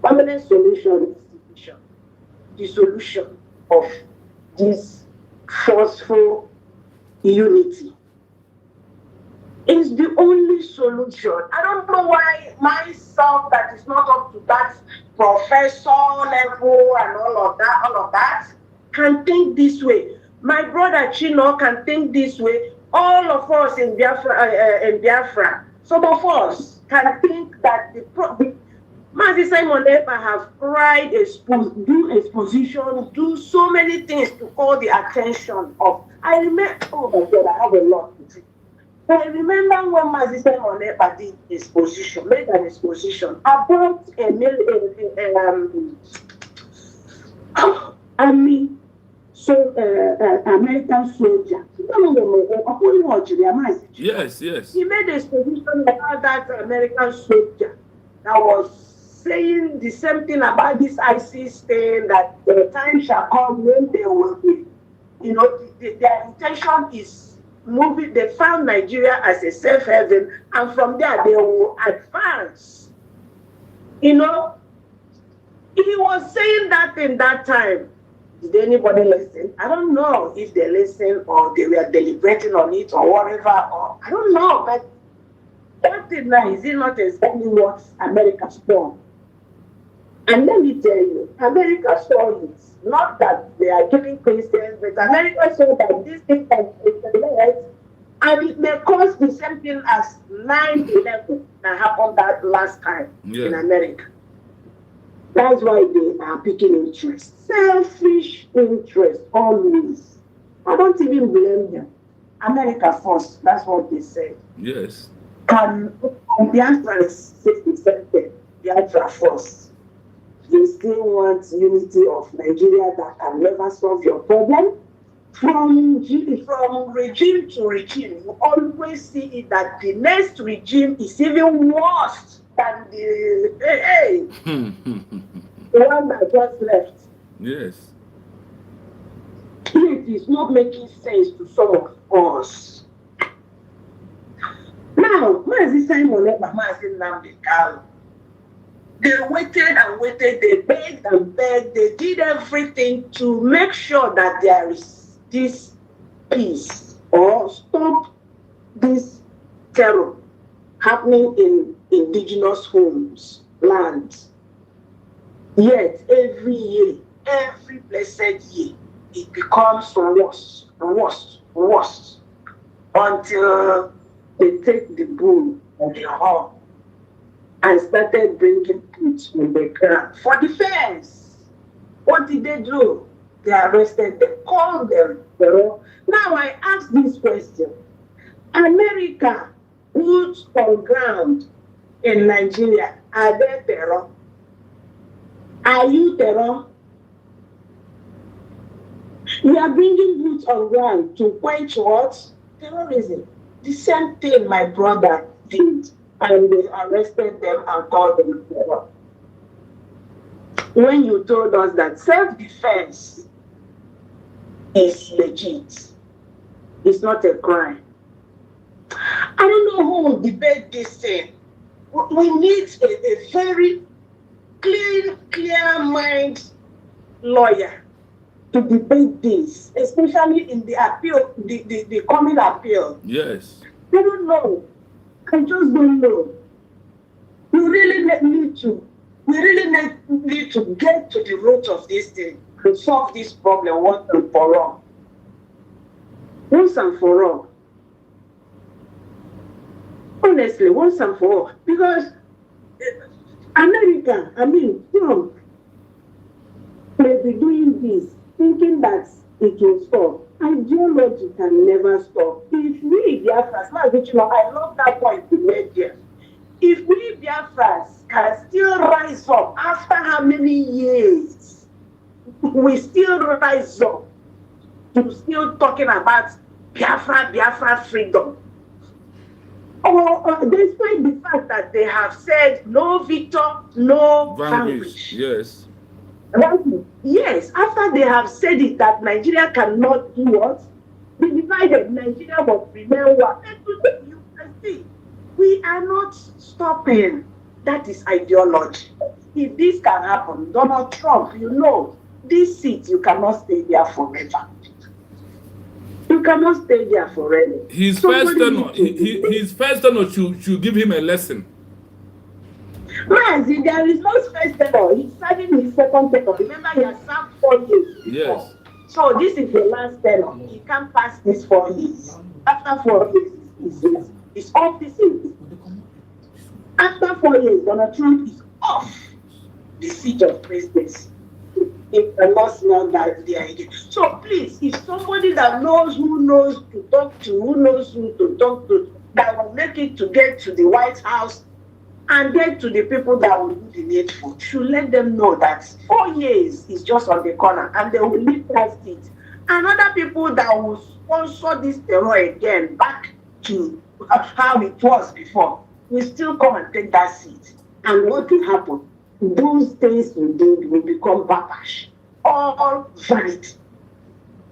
Permanent solution is division. The solution of this forceful unity is the only solution. I don't know why myself that is not up to that professor level and all of that can think this way. My brother Chino can think this way. All of us in Biafra, some of us can think that Mazi Simon Epa have cried, do exposition, do so many things to call the attention of. I remember, oh my God, I have a lot to say. I remember when Mazi Simon Epa did exposition, made an exposition about American soldier. Yes. He made a exposition about that American soldier that was saying the same thing about this ISIS thing, that the time shall come when they will be, their intention is moving. They found Nigeria as a safe haven, and from there they will advance. He was saying that in that time. Did anybody listen? I don't know if they listened or they were deliberating on it or whatever, or I don't know, but that thing now, is it not exactly what America stole? And let me tell you, America stole it. Not that they are killing Christians, but America saw that this thing can escalate, and it may cause the same thing as 9/11 that happened that last time in America. That's why they are picking interest. Selfish interest, always. I don't even blame them. America first, that's what they said. Yes. Can Biafra say the same thing? Biafra first. You still want unity of Nigeria that can never solve your problem? From regime to regime, you always see it that the next regime is even worse than the one that just left. Yes. It is not making sense to some of us. Now, Mazi Simon Ekpa, Mazi Nnamdi Kanu, they waited and waited, they begged and begged, they did everything to make sure that there is this peace or stop this terror happening in indigenous homes, lands. Yet every year, every blessed year, it becomes worse and worse and worse until they take the bull and the horn and started bringing boots on the ground for defense. What did they do? They arrested them, called them. Now I ask this question. America, boots on ground in Nigeria, are they terror? Are you terror? We are bringing boots on ground to quench what? Terrorism. The same thing my brother did, and they arrested them and called them terror. When you told us that self-defense is legit, it's not a crime. I don't know who will debate this thing. We need a very clear mind lawyer to debate this, especially in the appeal, the coming appeal. Yes. I don't know. I just don't know. We really need to get to the root of this thing to solve this problem once and for all. Once and for all. Honestly, once and for all. Because America, Trump may be doing this, thinking that it will stop. Ideology can never stop. If we Biafras, I love that point you made there. If we Biafras can still rise up after how many years, we still rise up to still talking about Biafra freedom. Or despite the fact that they have said no victor, no vanquish. Yes. Yes, after they have said it that Nigeria cannot do what? Be divided. Nigeria must remain one. And today you can see, we are not stopping. That is ideology. If this can happen, Donald Trump, this seat, you cannot stay there forever. You cannot stay there forever. His first tenor should give him a lesson. Man, there is no first tenor. He's serving his second tenor. Remember, he has served 4 years. Yes. So this is the last tenor. He can't pass this 4 years. After 4 years, he's off the seat. After 4 years, Donald Trump is off the seat of presidency. He cannot smell that there again. So please, if somebody that knows who knows to talk to, who knows who to talk to, that will make it to get to the White House and get to the people that will do the needful, should let them know that 4 years is just on the corner and they will leave that seat. And other people that will sponsor this terror again back to how it was before will still come and take that seat. And what will happen? Those things we did will become backlash, all valid.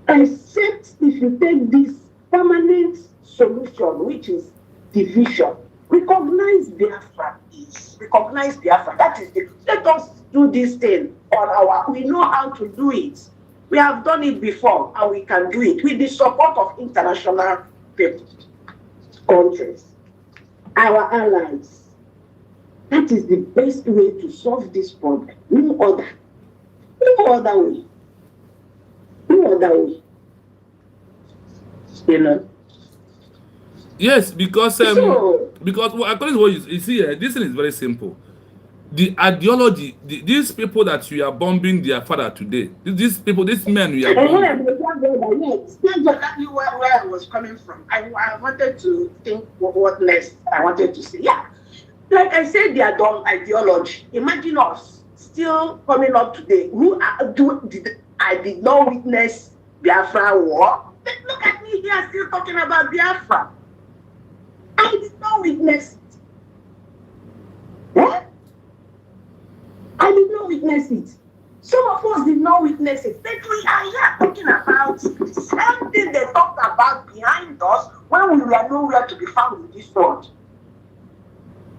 Except if you take this permanent solution, which is division. Recognize Biafra, please. Recognize Biafra. That is let us do this thing on we know how to do it. We have done it before and we can do it with the support of international people, countries, our allies. That is the best way to solve this problem. No other way. No other way. Yes, because according to what you see here, this thing is very simple. The ideology, these people that you are bombing their father today, these men you are bombing. That's exactly where I was coming from. I wanted to think what next I wanted to say. Yeah. Like I said, their dumb ideology. Imagine us still coming up today. I did not witness Biafra war. Look at me here still talking about Biafra. I did not witness it. What? I did not witness it. Some of us did not witness it. But we are here talking about the same thing they talked about behind us when we were nowhere to be found in this world.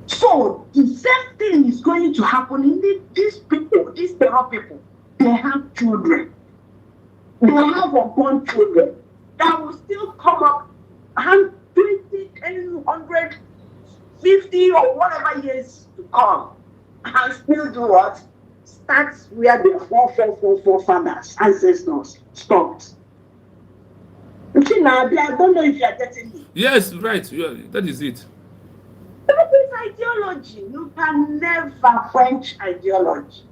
So the same thing is going to happen in these people, these terror people. They have children. They have unborn children that will still come up 20, 10, 100, 50 or whatever years to come and still do what? Start where their forefathers, ancestors stopped. You see now, I don't know if you are getting me. Yes, right. Yeah, that is it. That is ideology. You can never quench ideology.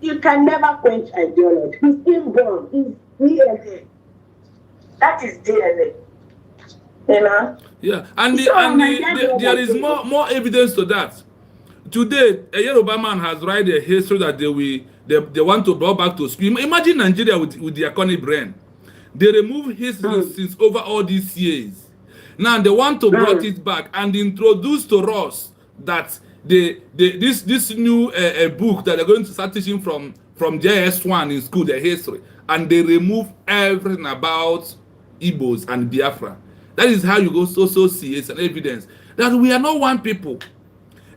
You can never quench ideology. It's inborn. It's DNA. That is DNA. You know? Yeah, and there is more evidence to that. Today, a Yoruba man has write a history that they want to bring back to school. Imagine Nigeria with the iconic brain. They remove history since over all these years. Now they want to brought it back and introduce to us that this new book that they're going to start teaching from JS1 in school, the history, and they remove everything about Igbos and Biafra. That is how you go so see it's an evidence that we are not one people.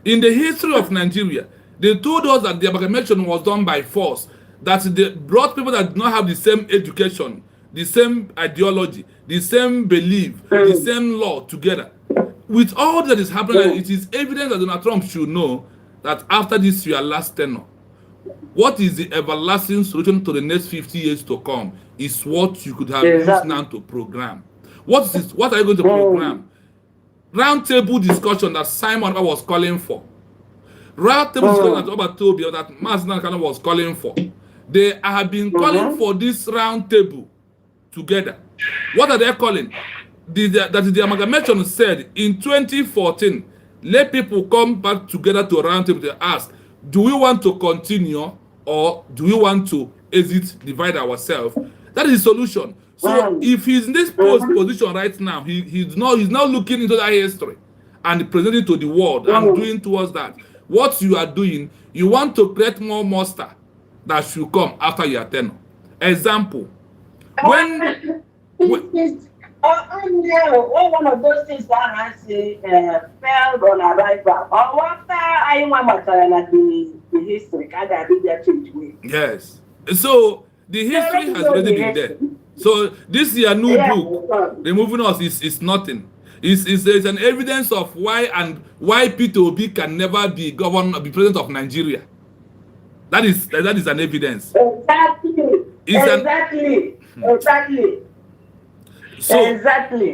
In the history of Nigeria, they told us that the amalgamation was done by force, that they brought people that do not have the same education, the same ideology, the same belief, the same law together. With all that is happening, it is evident that Donald Trump should know that after this your last tenure, what is the everlasting solution to the next 50 years to come is what you could have used now to program. What are you going to program? Roundtable discussion that Simon was calling for. Roundtable discussion that Obatobia, that Masnan was calling for. They have been calling for this roundtable together. What are they calling? That is the amalgamation said in 2014. Let people come back together to a roundtable to ask, do we want to continue or do we want to exit, divide ourselves? That is the solution. So if he's in this position right now, he's not looking into that history and presenting to the world and doing towards that. What you are doing, you want to create more monster that should come after your tenure. Example, when one of those things that has failed on arrival, or after I want the history, can I be there to yes. So the history has already been there. So this is a new book. Removing us is nothing. It's an evidence of why Peter Obi can never be president of Nigeria. That is an evidence. Exactly. So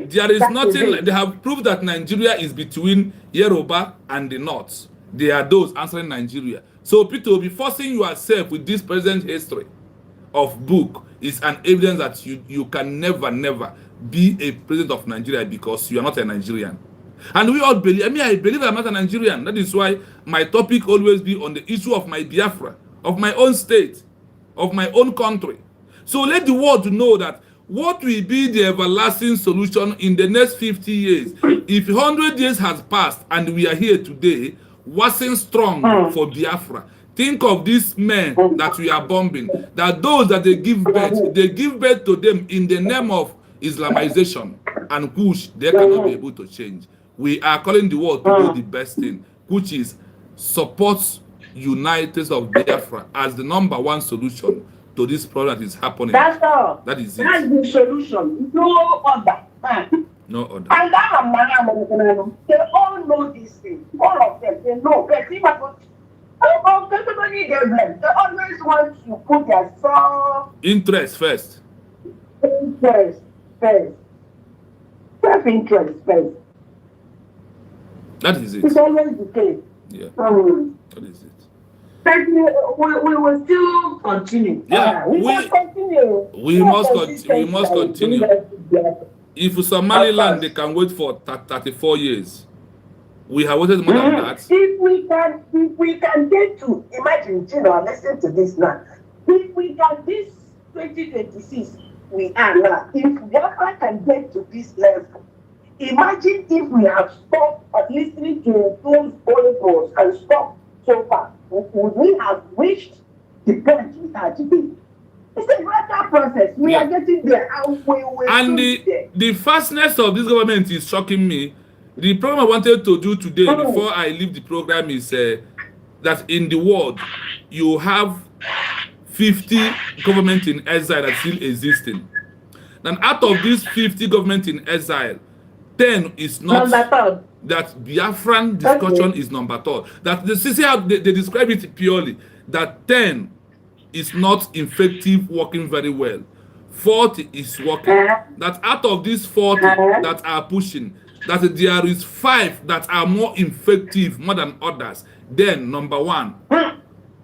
there is nothing. They have proved that Nigeria is between Yoruba and the North. They are those answering Nigeria. So Peter Obi forcing yourself with this present history of book is an evidence that you can never be a president of Nigeria because you are not a Nigerian. And we all believe, I believe I'm not a Nigerian. That is why my topic always be on the issue of my Biafra, of my own state, of my own country. So let the world know that what will be the everlasting solution in the next 50 years. If 100 years has passed and we are here today, wasn't strong for Biafra. Think of these men that we are bombing, that those that they give birth to them in the name of Islamization, and which they cannot be able to change. We are calling the world to do the best thing, which is support United of Biafra as the #1 solution to this problem that is happening. That's all. That is it. That's the solution. No other. No other. And that they all know this thing. All of them, they know. They always want to put their interest first. Interest first. Self-interest first. That is it. It's always the case. Yeah. That is it. But we will still continue. Yeah, we must continue. We must continue. If Somaliland they can wait for 34 years, we have waited more than that. If we can get to, imagine, listen to this now. If we can, this 2026, we are now. If Biafra can get to this level, imagine if we have stopped listening to those old and stopped so far. Would we have reached the point we are today? It's a gradual process. We are getting there. And the fastness of this government is shocking me. The program I wanted to do today before I leave the program is that in the world you have 50 governments in exile that still existing. And out of these 50 governments in exile, 10 is not that Biafran discussion is #3. That the see how they describe it purely that 10 is not effective, working very well. 40 is working. That out of these 40 that are pushing, that there is 5 that are more effective more than others. Then #1,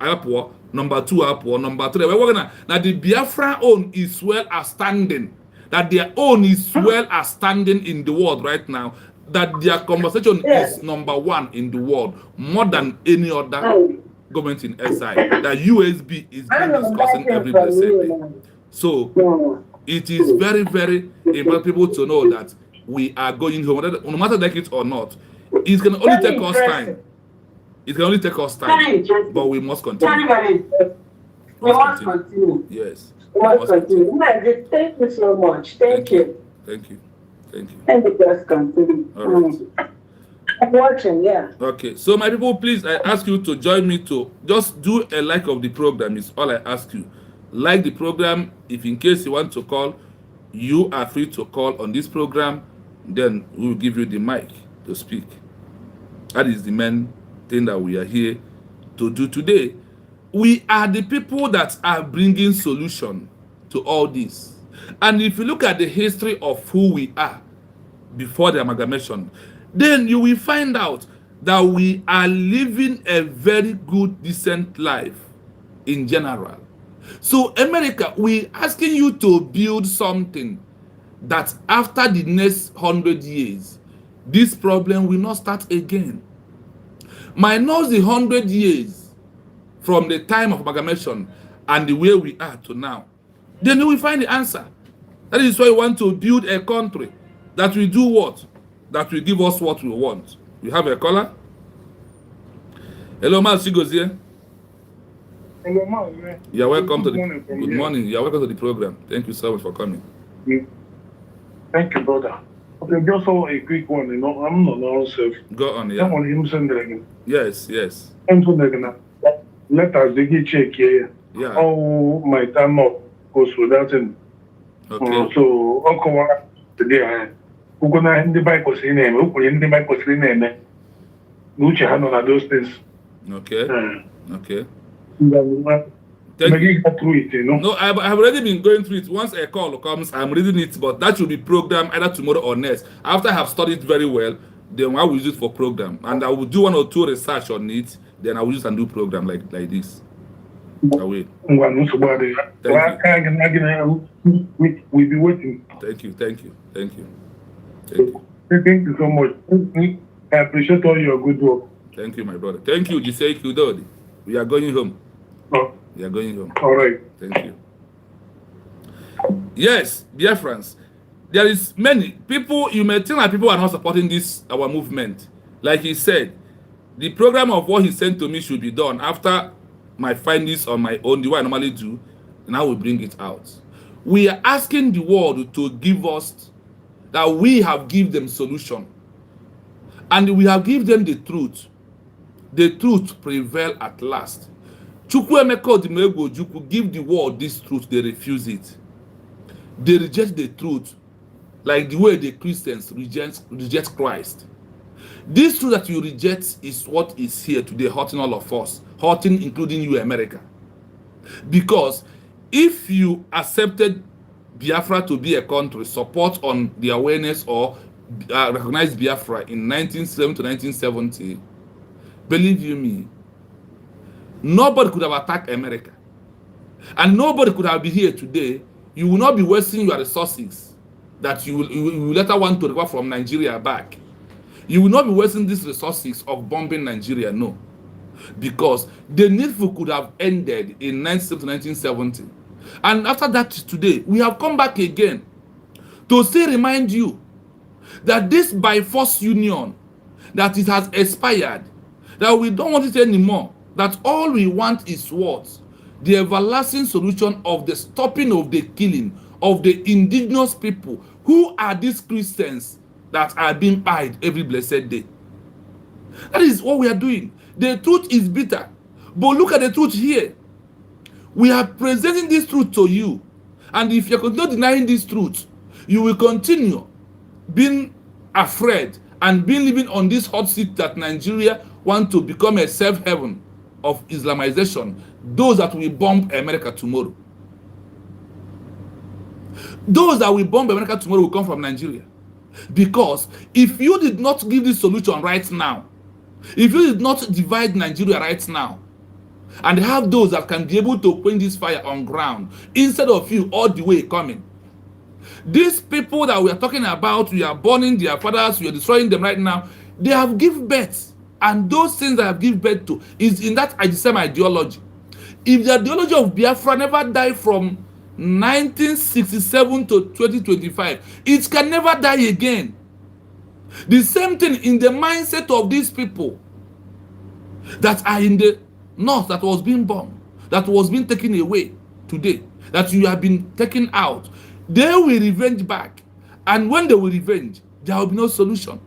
Apoor, #2, Apoor, #3. We're working now. The Biafra own is well as standing. That their own is well as standing in the world right now. that their conversation Yes. is number one in the world, more than any other Mm. government in SI. That USB is I being know discussing that every from blessed you day. now. So Mm. it is very, very important people to know that we are going home, no matter like it or not. It can only Very take us interesting. time. It can only take us Very time, interesting. but we must continue. Very interesting. We must Continue. continue. Yes, We we must must continue. continue. Magic, thank you so much. Thank you. Thank you. Thank you. And the just continue. All right. I'm watching, yeah. Okay, so my people, please, I ask you to join me to just do a like of the program. Is all I ask you. Like the program. If in case you want to call, you are free to call on this program. Then we will give you the mic to speak. That is the main thing that we are here to do today. We are the people that are bringing solution to all this. And if you look at the history of who we are before the amalgamation, then you will find out that we are living a very good, decent life in general. So, America, we asking you to build something that after the next 100 years, this problem will not start again. Minus the 100 years from the time of amalgamation and the way we are to now, then you will find the answer. That is why we want to build a country that will do what? That will give us what we want. We have a caller. Hello, Mas Chigozie. Hello, man. You are welcome to Good the morning from good here. morning. You are welcome to the program. Thank you so much for coming. Thank you, brother. Okay, just a quick one. I'm not myself. Go on, I yeah. want him sending. Yes, yes. I'm sending. Let us dig check here. Yeah. Oh, my time up goes without him. Okay. So, Uncle, today, who gonna end the bike was in name? Who in the bike was in name? Which I know those things. Okay. Okay. Thank you. Through it, you know. No, I've already been going through it. Once a call comes, I'm reading it, but that should be programmed either tomorrow or next. After I have studied very well, then I will use it for program. And I will do 1 or 2 research on it, then I will use and do program like this. I will. We'll be waiting. Thank you. Thank you so much. I appreciate all your good work. Thank you, my brother. Thank you, Jisei Kudodi. We are going home. Oh, We are going home. all right. Thank you. Yes, dear friends, there is many people. You may think that people are not supporting this our movement. Like he said, the program of what he sent to me should be done after my findings on my own, the way I normally do, and I will bring it out. We are asking the world to give us that we have given them solution, and we have given them the truth. The truth prevail at last. Chukwuemeka Odimegwu Ojukwu give the world this truth, they refuse it. They reject the truth, like the way the Christians reject Christ. This truth that you reject is what is here today, hurting all of us, hurting including you, America. Because if you accepted Biafra to be a country, support on the awareness or recognize Biafra in 1970 to 1970, believe you me, nobody could have attacked America. And nobody could have been here today. You will not be wasting your resources that you will later want to recover from Nigeria back. You will not be wasting these resources of bombing Nigeria, no. Because the needful could have ended in 1970. And after that, today, we have come back again to still remind you that this by force union, that it has expired, that we don't want it anymore, that all we want is what? The everlasting solution of the stopping of the killing of the indigenous people. Who are these Christians that are being pied every blessed day? That is what we are doing. The truth is bitter, but look at the truth here. We are presenting this truth to you, and if you're not denying this truth, you will continue being afraid and being living on this hot seat that Nigeria want to become a safe haven of Islamization. Those that will bomb America tomorrow. Those that will bomb America tomorrow will come from Nigeria. Because if you did not give this solution right now, if you did not divide Nigeria right now, and have those that can be able to quench this fire on ground, instead of you all the way coming, These people that we are talking about, we are burning their fathers, we are destroying them right now, they have given birth. And those things that have given birth to is in that same ideology. If the ideology of Biafra never died from 1967 to 2025, it can never die again. The same thing in the mindset of these people that are in the north, that was being bombed, that was being taken away today, that you have been taken out. They will revenge back. And when they will revenge, there will be no solution.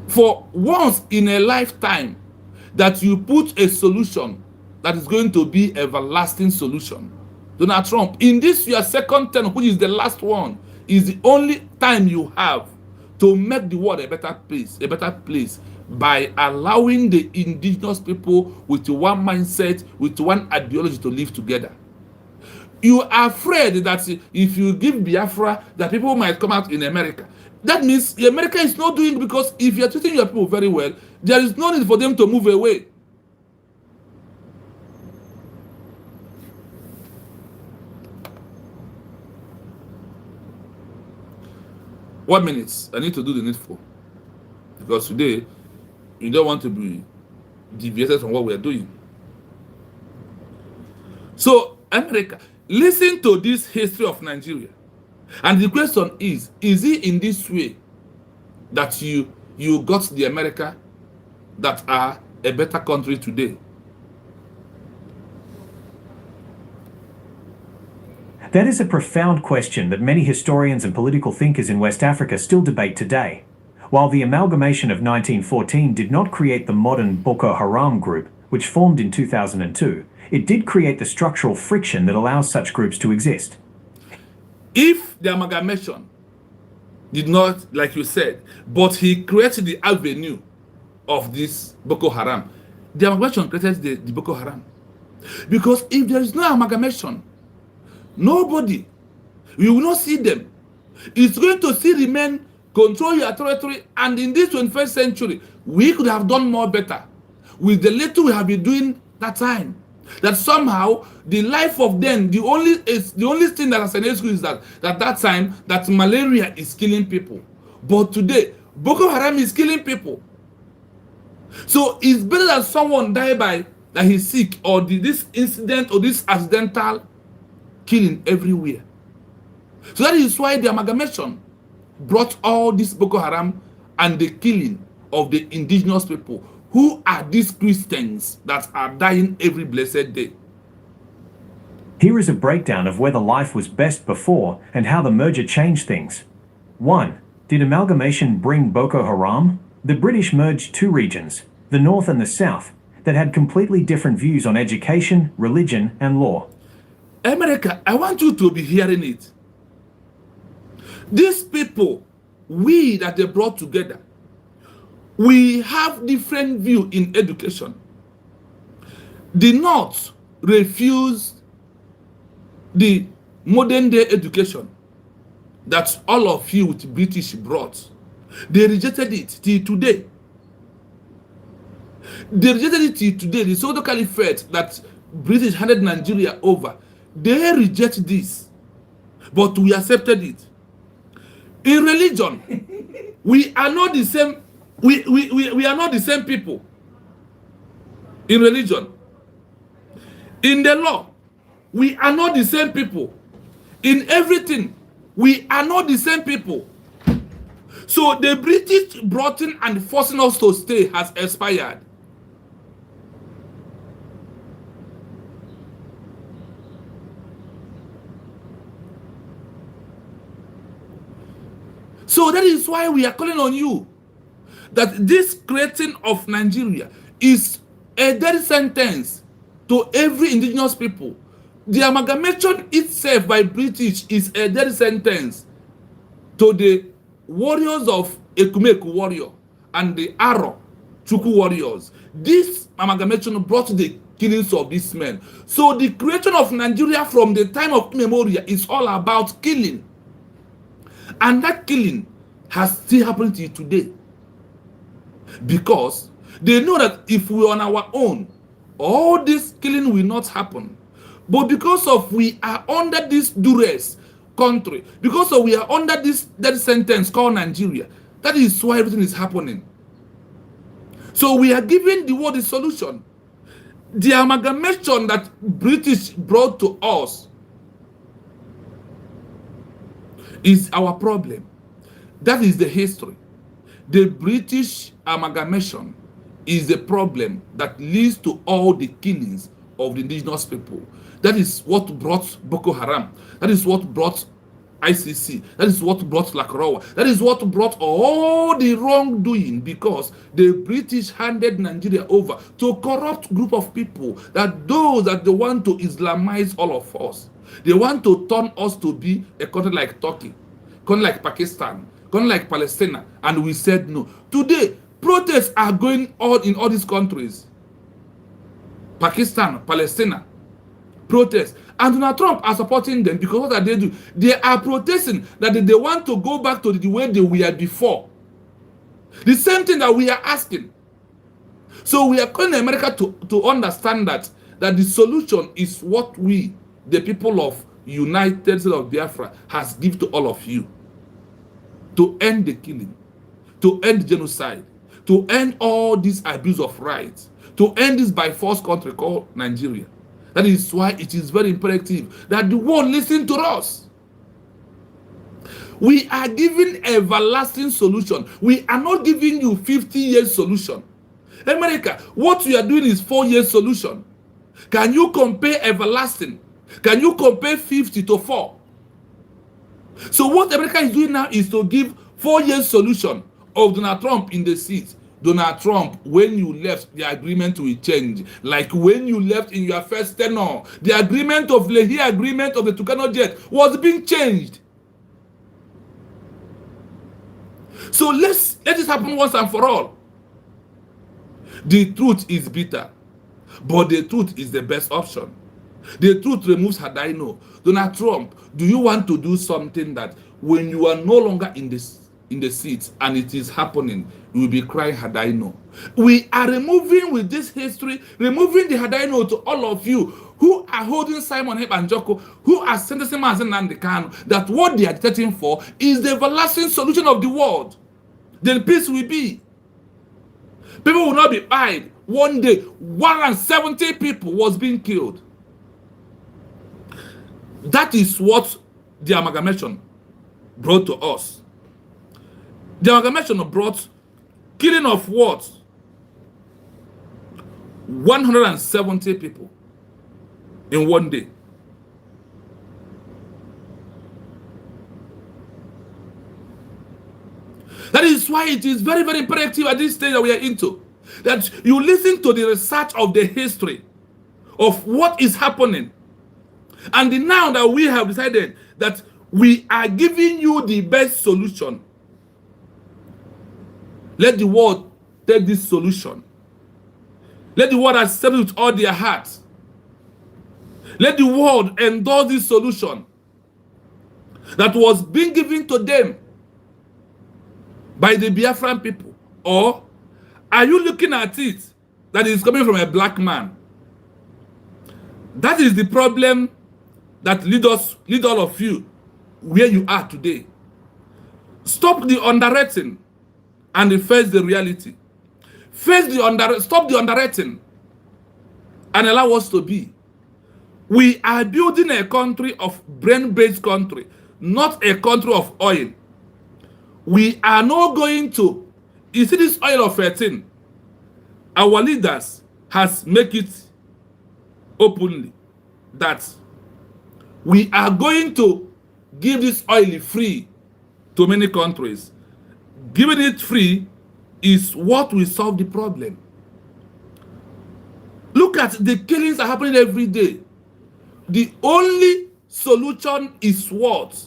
For once in a lifetime, that you put a solution that is going to be everlasting solution. Donald Trump, in this your second term, which is the last one, is the only time you have to make the world a better place by allowing the indigenous people with one mindset, with one ideology to live together. You are afraid that if you give Biafra, that people might come out in America. That means America is not doing it, because if you are treating your people very well, there is no need for them to move away. What minutes? I need to do the needful. Because today, you don't want to be deviated from what we are doing. So, America, listen to this history of Nigeria. And the question is it in this way that you got the America that are a better country today? That is a profound question that many historians and political thinkers in West Africa still debate today. While the amalgamation of 1914 did not create the modern Boko Haram group, which formed in 2002, it did create the structural friction that allows such groups to exist. If the amalgamation did not, like you said, but he created the avenue of this Boko Haram, the amalgamation created the Boko Haram. Because if there is no amalgamation, nobody, you will not see them. It's going to still remain, control your territory, and in this 21st century, we could have done more better with the little we have been doing that time. That somehow the life of them, the only thing that has an excuse is that time that malaria is killing people. But today, Boko Haram is killing people. So it's better that someone die by that he's sick, or this incident or this accidental killing everywhere. So that is why the amalgamation brought all this Boko Haram and the killing of the indigenous people. Who are these Christians that are dying every blessed day? Here is a breakdown of whether life was best before and how the merger changed things. 1. Did amalgamation bring Boko Haram? The British merged two regions, the North and the South, that had completely different views on education, religion, and law. America, I want you to be hearing it. These people, we that they brought together, we have different view in education. The North refused the modern day education that all of you with British brought. They rejected it till today. They rejected it till today. The Sokoto Caliphate that British handed Nigeria over, they reject this, but we accepted it. In religion, we are not the same. We are not the same people. In religion, in the law, we are not the same people. In everything, we are not the same people. So the British brought in and forcing us to stay has expired. So that is why we are calling on you that this creating of Nigeria is a death sentence to every indigenous people. The amalgamation itself by British is a death sentence to the warriors of Ekumeku warrior and the Aro Chuku warriors. This amalgamation brought the killings of these men. So the creation of Nigeria from the time of immemorial is all about killing. And that killing has still happened till today. Because they know that if we are on our own, all this killing will not happen. But because of we are under this duress country, because of we are under this death sentence called Nigeria, that is why everything is happening. So we are giving the world a solution. The amalgamation that British brought to us is our problem. That is the history. The British amalgamation is the problem that leads to all the killings of the indigenous people. That is what brought Boko Haram. That is what brought ICC. That is what brought Lakrowa. That is what brought all the wrongdoing, because the British handed Nigeria over to a corrupt group of people, that those that they want to Islamize all of us. They want to turn us to be a country like Turkey, country like Pakistan, country like Palestine, and we said no. Today, protests are going on in all these countries. Pakistan, Palestine, protests. And Donald Trump are supporting them, because what are they doing? They are protesting that they want to go back to the way they were before. The same thing that we are asking. So we are calling America to understand that the solution is what we, the people of United States of Biafra, has given to all of you. To end the killing, to end genocide, to end all this abuse of rights, to end this by force country called Nigeria. That is why it is very imperative that the world listen to us. We are giving everlasting solution. We are not giving you 50 years solution. America, what we are doing is 4 years solution. Can you compare everlasting? Can you compare 50 to 4? So what America is doing now is to give 4 years solution of Donald Trump in the seat. Donald Trump, when you left, the agreement will change. Like when you left in your first tenure, the agreement of Lehi agreement of the Tucano jet was being changed. So let this happen once and for all. The truth is bitter, but the truth is the best option. The truth removes Hadaino. Donald Trump, do you want to do something that when you are no longer in the seat and it is happening, you will be crying Hadaino? We are removing with this history, removing the Hadaino to all of you who are holding Simon Hep and Joko, who are sentencing Mazen and the Kanu, that what they are fighting for is the everlasting solution of the world. Then peace will be. People will not be died. One day, 170 people was being killed. That is what the amalgamation brought to us. The amalgamation brought killing of what? 170 people in one day. That is why it is very, very imperative at this stage that we are into, that you listen to the research of the history of what is happening. And now that we have decided that we are giving you the best solution, let the world take this solution. Let the world accept it with all their hearts. Let the world endorse this solution that was being given to them by the Biafran people. Or are you looking at it that is coming from a black man? That is the problem that lead all of you where you are today. Stop the underrating and face the reality. Stop the underrating and allow us to be. We are building a country of brain-based country, not a country of oil. We are not going to, you see this oil of 13, our leaders has make it openly that we are going to give this oil free to many countries. Giving it free is what will solve the problem. Look at the killings that are happening every day. The only solution is what?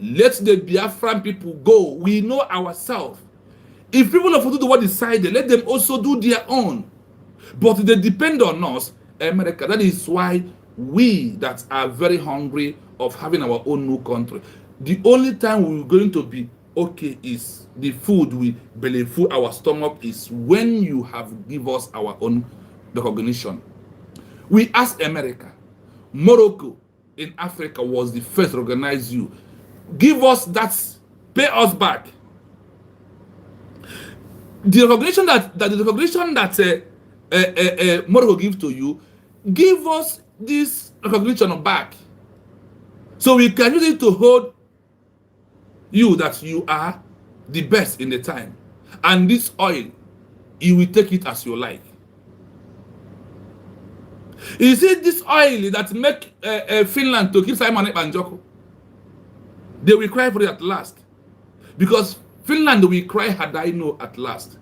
Let the Biafran people go. We know ourselves. If people of the world decided, let them also do their own. But they depend on us, America. That is why we that are very hungry of having our own new country, the only time we're going to be okay is the food we belly full our stomach is when you have give us our own recognition. We ask America, Morocco in Africa was the first to recognize you. Give us that, pay us back. The recognition that Morocco gives to you, give us this recognition back, so we can use it to hold you that you are the best in the time, and this oil, you will take it as you like. Is it this oil that make Finland to keep Simon Ekpanjoko? They will cry for it at last, because Finland will cry had I know at last,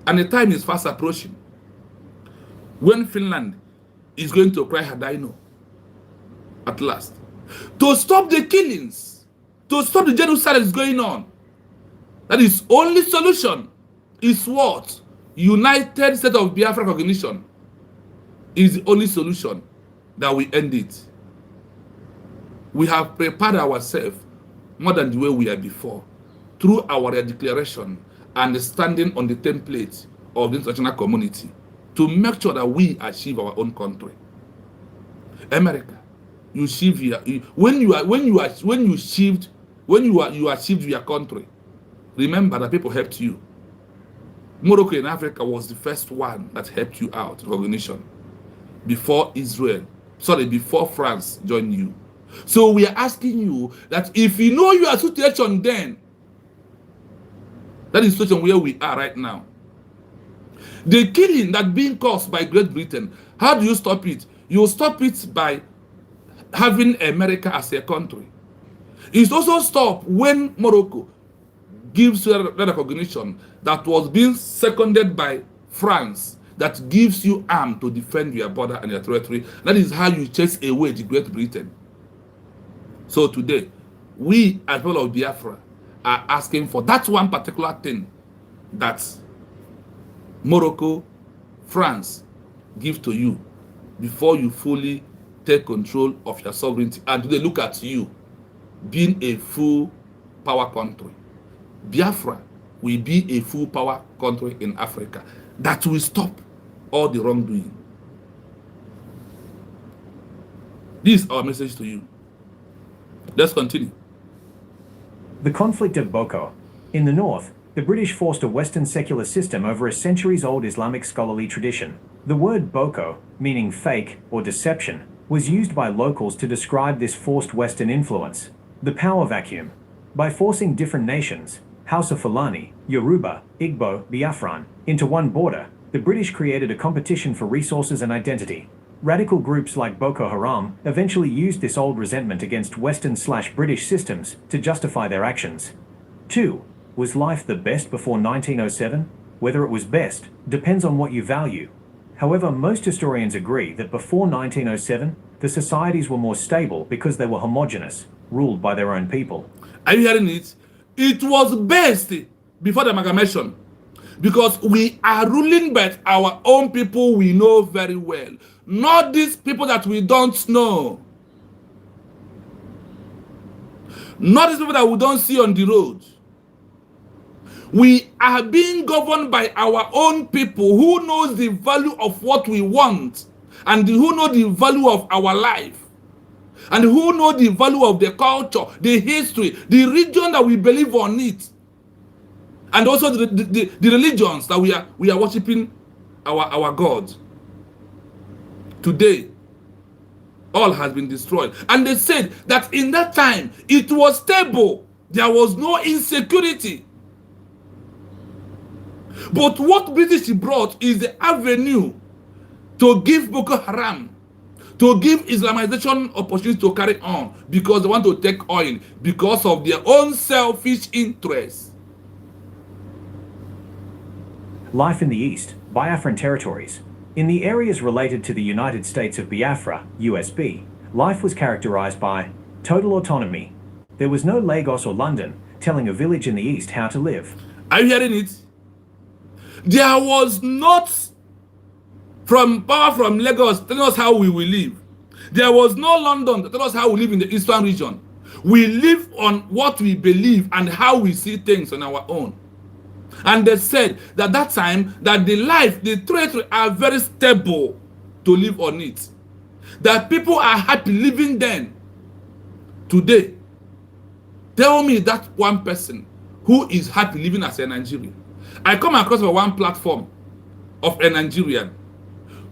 and the time is fast approaching when Finland is going to cry had I know at last, to stop the killings, to stop the genocide that is going on. That is only solution is what? United State of Biafra recognition is the only solution that will end it. We have prepared ourselves more than the way we are before, through our declaration and standing on the template of the international community, to make sure that we achieve our own country. America, you achieve here. When you achieved your country, remember that people helped you. Morocco in Africa was the first one that helped you out, recognition, before before France joined you. So we are asking you that if you know your situation then, that is the situation where we are right now. The killing that being caused by Great Britain, how do you stop it? You stop it by having America as a country. It's also stopped when Morocco gives you that recognition that was being seconded by France, that gives you arm to defend your border and your territory. That is how you chase away the Great Britain. So today, we as people of Biafra are asking for that one particular thing that Morocco, France give to you before you fully take control of your sovereignty. And today, look at you being a full power country. Biafra will be a full power country in Africa that will stop all the wrongdoing. This is our message to you. Let's continue. The conflict of Boko. In the north, the British forced a Western secular system over a centuries-old Islamic scholarly tradition. The word Boko, meaning fake or deception, was used by locals to describe this forced Western influence. The power vacuum. By forcing different nations, Hausa Fulani, Yoruba, Igbo, Biafran, into one border, the British created a competition for resources and identity. Radical groups like Boko Haram eventually used this old resentment against Western/British systems to justify their actions. 2. Was life the best before 1907? Whether it was best depends on what you value. However, most historians agree that before 1907, the societies were more stable because they were homogeneous, ruled by their own people. Are you hearing it? It was best before the amalgamation, because we are ruling by our own people we know very well, not these people that we don't know, not these people that we don't see on the road. We are being governed by our own people who knows the value of what we want, and who know the value of our life, and who know the value of the culture, the history, the religion that we believe on it, and also the religions that we are worshiping our God. Today, all has been destroyed. And they said that in that time, it was stable. There was no insecurity. But what British brought is the avenue to give Boko Haram, to give Islamization opportunity to carry on, because they want to take oil because of their own selfish interests. Life in the East, Biafran territories. In the areas related to the United States of Biafra, USB, life was characterized by total autonomy. There was no Lagos or London telling a village in the East how to live. Are you hearing it? There was not power from Lagos telling us how we will live. There was no London telling us how we live in the Eastern region. We live on what we believe and how we see things on our own. And they said that time that the territory are very stable to live on it. that people are happy living then. Today, tell me that one person who is happy living as a Nigerian. I come across one platform of a Nigerian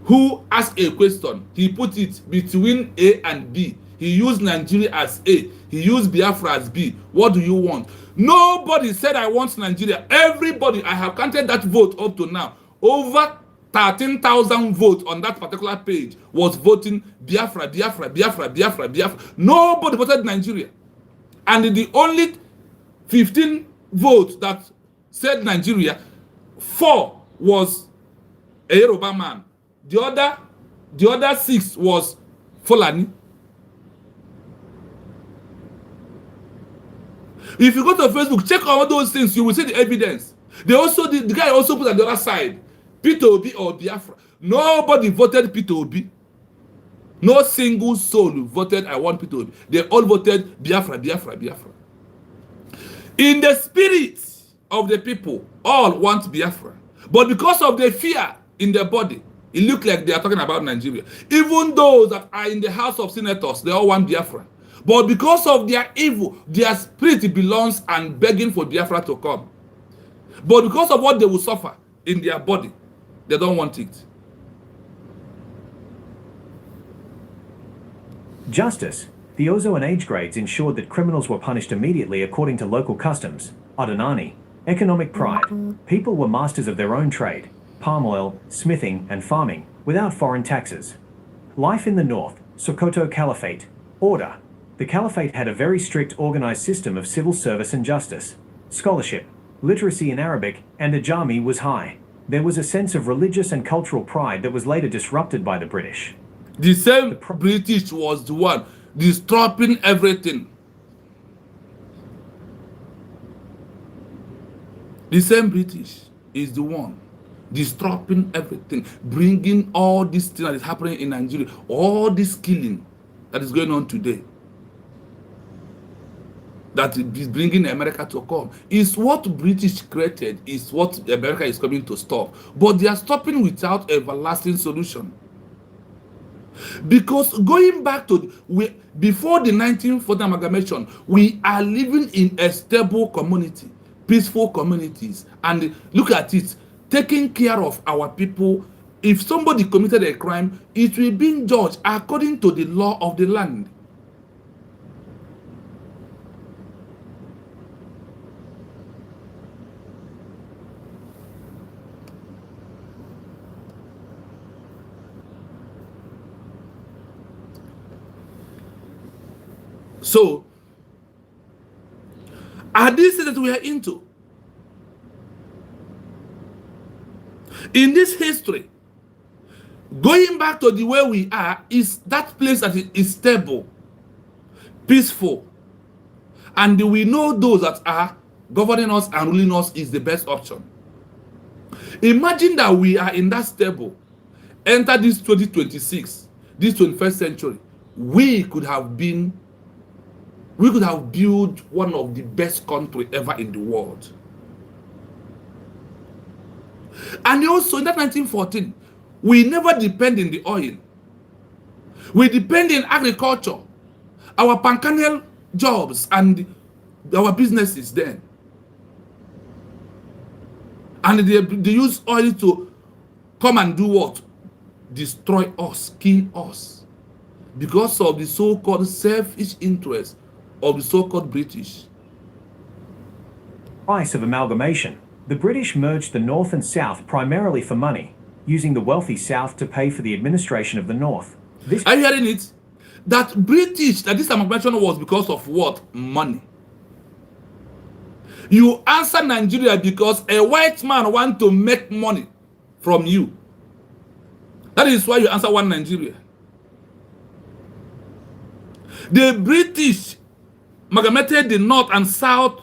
who asked a question. He put it between A and B. He used Nigeria as A. He used Biafra as B. What do you want? Nobody said I want Nigeria. Everybody, I have counted that vote up to now. Over 13,000 votes on that particular page was voting Biafra, Biafra, Biafra, Biafra, Biafra. Nobody voted Nigeria. And the only 15 votes that said Nigeria, 4 was a Yoruba man. The other 6 was Fulani. If you go to Facebook, check all those things, you will see the evidence. They also the guy also put on the other side, Peter Obi or Biafra. Nobody voted Peter Obi. No single soul voted I want Peter Obi. They all voted Biafra, Biafra, Biafra. In the spirit of the people, all want Biafra. But because of the fear in their body, it looks like they are talking about Nigeria. Even those that are in the House of Senators, they all want Biafra. But because of their evil, their spirit belongs and begging for Biafra to come. But because of what they will suffer in their body, they don't want it. Justice. The Ozo and age grades ensured that criminals were punished immediately according to local customs. Adonani. Economic pride. People were masters of their own trade, palm oil, smithing, and farming, without foreign taxes. Life in the north. Sokoto Caliphate. Order. The Caliphate had a very strict organized system of civil service and justice. Scholarship, literacy in Arabic, and Ajami was high. There was a sense of religious and cultural pride that was later disrupted by the British. The same British was the one disrupting everything. The same British is the one disrupting everything, bringing all this thing that is happening in Nigeria, all this killing that is going on today, that is bringing America to come. Is what British created, is what America is coming to stop. But they are stopping without everlasting solution. Because going back to before the 1940 amalgamation, we are living in a stable community, peaceful communities, and look at it, taking care of our people. If somebody committed a crime, it will be judged according to the law of the land. So, are these things that we are into? In this history, going back to the way we are, is that place that is stable, peaceful, and we know those that are governing us and ruling us is the best option. Imagine that we are in that stable, enter this 2026, this 21st century, we could have built one of the best countries ever in the world. And also in that 1914, we never depend in the oil. We depend in agriculture, our pancanal jobs and our businesses then. And they use oil to come and do what? Destroy us, kill us. Because of the so-called selfish interest of the so-called British. Price of amalgamation. The British merged the North and South primarily for money, using the wealthy South to pay for the administration of the North. Are you hearing it? That this amalgamation was because of what? Money. You answer Nigeria because a white man wants to make money from you. That is why you answer one Nigeria. The British amalgamated the North and South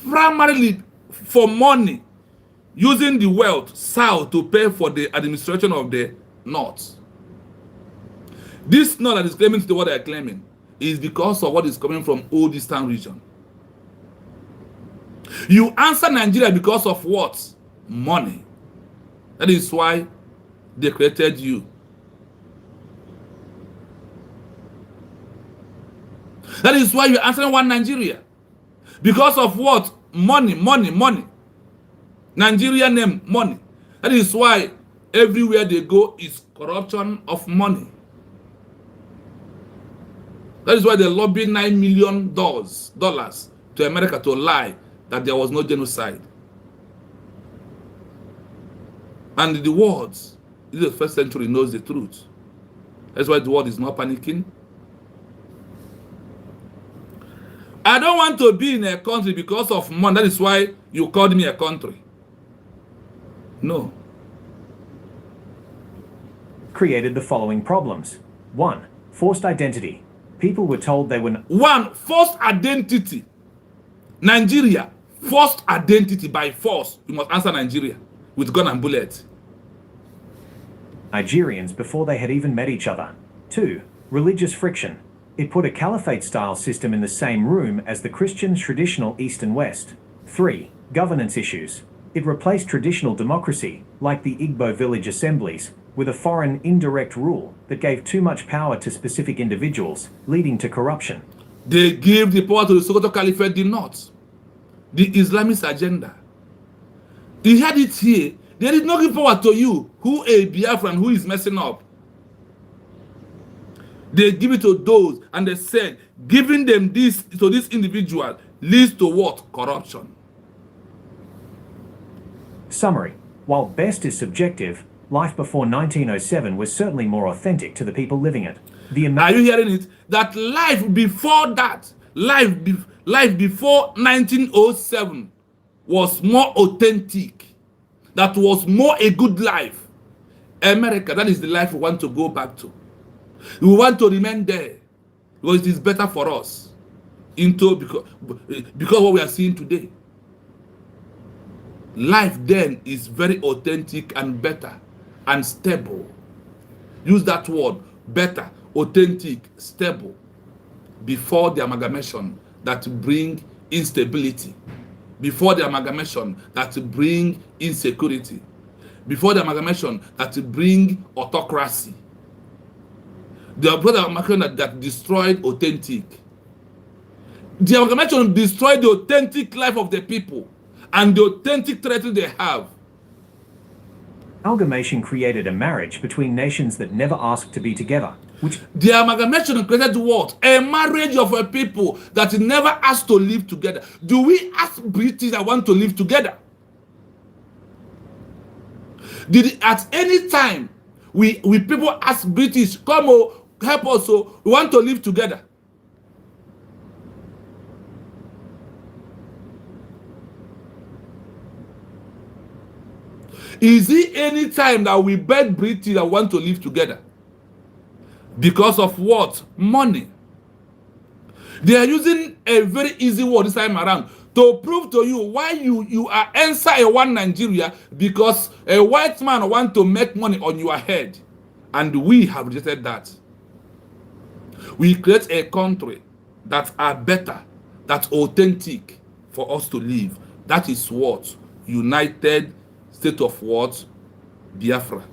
primarily for money, using the wealth South to pay for the administration of the North. This North that is claiming to what they are claiming is because of what is coming from Old Eastern region. You answer Nigeria because of what? Money. That is why they created you. That is why you're answering one Nigeria. Because of what? Money, money, money. Nigeria name, money. That is why everywhere they go is corruption of money. That is why they lobbied $9 million to America to lie that there was no genocide. And the world, in the first century, knows the truth. That's why the world is not panicking. I don't want to be in a country because of money. That is why you called me a country. No. Created the following problems. 1. Forced identity. People were told they were One, forced identity. Nigeria, forced identity by force. You must answer Nigeria with gun and bullet. Nigerians before they had even met each other. 2. Religious friction. It put a caliphate-style system in the same room as the Christian traditional East and West. 3. Governance issues. It replaced traditional democracy, like the Igbo village assemblies, with a foreign indirect rule that gave too much power to specific individuals, leading to corruption. They gave the power to the Sokoto Caliphate, did not. The Islamist agenda. They had it here. They did not give power to you, who a Biafran, who is messing up. They give it to those, and they said, giving them this to this individual leads to what? Corruption. Summary. While best is subjective, life before 1907 was certainly more authentic to the people living it. Are you hearing it? That life before that, life before 1907 was more authentic. That was more a good life. America, that is the life we want to go back to. We want to remain there because it is better for us because what we are seeing today. Life then is very authentic and better and stable. Use that word, better, authentic, stable, before the amalgamation that bring instability, before the amalgamation that bring insecurity, before the amalgamation that bring autocracy, the amalgamation that destroyed authentic. The amalgamation destroyed the authentic life of the people and the authentic territory they have. Amalgamation created a marriage between nations that never asked to be together, which the amalgamation created what? A marriage of a people that never asked to live together. Do we ask British that want to live together? Did at any time we people ask British, come help us, so we want to live together? Is it any time that we beg British that want to live together? Because of what? Money. They are using a very easy word this time around to prove to you why you are inside a one Nigeria, because a white man want to make money on your head. And we have rejected that. We create a country that are better, that's authentic for us to live. That is what? United State of what? Biafra.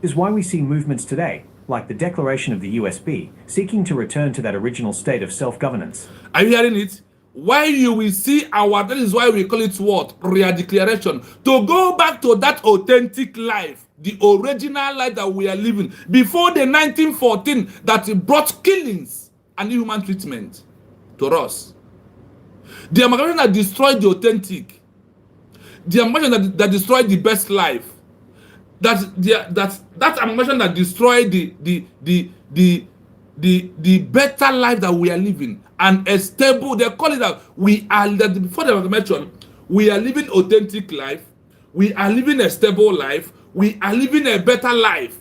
is why we see movements today, like the declaration of the USB, seeking to return to that original state of self-governance. Are you hearing it? Why you will see that is why we call it what? Re-declaration. To go back to that authentic life, the original life that we are living, before the 1914 that brought killings and inhuman treatment to us. The amalgamation that destroyed the authentic. The amalgamation that destroyed the best life. That amalgamation that destroyed the better life that we are living, and a stable. They call it that before the amalgamation, we are living authentic life, we are living a stable life, we are living a better life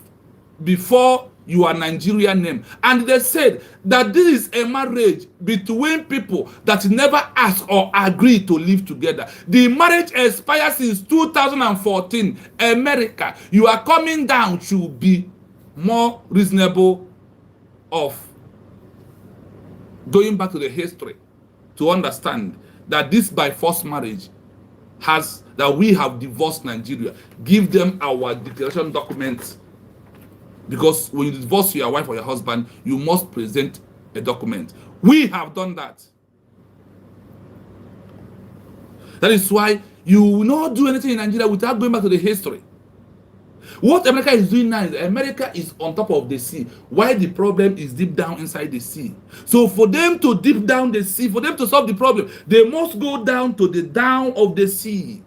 before your Nigerian name. And they said that this is a marriage between people that never asked or agreed to live together. The marriage expired since 2014. America, you are coming down to be more reasonable of going back to the history to understand that this by force marriage that we have divorced Nigeria. Give them our declaration documents. Because when you divorce your wife or your husband, you must present a document. We have done that. That is why you will not do anything in Nigeria without going back to the history. What America is doing now is America is on top of the sea, while the problem is deep down inside the sea. So for them to deep down the sea, for them to solve the problem, they must go down to the down of the sea.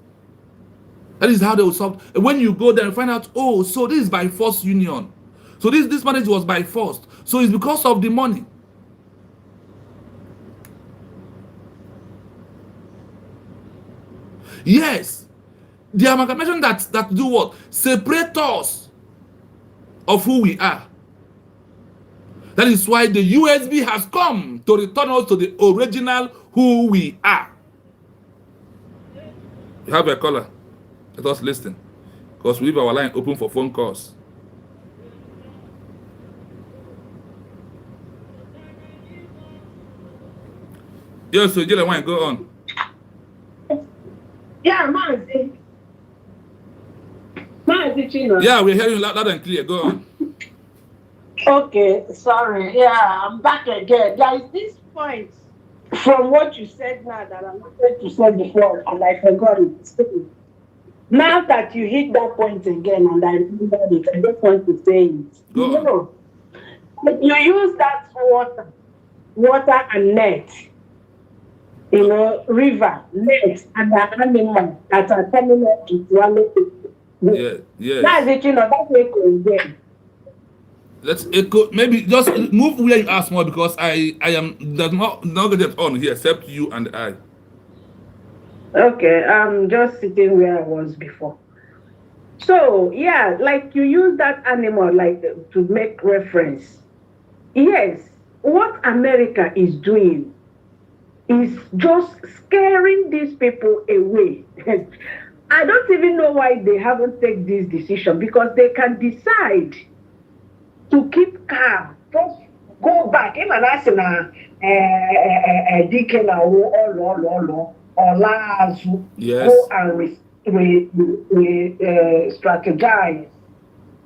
That is how they will solve. When you go there and find out, oh, so this is by force union. So this marriage was by force. So it's because of the money. Yes, the amalgamation that do what? Separate us of who we are. That is why the USB has come to return us to the original who we are. We have a caller. Let us listen, because we leave our line open for phone calls. Yes, so Jalen, why go on? Yeah, Mazi. Chino. Yeah, we're hearing you loud and clear. Go on. Okay, sorry. Yeah, I'm back again. There is this point from what you said now that I wanted to say before, and I forgot it. Now that you hit that point again, and I remember it, I just want to say it. Go on. You use that water and net. River, net, and the animals that are coming up to swallow people. Yeah. That's it, that's echo again. Let's echo. Maybe just move where you ask more, because I am not get on here except you and I. Okay, I'm just sitting where I was before. So yeah, like you use that animal like to make reference. Yes, what America is doing is just scaring these people away. I don't even know why they haven't taken this decision, because they can decide to keep calm, just go back. Even as a deacon or Yes. go and strategize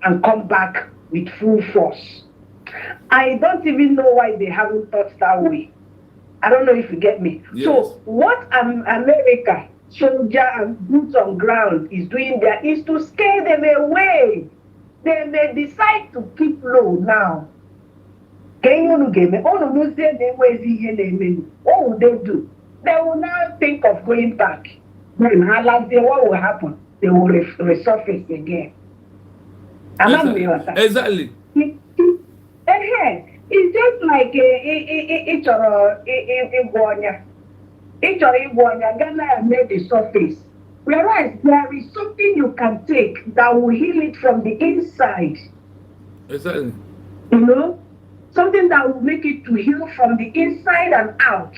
and come back with full force. I don't even know why they haven't thought that way. I don't know if you get me. Yes. So what America, soldier and boots on ground is doing there is to scare them away. They may decide to keep low now. What will they do? They will now think of going back. Then what will happen? They will resurface again. Exactly. It's just like Ghana made the surface. Whereas there is something you can take that will heal it from the inside. Exactly. Something that will make it to heal from the inside and out.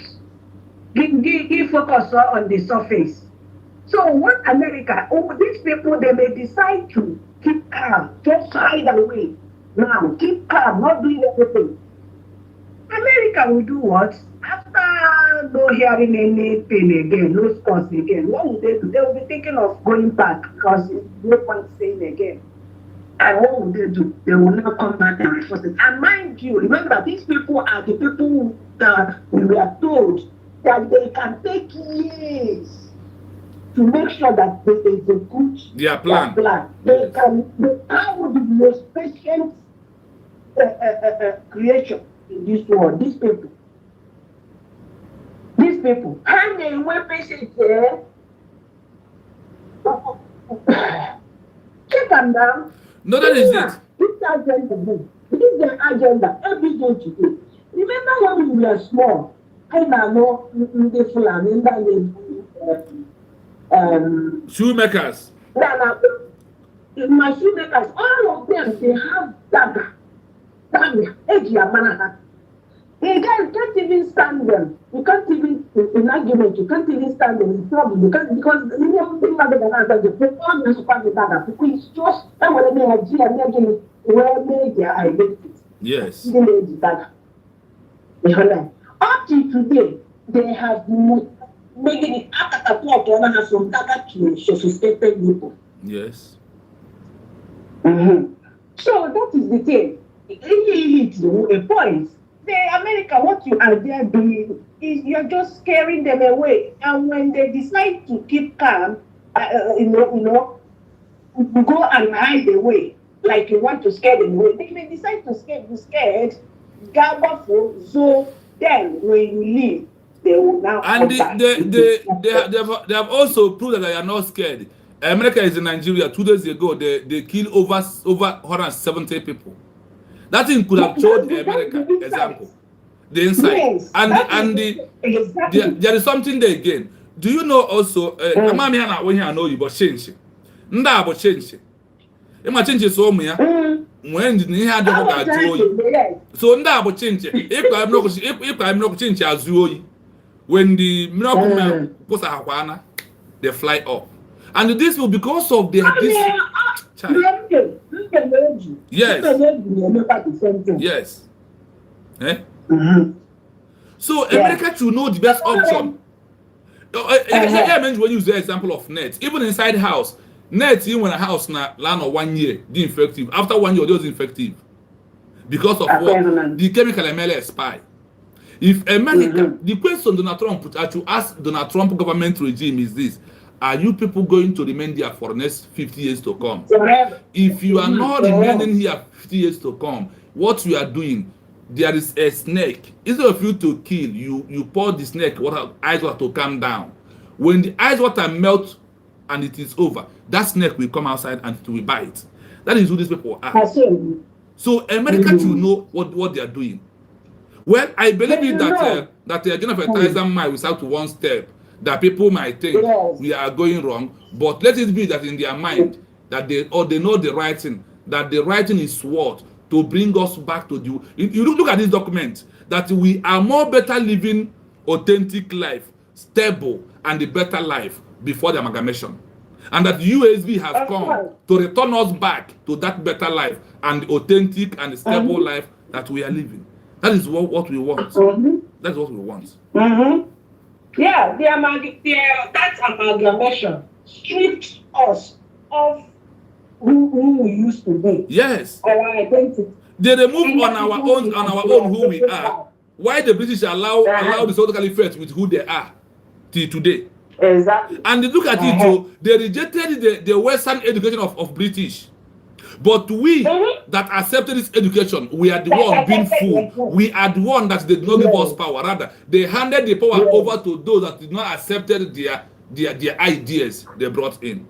Give focus on the surface. So what America, these people, they may decide to keep calm, just hide away. Now, keep calm, not doing anything. America will do what? After no hearing anything again, no scores again, what will they do? They will be thinking of going back, because it's no point saying again. And what will they do? They will now come back and reinforce it. And mind you, remember, these people are the people that we are told that they can take years to make sure that they execute their plan. They are the most patient creation in this world. These people, how they were patient there. Check them down. No, that is it. This is the agenda every day today. Remember when we were small? I know the Fulani shoemakers. My shoemakers, all of them, they have dagger. You can't even stand them. You can't even, in argument, you can't even stand them in trouble. Because you know, it's just, yes. Up to today, they have making it from dagger to sophisticated people. Yes. Mm-hmm. So that is the thing. He hit a point America, what you are there doing is you're just scaring them away. And when they decide to keep calm, go and hide away, like you want to scare them away. They may decide to be scared, gabafo, so then when you leave, they will now And come back. they have also proved that they are not scared. America is in Nigeria. 2 days ago, they killed over 170 people. That thing could have told America, example, the inside. Yes, exactly. There is something there again. Do you know also? Amami hana when I know you, but change. Nda abo change. Ema change so mu ya. When ni ha de go ga oyi. So nda abo change. If I'm not change azu oyi. When the miracle post akwana, they fly up. And this will because of this child. Yes. Yes. Eh? So America should know the best option. I meant when you use the example of net, even inside house, net even when a house na land of 1 year, the infective. After 1 year, it was infective because of what the chemical ML spy. If America, the question Donald Trump put to ask Donald Trump government regime is this: are you people going to remain there for the next 50 years to come? If you are not remaining here 50 years to come, what you are doing? There is a snake. Instead of you to kill, you pour the snake water, ice water to calm down. When the ice water melts and it is over, that snake will come outside and it will bite. That is who these people are. So America should know what they are doing. Well, I believe that Jennifer Tyson might without one step that people might think we are going wrong, but let it be that in their mind that they know the writing, that the writing is what to bring us back to the. You look at this document that we are more better living authentic life, stable, and the better life before the amalgamation, and that USB has come to return us back to that better life and the authentic and the stable life that we are living. That is what we want. That's what we want. Yeah, that amalgamation stripped us of who we used to be. Yes. Our identity. They remove on our own who we are. Why the British allow the Southern Caliphate with who they are till today? Exactly. And look at it too. They rejected the Western education of British. But we that accepted this education, we are the one being fooled. We are the one that they did not give us power. Rather, they handed the power over to those that did not accept their ideas they brought in.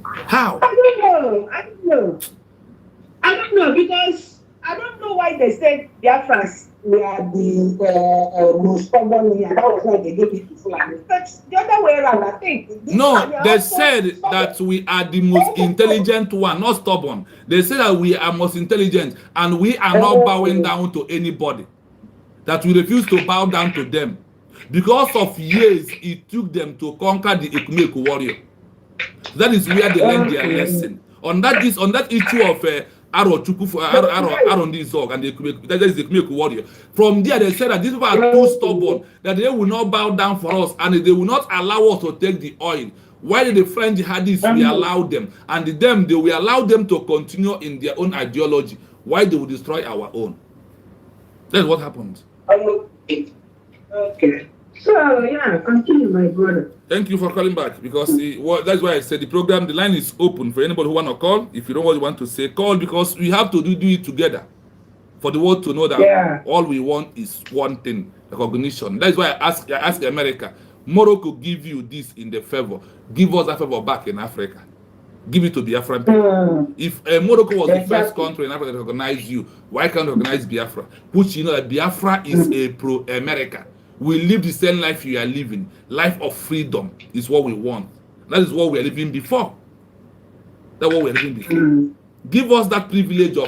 How? I don't know because I don't know why they said Biafrans were the most stubborn here. That was why they gave it to Fulani. But the other way around, I think. No, they said that we are the most intelligent one, not stubborn. They said that we are most intelligent and we are not bowing down to anybody. That we refuse to bow down to them. Because of years it took them to conquer the Ekumeku warrior. That is where they learned their lesson. On that issue of Aaron this dog and that is the Ekumeku warrior. From there they said that these people are too stubborn that they will not bow down for us and they will not allow us to take the oil. Why did the French jihadists we allow them and they will allow them to continue in their own ideology? Why they will destroy our own? That's what happened. Okay. So yeah, continue, my brother. Thank you for calling back because that's why I said the line is open for anybody who want to call. If you know what you want to say, call because we have to do it together for the world to know that all we want is one thing, recognition. That's why I ask America, Morocco give you this in the favor. Give us that favor back in Africa. Give it to Biafran people. If Morocco was the first country in Africa to recognize you, why can't recognize Biafra? Which you know that Biafra is a pro-America. We live the same life you are living. Life of freedom is what we want. That is what we are living before. That's what we are living before. Give us that privilege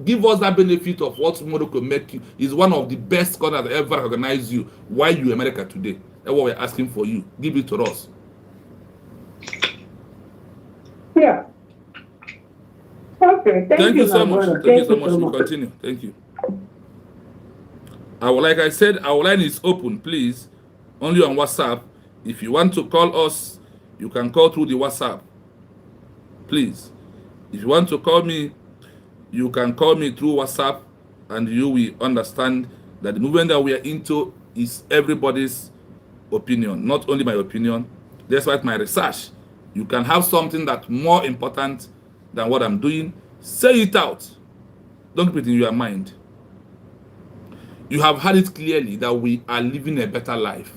give us that benefit of what Morocco make you is one of the best countries that ever recognize you. Why you America today? That's what we're asking for you. Give it to us. Yeah. Okay. Thank you so much. Brother. Thank you so much. We continue. Thank you. Like I said, our line is open, please. Only on WhatsApp. If you want to call us, you can call through the WhatsApp. Please. If you want to call me, you can call me through WhatsApp. and you will understand that the movement that we are into is everybody's opinion, not only my opinion. Despite my research, you can have something that's more important than what I'm doing. Say it out. Don't keep it in your mind. You have heard it clearly that we are living a better life.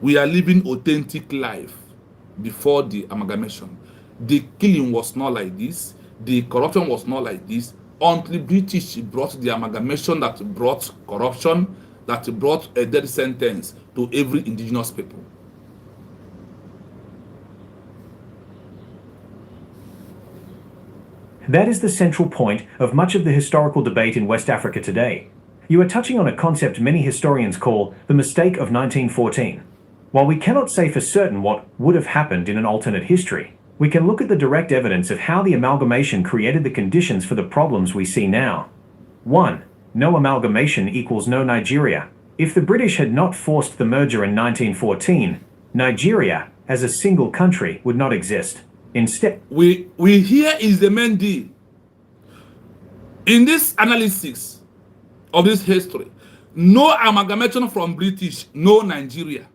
We are living authentic life before the amalgamation. The killing was not like this. The corruption was not like this until British brought the amalgamation that brought corruption, that brought a death sentence to every indigenous people. That is the central point of much of the historical debate in West Africa today. You are touching on a concept many historians call the mistake of 1914. While we cannot say for certain what would have happened in an alternate history, we can look at the direct evidence of how the amalgamation created the conditions for the problems we see now. 1. No amalgamation equals no Nigeria. If the British had not forced the merger in 1914, Nigeria, as a single country, would not exist. Instead, We here is the main deal. In this analysis of this history, no amalgamation from British, no Nigeria.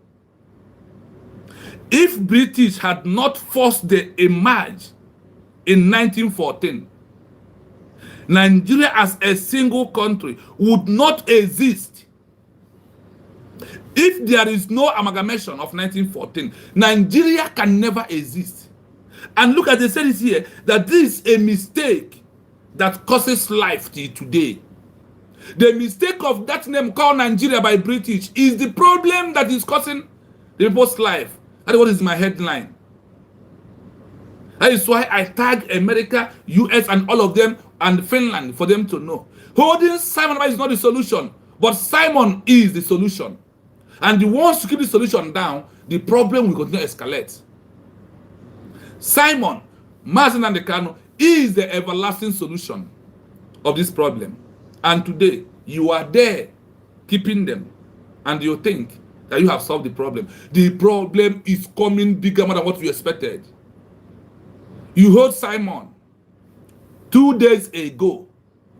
If British had not forced the emerge in 1914, Nigeria as a single country would not exist. If there is no amalgamation of 1914, Nigeria can never exist. And look at the series here, that this is a mistake that causes life till today. The mistake of that name called Nigeria by British is the problem that is causing the people's life. That is what is my headline. That is why I tag America, US, and all of them, and Finland for them to know. Holding Simon is not the solution, but Simon is the solution. And the ones to keep the solution down, the problem will continue to escalate. Simon, Mazi Nnamdi Kanu, is the everlasting solution of this problem. And today, you are there keeping them, and you think that you have solved the problem. The problem is coming bigger than what you expected. You heard Simon 2 days ago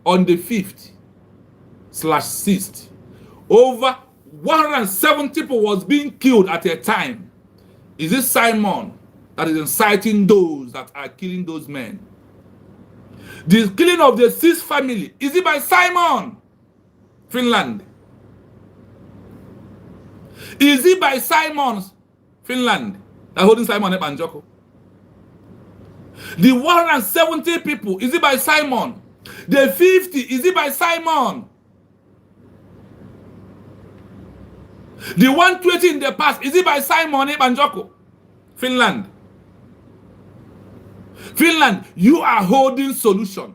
on the 5th/6th. Over 170 people was being killed at a time. Is it Simon that is inciting those that are killing those men? The killing of the 6th family, is it by Simon? Finland. Is it by Simon's Finland that holding Simon Ebanjoko? The 170 people, is it by Simon? The 50, is it by Simon? The 120 in the past, is it by Simon Ebanjoko? Finland. Finland, you are holding solution.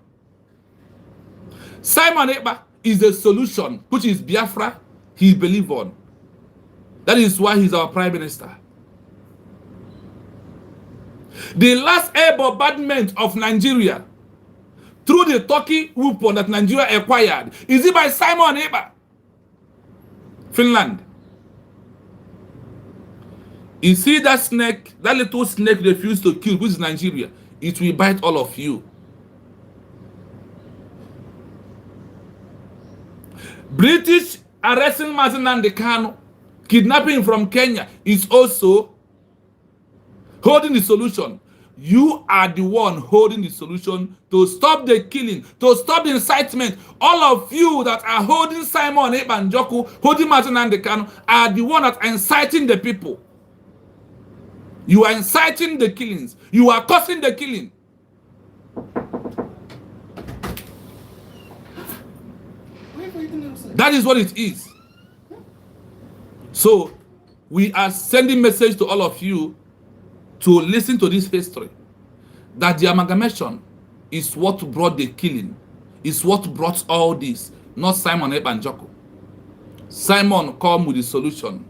Simon Ekpa is the solution, which is Biafra, he believes on. That is why he's our prime minister. The last air bombardment of Nigeria through the Turkey weapon that Nigeria acquired, is it by Simon Ekpa? Finland. You see that snake, that little snake refused to kill, which is Nigeria. It will bite all of you. British arresting Mazi Nnamdi Kanu, kidnapping from Kenya, is also holding the solution. You are the one holding the solution to stop the killing, to stop the incitement. All of you that are holding Simon Ebanjoko, holding Mazi Nnamdi Kanu, are the one that are inciting the people. You are inciting the killings. You are causing the killing. That is what it is. So, we are sending message to all of you to listen to this history. That the amalgamation is what brought the killing. Is what brought all this. Not Simon Ebanjoko. Simon come with the solution.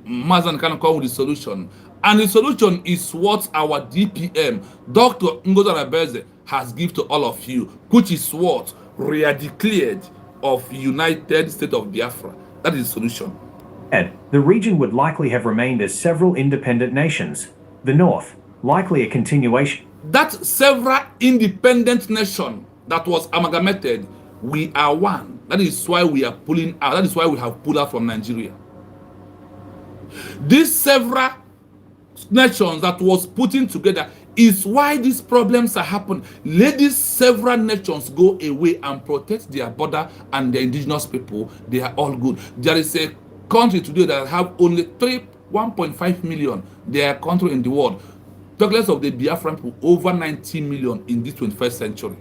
Mazi Nnamdi Kanu come with the solution. And the solution is what our DPM, Dr. Ngozi Arabeze, has given to all of you, which is what we are declared of United States of Biafra. That is the solution. the region would likely have remained as several independent nations. The North, likely a continuation. That several independent nation that was amalgamated We are one. That is why we are pulling out. That is why we have pulled out from Nigeria. These several nations that was putting together is why these problems are happening. Let these several nations go away and protect their border and the indigenous people. They are all good. There is a country today that have only 1.5 million. They are a country in the world. Talk less of the Biafran people, over 90 million in this 21st century.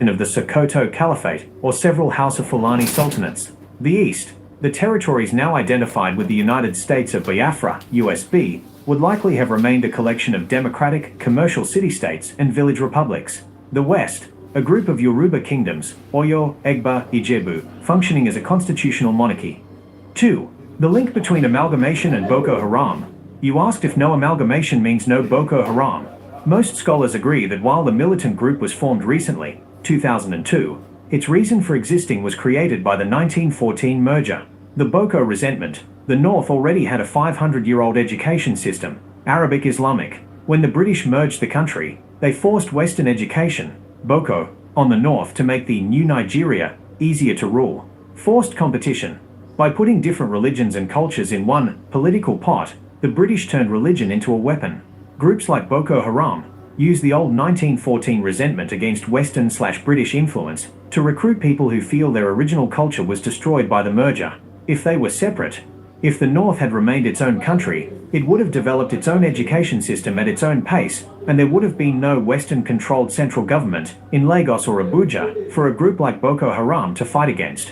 Of the Sokoto Caliphate or several House of Fulani sultanates. The East, the territories now identified with the United States of Biafra, USB, would likely have remained a collection of democratic, commercial city-states and village republics. The West, a group of Yoruba kingdoms, Oyo, Egba, Ijebu, functioning as a constitutional monarchy. 2. The link between amalgamation and Boko Haram. You asked if no amalgamation means no Boko Haram. Most scholars agree that while the militant group was formed recently, 2002, its reason for existing was created by the 1914 merger. The Boko resentment. The North already had a 500-year-old education system, Arabic Islamic. When the British merged the country, they forced Western education, Boko, on the North to make the new Nigeria easier to rule. Forced competition. By putting different religions and cultures in one political pot, the British turned religion into a weapon. Groups like Boko Haram use the old 1914 resentment against Western/British influence to recruit people who feel their original culture was destroyed by the merger. If they were separate, if the North had remained its own country, it would have developed its own education system at its own pace, and there would have been no Western-controlled central government in Lagos or Abuja for a group like Boko Haram to fight against.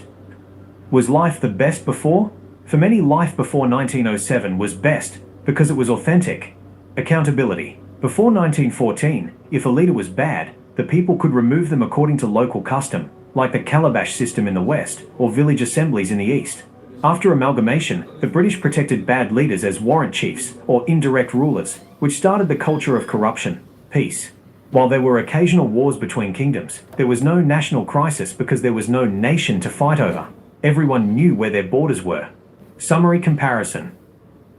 Was life the best before? For many, life before 1907 was best because it was authentic. Accountability. Before 1914, if a leader was bad, the people could remove them according to local custom, like the calabash system in the West or village assemblies in the East. After amalgamation, the British protected bad leaders as warrant chiefs or indirect rulers, which started the culture of corruption. Peace. While there were occasional wars between kingdoms, there was no national crisis because there was no nation to fight over. Everyone knew where their borders were. Summary comparison.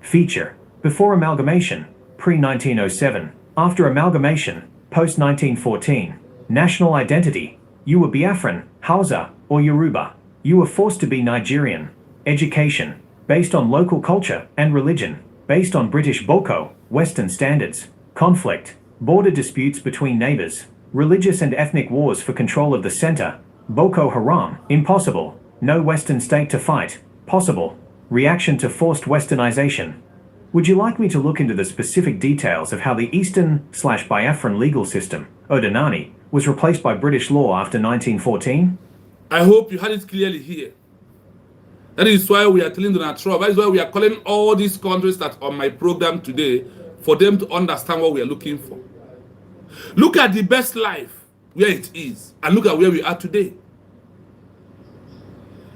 Feature. Before amalgamation, pre-1907. After amalgamation, post-1914. National identity. You were Biafran, Hausa, or Yoruba. You were forced to be Nigerian. Education. Based on local culture and religion. Based on British Boko, Western standards. Conflict. Border disputes between neighbors. Religious and ethnic wars for control of the center. Boko Haram. Impossible. No Western state to fight. Possible. Reaction to forced westernization. Would you like me to look into the specific details of how the Eastern/Biafran legal system, Odinani, was replaced by British law after 1914? I hope you had it clearly here. That is why we are telling Donald Trump. That is why we are calling all these countries that are on my program today for them to understand what we are looking for. Look at the best life where it is and look at where we are today.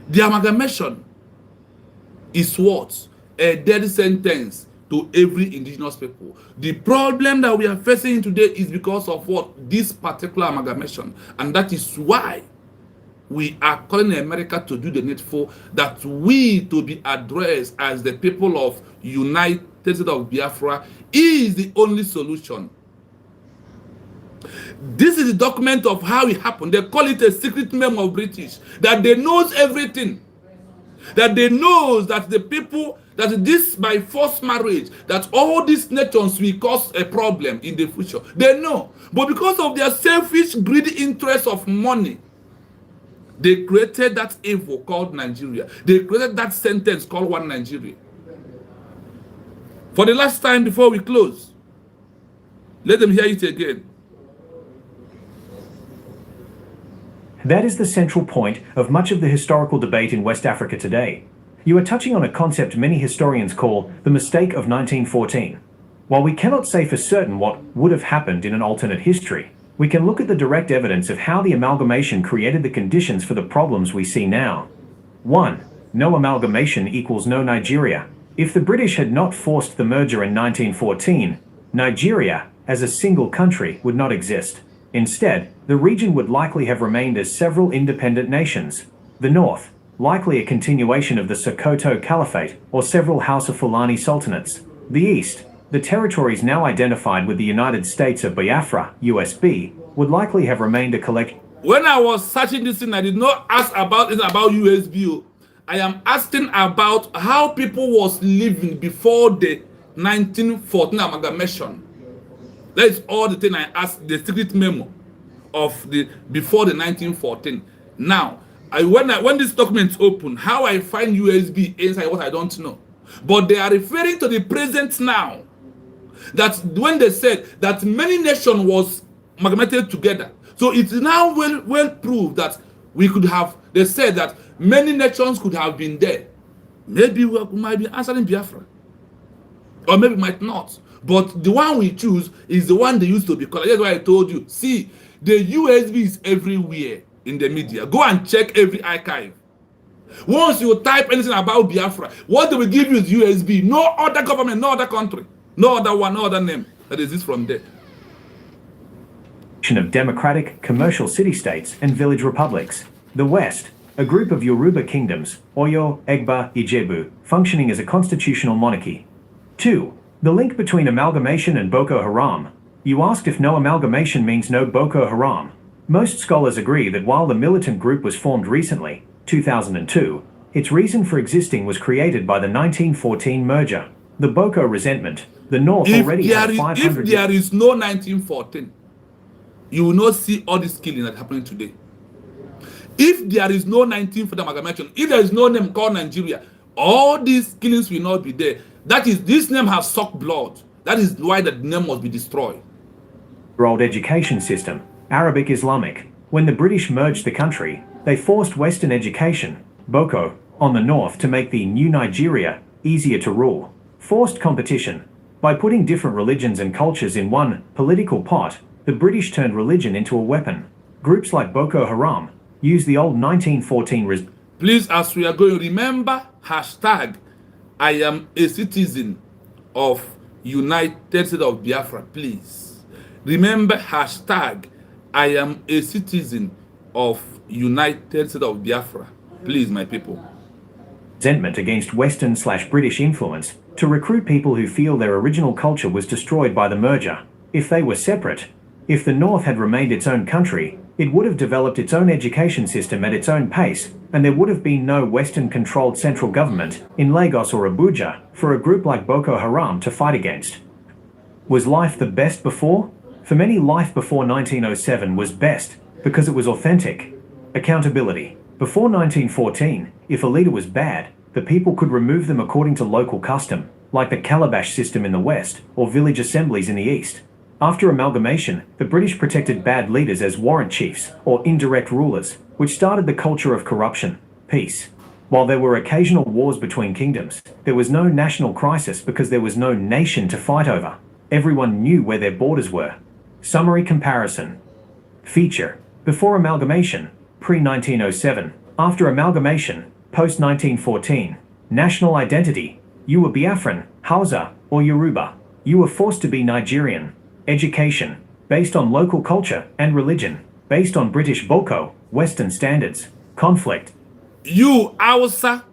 The amalgamation is what? A death sentence to every indigenous people. The problem that we are facing today is because of what? This particular amalgamation. And that is why we are calling America to do the needful, that we to be addressed as the people of United States of Biafra is the only solution. This is the document of how it happened. They call it a secret memo of British, that they knows everything. That they knows that the people, that this by forced marriage, that all these nations will cause a problem in the future. They know. But because of their selfish, greedy interest of money, they created that evil called Nigeria. They created that sentence called One Nigeria. For the last time before we close, let them hear it again. That is the central point of much of the historical debate in West Africa today. You are touching on a concept many historians call the mistake of 1914. While we cannot say for certain what would have happened in an alternate history, we can look at the direct evidence of how the amalgamation created the conditions for the problems we see now. 1. No amalgamation equals no Nigeria. If the British had not forced the merger in 1914, Nigeria, as a single country, would not exist. Instead, the region would likely have remained as several independent nations. The North, likely a continuation of the Sokoto Caliphate or several House of Fulani sultanates. The East, the territories now identified with the United States of Biafra, USB, would likely have remained a When I was searching this thing, I did not ask about it about USB. I am asking about how people was living before the 1914 amalgamation. That is all the thing I asked, the secret memo of the before the 1914. Now, when this document open, how I find USB inside what I don't know. But they are referring to the present now. That when they said that many nations was amalgamated together. So it's now well proved that we could have, they said that many nations could have been there. Maybe we might be answering Biafra. Or maybe might not. But the one we choose is the one they used to be called. That's why I told you. See, the USB is everywhere in the media. Go and check every archive. Once you type anything about Biafra, what they will give you is USB. No other government, no other country, no other one, no other name that exists from there. Of democratic, commercial city-states and village republics. The West, a group of Yoruba kingdoms, Oyo, Egba, Ijebu, functioning as a constitutional monarchy. 2. The link between amalgamation and Boko Haram. You asked if no amalgamation means no Boko Haram. Most scholars agree that while the militant group was formed recently, 2002, its reason for existing was created by the 1914 merger. The Boko resentment. The North already had 500 If there is no 1914, you will not see all this killing that's happening today. If there is no 1914 amalgamation, if there is no name called Nigeria, all these killings will not be there. That is, this name has sucked blood. That is why the name must be destroyed. Old education system, Arabic Islamic. When the British merged the country, they forced Western education, Boko, on the North to make the new Nigeria easier to rule. Forced competition. By putting different religions and cultures in one political pot, the British turned religion into a weapon. Groups like Boko Haram use the old 1914 Please, as we are going, remember hashtag I am a citizen of United States of Biafra. Please remember hashtag I am a citizen of United States of Biafra. Please, my people. resentment against Western/British influence to recruit people who feel their original culture was destroyed by the merger. If they were separate, if the North had remained its own country, it would have developed its own education system at its own pace, and there would have been no Western-controlled central government in Lagos or Abuja for a group like Boko Haram to fight against. Was life the best before? For many, life before 1907 was best because it was authentic. Accountability. Before 1914, if a leader was bad, the people could remove them according to local custom, like the calabash system in the West or village assemblies in the East. After amalgamation, the British protected bad leaders as warrant chiefs or indirect rulers, which started the culture of corruption. Peace. While there were occasional wars between kingdoms, there was no national crisis because there was no nation to fight over. Everyone knew where their borders were. Summary comparison. Feature. Before amalgamation, pre-1907. After amalgamation, post-1914. National identity. You were Biafran, Hausa, or Yoruba. You were forced to be Nigerian. Education. Based on local culture and religion. Based on British Boko, Western standards. Conflict. You Hausa,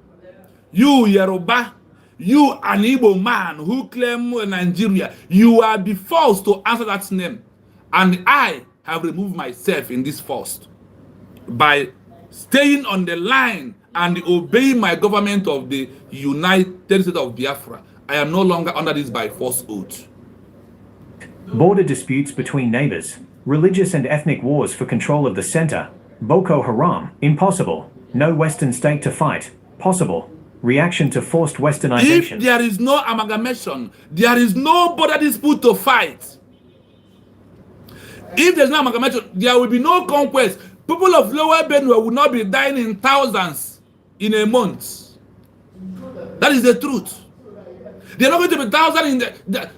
you Yoruba, you an Igbo man who claim Nigeria, you are the first to answer that name. And I have removed myself in this first by staying on the line and obeying my government of the United States of Biafra. I am no longer under this by force oath. Border disputes between neighbors. Religious and ethnic wars for control of the center. Boko Haram. Impossible. No Western state to fight. Possible. Reaction to forced westernization. If there is no amalgamation, there is no border dispute to fight. If there's no amalgamation, there will be no conquest. People of Lower Benue will not be dying in thousands in a month. That is the truth. They're not going to be thousand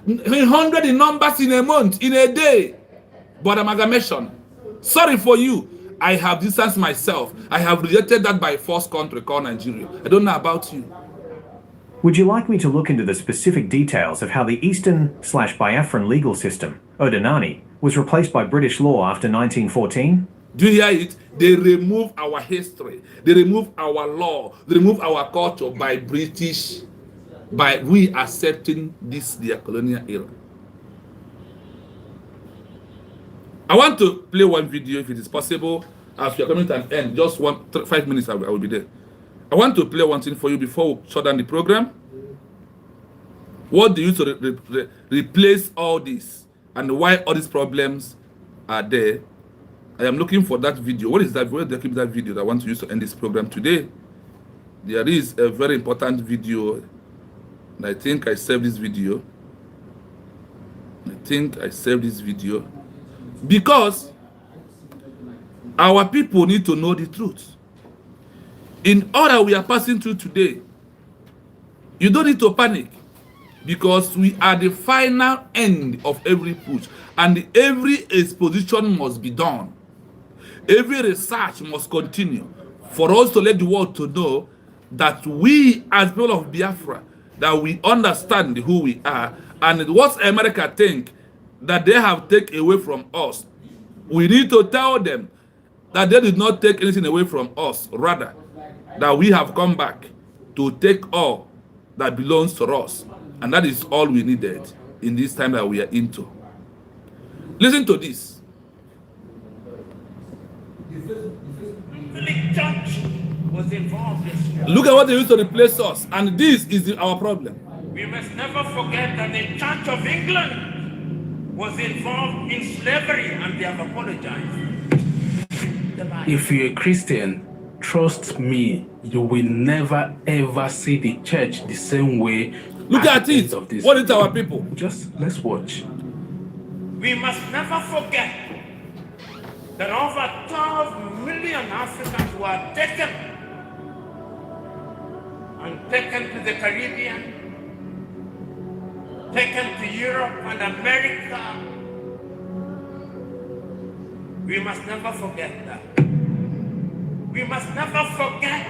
in hundred in numbers in a month, in a day. But amalgamation. Sorry for you. I have distanced myself. I have rejected that by force country called Nigeria. I don't know about you. Would you like me to look into the specific details of how the Eastern/Biafran legal system, Odinani, was replaced by British law after 1914? Do you hear it? They remove our history. They remove our law. They remove our culture by British, by we accepting this their colonial era. I want to play one video if it is possible as we are coming to an end, just 5 minutes, I will be there. I want to play one thing for you before we shut down the program. What do you use to replace all this, and why all these problems are there? I am looking for that video. What is that? Where they keep that video that I want to use to end this program today? There is a very important video, and I think I saved this video. Because our people need to know the truth. In all that we are passing through today, you don't need to panic, because we are the final end of every push, and every exposition must be done. Every research must continue for us to let the world to know that we, as people of Biafra, that we understand who we are, and what America think that they have taken away from us. We need to tell them that they did not take anything away from us, rather that we have come back to take all that belongs to us, and that is all we needed in this time that we are into. Listen to this. Was involved in Look at what they used to replace us, and this is our problem. We must never forget that the Church of England was involved in slavery, and they have apologized. If you're a Christian, trust me, you will never ever see the church the same way. Look at it. What is our people? Just let's watch. We must never forget that over 12 million Africans were taken to the Caribbean, taken to Europe and America. We must never forget that. We must never forget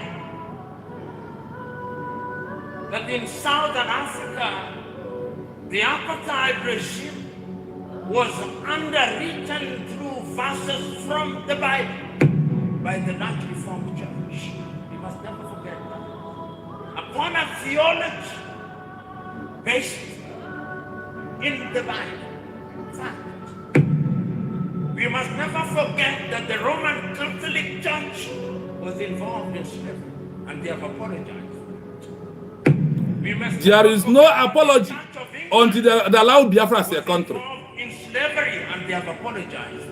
that in Southern Africa, the apartheid regime was underwritten through verses from the Bible by the Dutch Reformed Church. We must never forget that. Upon a theology based in the Bible. Fact. We must never forget that the Roman Catholic Church was involved in slavery, and they have apologized. There is no apology until they allow Biafra as a country. In slavery, and they have apologized.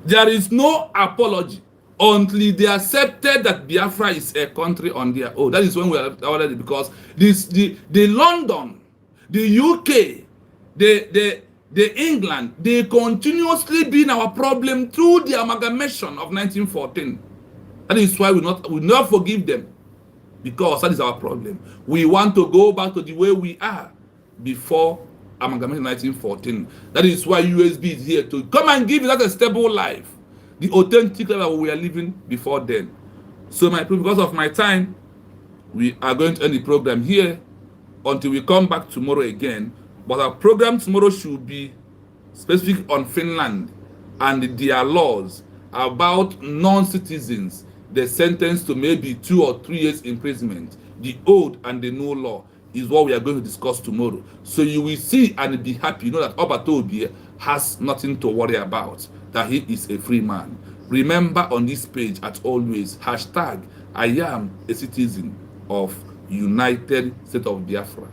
There is no apology until they accepted that Biafra is a country on their own. That is when we are already, because the London, the UK, the England, they continuously been our problem through the amalgamation of 1914. That is why we not forgive them, because that is our problem. We want to go back to the way we are before amalgamation 1914. That is why USB is here to come and give us a stable life, the authentic life that we were living before then. So my people, because of my time, we are going to end the program here until we come back tomorrow again. But our program tomorrow should be specific on Finland and their laws about non-citizens. They're sentenced to maybe 2 or 3 years imprisonment. The old and the new law is what we are going to discuss tomorrow. So you will see and be happy. You know that Obatobie has nothing to worry about, that he is a free man. Remember on this page, as always, hashtag I am a citizen of United States of Biafra.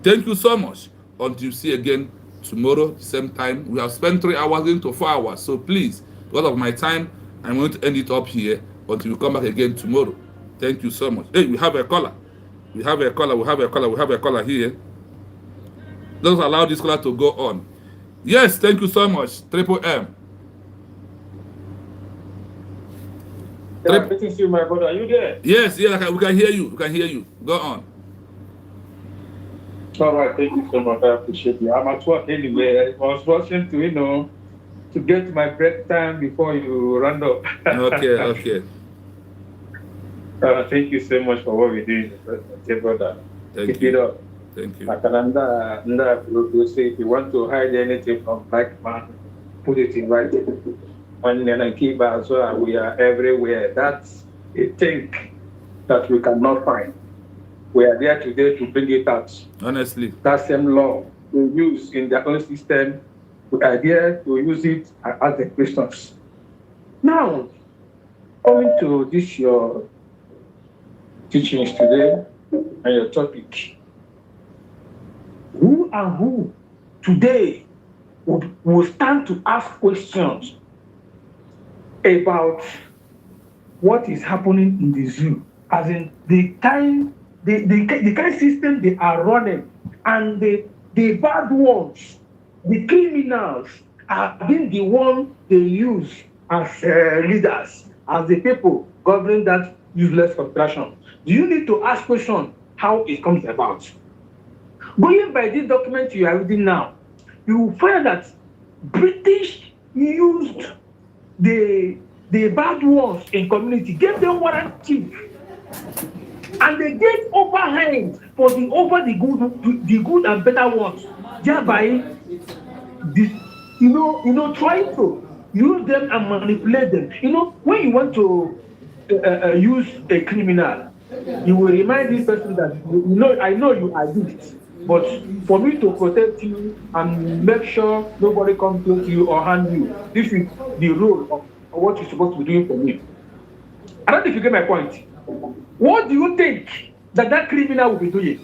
Thank you so much. Until you see again tomorrow, same time. We have spent 3 hours into 4 hours. So please, because of my time, I'm going to end it up here until we come back again tomorrow. Thank you so much. Hey, we have a caller. We have a caller here. Let's allow this caller to go on. Yes, thank you so much. Triple M. Good to see you, my brother. Are you there? Yes, we can hear you. We can hear you. Go on. All right, thank you so much. I appreciate you. I'm at work anyway. I was rushing to, to get my break time before you run up. Okay. Thank you so much for what we're doing, brother. Thank Keep it up. Thank you. Say if you want to hide anything from black man, put it in writing. And then I keep as well. We are everywhere. That's a thing that we cannot find. We are there today to bring it out. Honestly. That same law we use in their own system, we are there to use it as the Christians. Now, coming to this your teachings today and your topic, who and who today will stand to ask questions about what is happening in the zoo, as in the kind system they are running, and the bad ones, the criminals, are being the one they use as leaders, as the people governing that useless contraction. Do you need to ask questions how it comes about? Going by this document you are reading now, you will find that British used the bad ones in community, gave them warrant chief, and they get upper hand over the good and better ones, thereby trying to use them and manipulate them. When you want to use a criminal, you will remind this person that I know you are doing it, but for me to protect you and make sure nobody comes close to you or harm you, this is the role of what you're supposed to be doing for me. I don't know if you get my point. What do you think that criminal will be doing?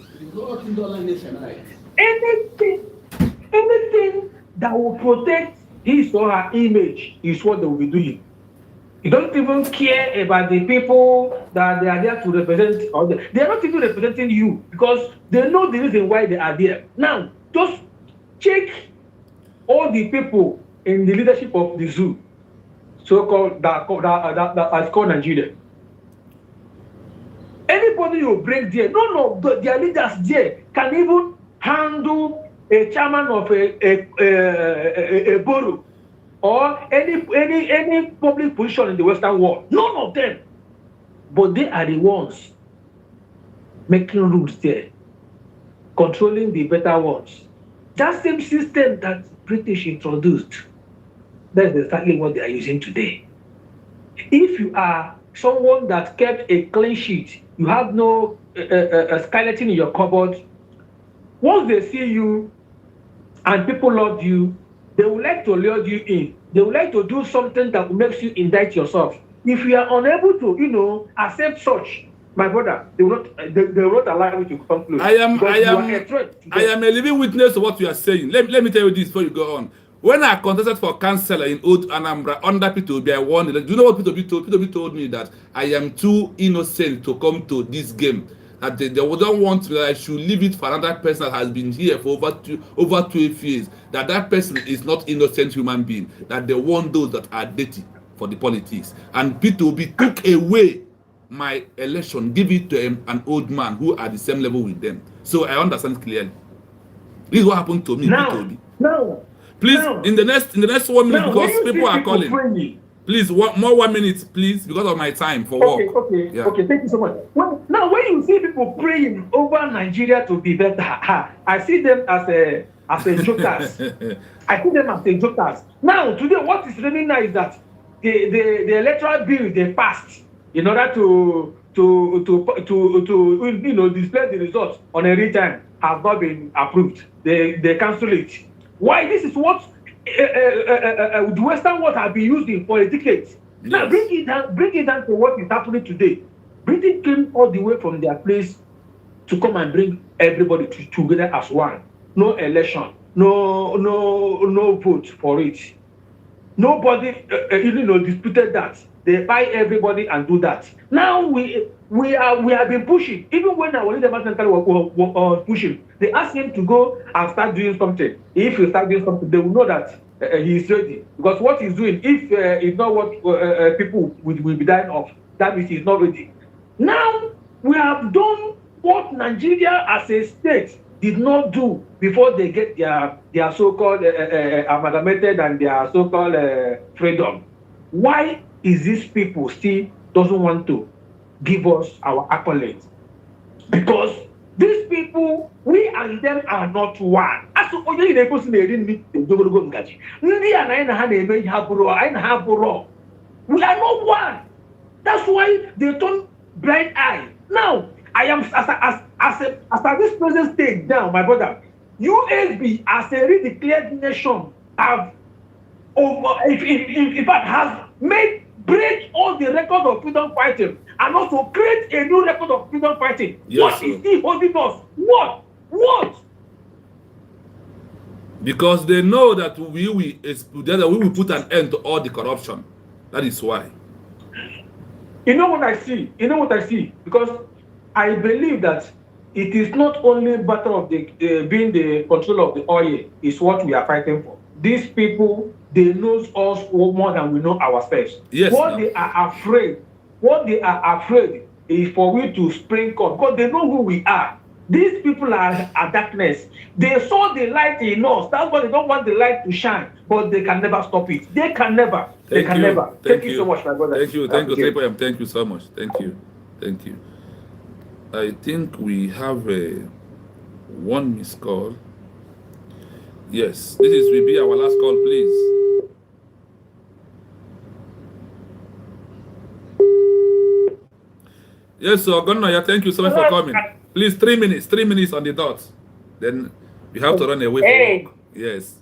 Anything that will protect his or her image is what they will be doing. You don't even care about the people that they are there to represent, or they are not even representing you because they know the reason why they are there. Now, just check all the people in the leadership of the zoo, so-called that is called Nigeria. Anybody you bring there, none of their leaders there can even handle a chairman of a borough or any public position in the Western world. None of them. But they are the ones making rules there, controlling the better ones. That same system that British introduced, that's exactly what they are using today. If you are someone that kept a clean sheet, you have no skeleton in your cupboard, once they see you and people love you, they would like to lure you in. They would like to do something that makes you indict yourself. If you are unable to, accept such, my brother, they will not allow you to come close. I am a living witness to what you are saying. Let me tell you this before you go on. When I contested for councillor in Old Anambra under P2B, I won. Do you know what P2B told? P2B told me that I am too innocent to come to this game. That they don't want me, that I should leave it for another person that has been here for over 12 years. That person is not innocent human being. That they want those that are dirty for the politics. And P2B took away my election, give it to an old man who are the same level with them. So I understand clearly. This is what happened to me, P2B. Please, in the next 1 minute, because people are calling. Please, more 1 minute, please, because of my time for work. Okay, thank you so much. Now, when you see people praying over Nigeria to be better, I see them as a jokers. I see them as a jokers. Now, today, what is really nice is that the electoral bill they passed in order to display the results on a real time has not been approved. They cancel it. Why? This is what the Western world have been using for a decade. Yes. Now bring it down to what is happening today. Britain came all the way from their place to come and bring everybody together as one. No election, no vote for it. Nobody disputed that. They buy everybody and do that. Now we have been pushing. Even when our leader was pushing, they asked him to go and start doing something. If you start doing something, they will know that he is ready. Because what he's doing, if it's not what people will be dying of, that means he's not ready. Now we have done what Nigeria as a state did not do before they get their so-called amalgamated and their so-called freedom. Why is these people still doesn't want to give us our accolades? Because these people, we and them are not one. As only the person they didn't meet the Jogogo Ngaji. We are not one. That's why they turn blind eye. Now, I am as this present stage now, my brother, USB as a really declared nation have in fact has made break all the records of freedom fighting and also create a new record of freedom fighting. Yes, what sir. is he holding us? What? Because they know that we will put an end to all the corruption. That is why. You know what I see? Because I believe that it is not only a matter of being the control of the oil is what we are fighting for. These people, they know us more than we know ourselves. Yes, What ma'am. they are afraid is for we to spring up because they know who we are. These people are darkness. They saw the light in us. That's why they don't want the light to shine, but they can never stop it. They can never. Thank you. Thank you so much, my brother. Thank you. Thank you, 3PM. Thank you so much. Thank you. I think we have one missed call. Yes, this will be our last call, please. Yes, so Gonnoya, thank you so much for coming. Please, 3 minutes. 3 minutes on the dot. Then we have to run away from work. Yes.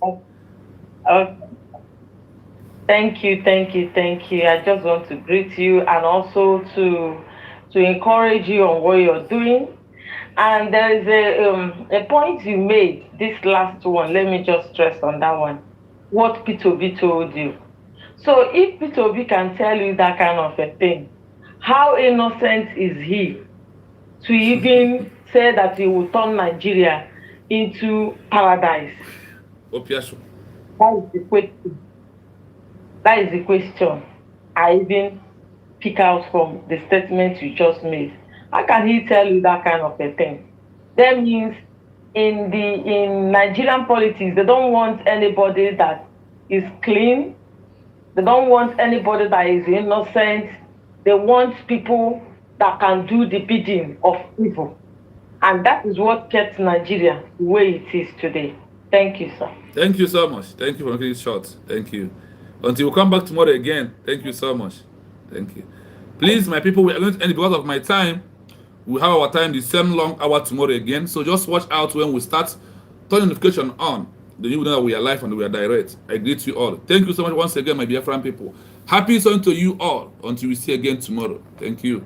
Thank you. I just want to greet you and also to encourage you on what you're doing. And there is a point you made, this last one. Let me just stress on that one. What P2B told you. So if P2B can tell you that kind of a thing, how innocent is he to even say that he will turn Nigeria into paradise? Opiasho. That is the question I even pick out from the statement you just made. How can he tell you that kind of a thing? That means in Nigerian politics, they don't want anybody that is clean. They don't want anybody that is innocent. They want people that can do the bidding of evil. And that is what kept Nigeria the way it is today. Thank you, sir. Thank you so much. Thank you for making it short. Thank you. Until we come back tomorrow again. Thank you so much. Thank you. Please, my people, we are going to end because of my time. We have our time the same long hour tomorrow again. So just watch out when we start. Turn notification on. Then you will know that we are live and we are direct. I greet you all. Thank you so much once again, my dear friend people. Happy Sunday to you all until we see again tomorrow. Thank you.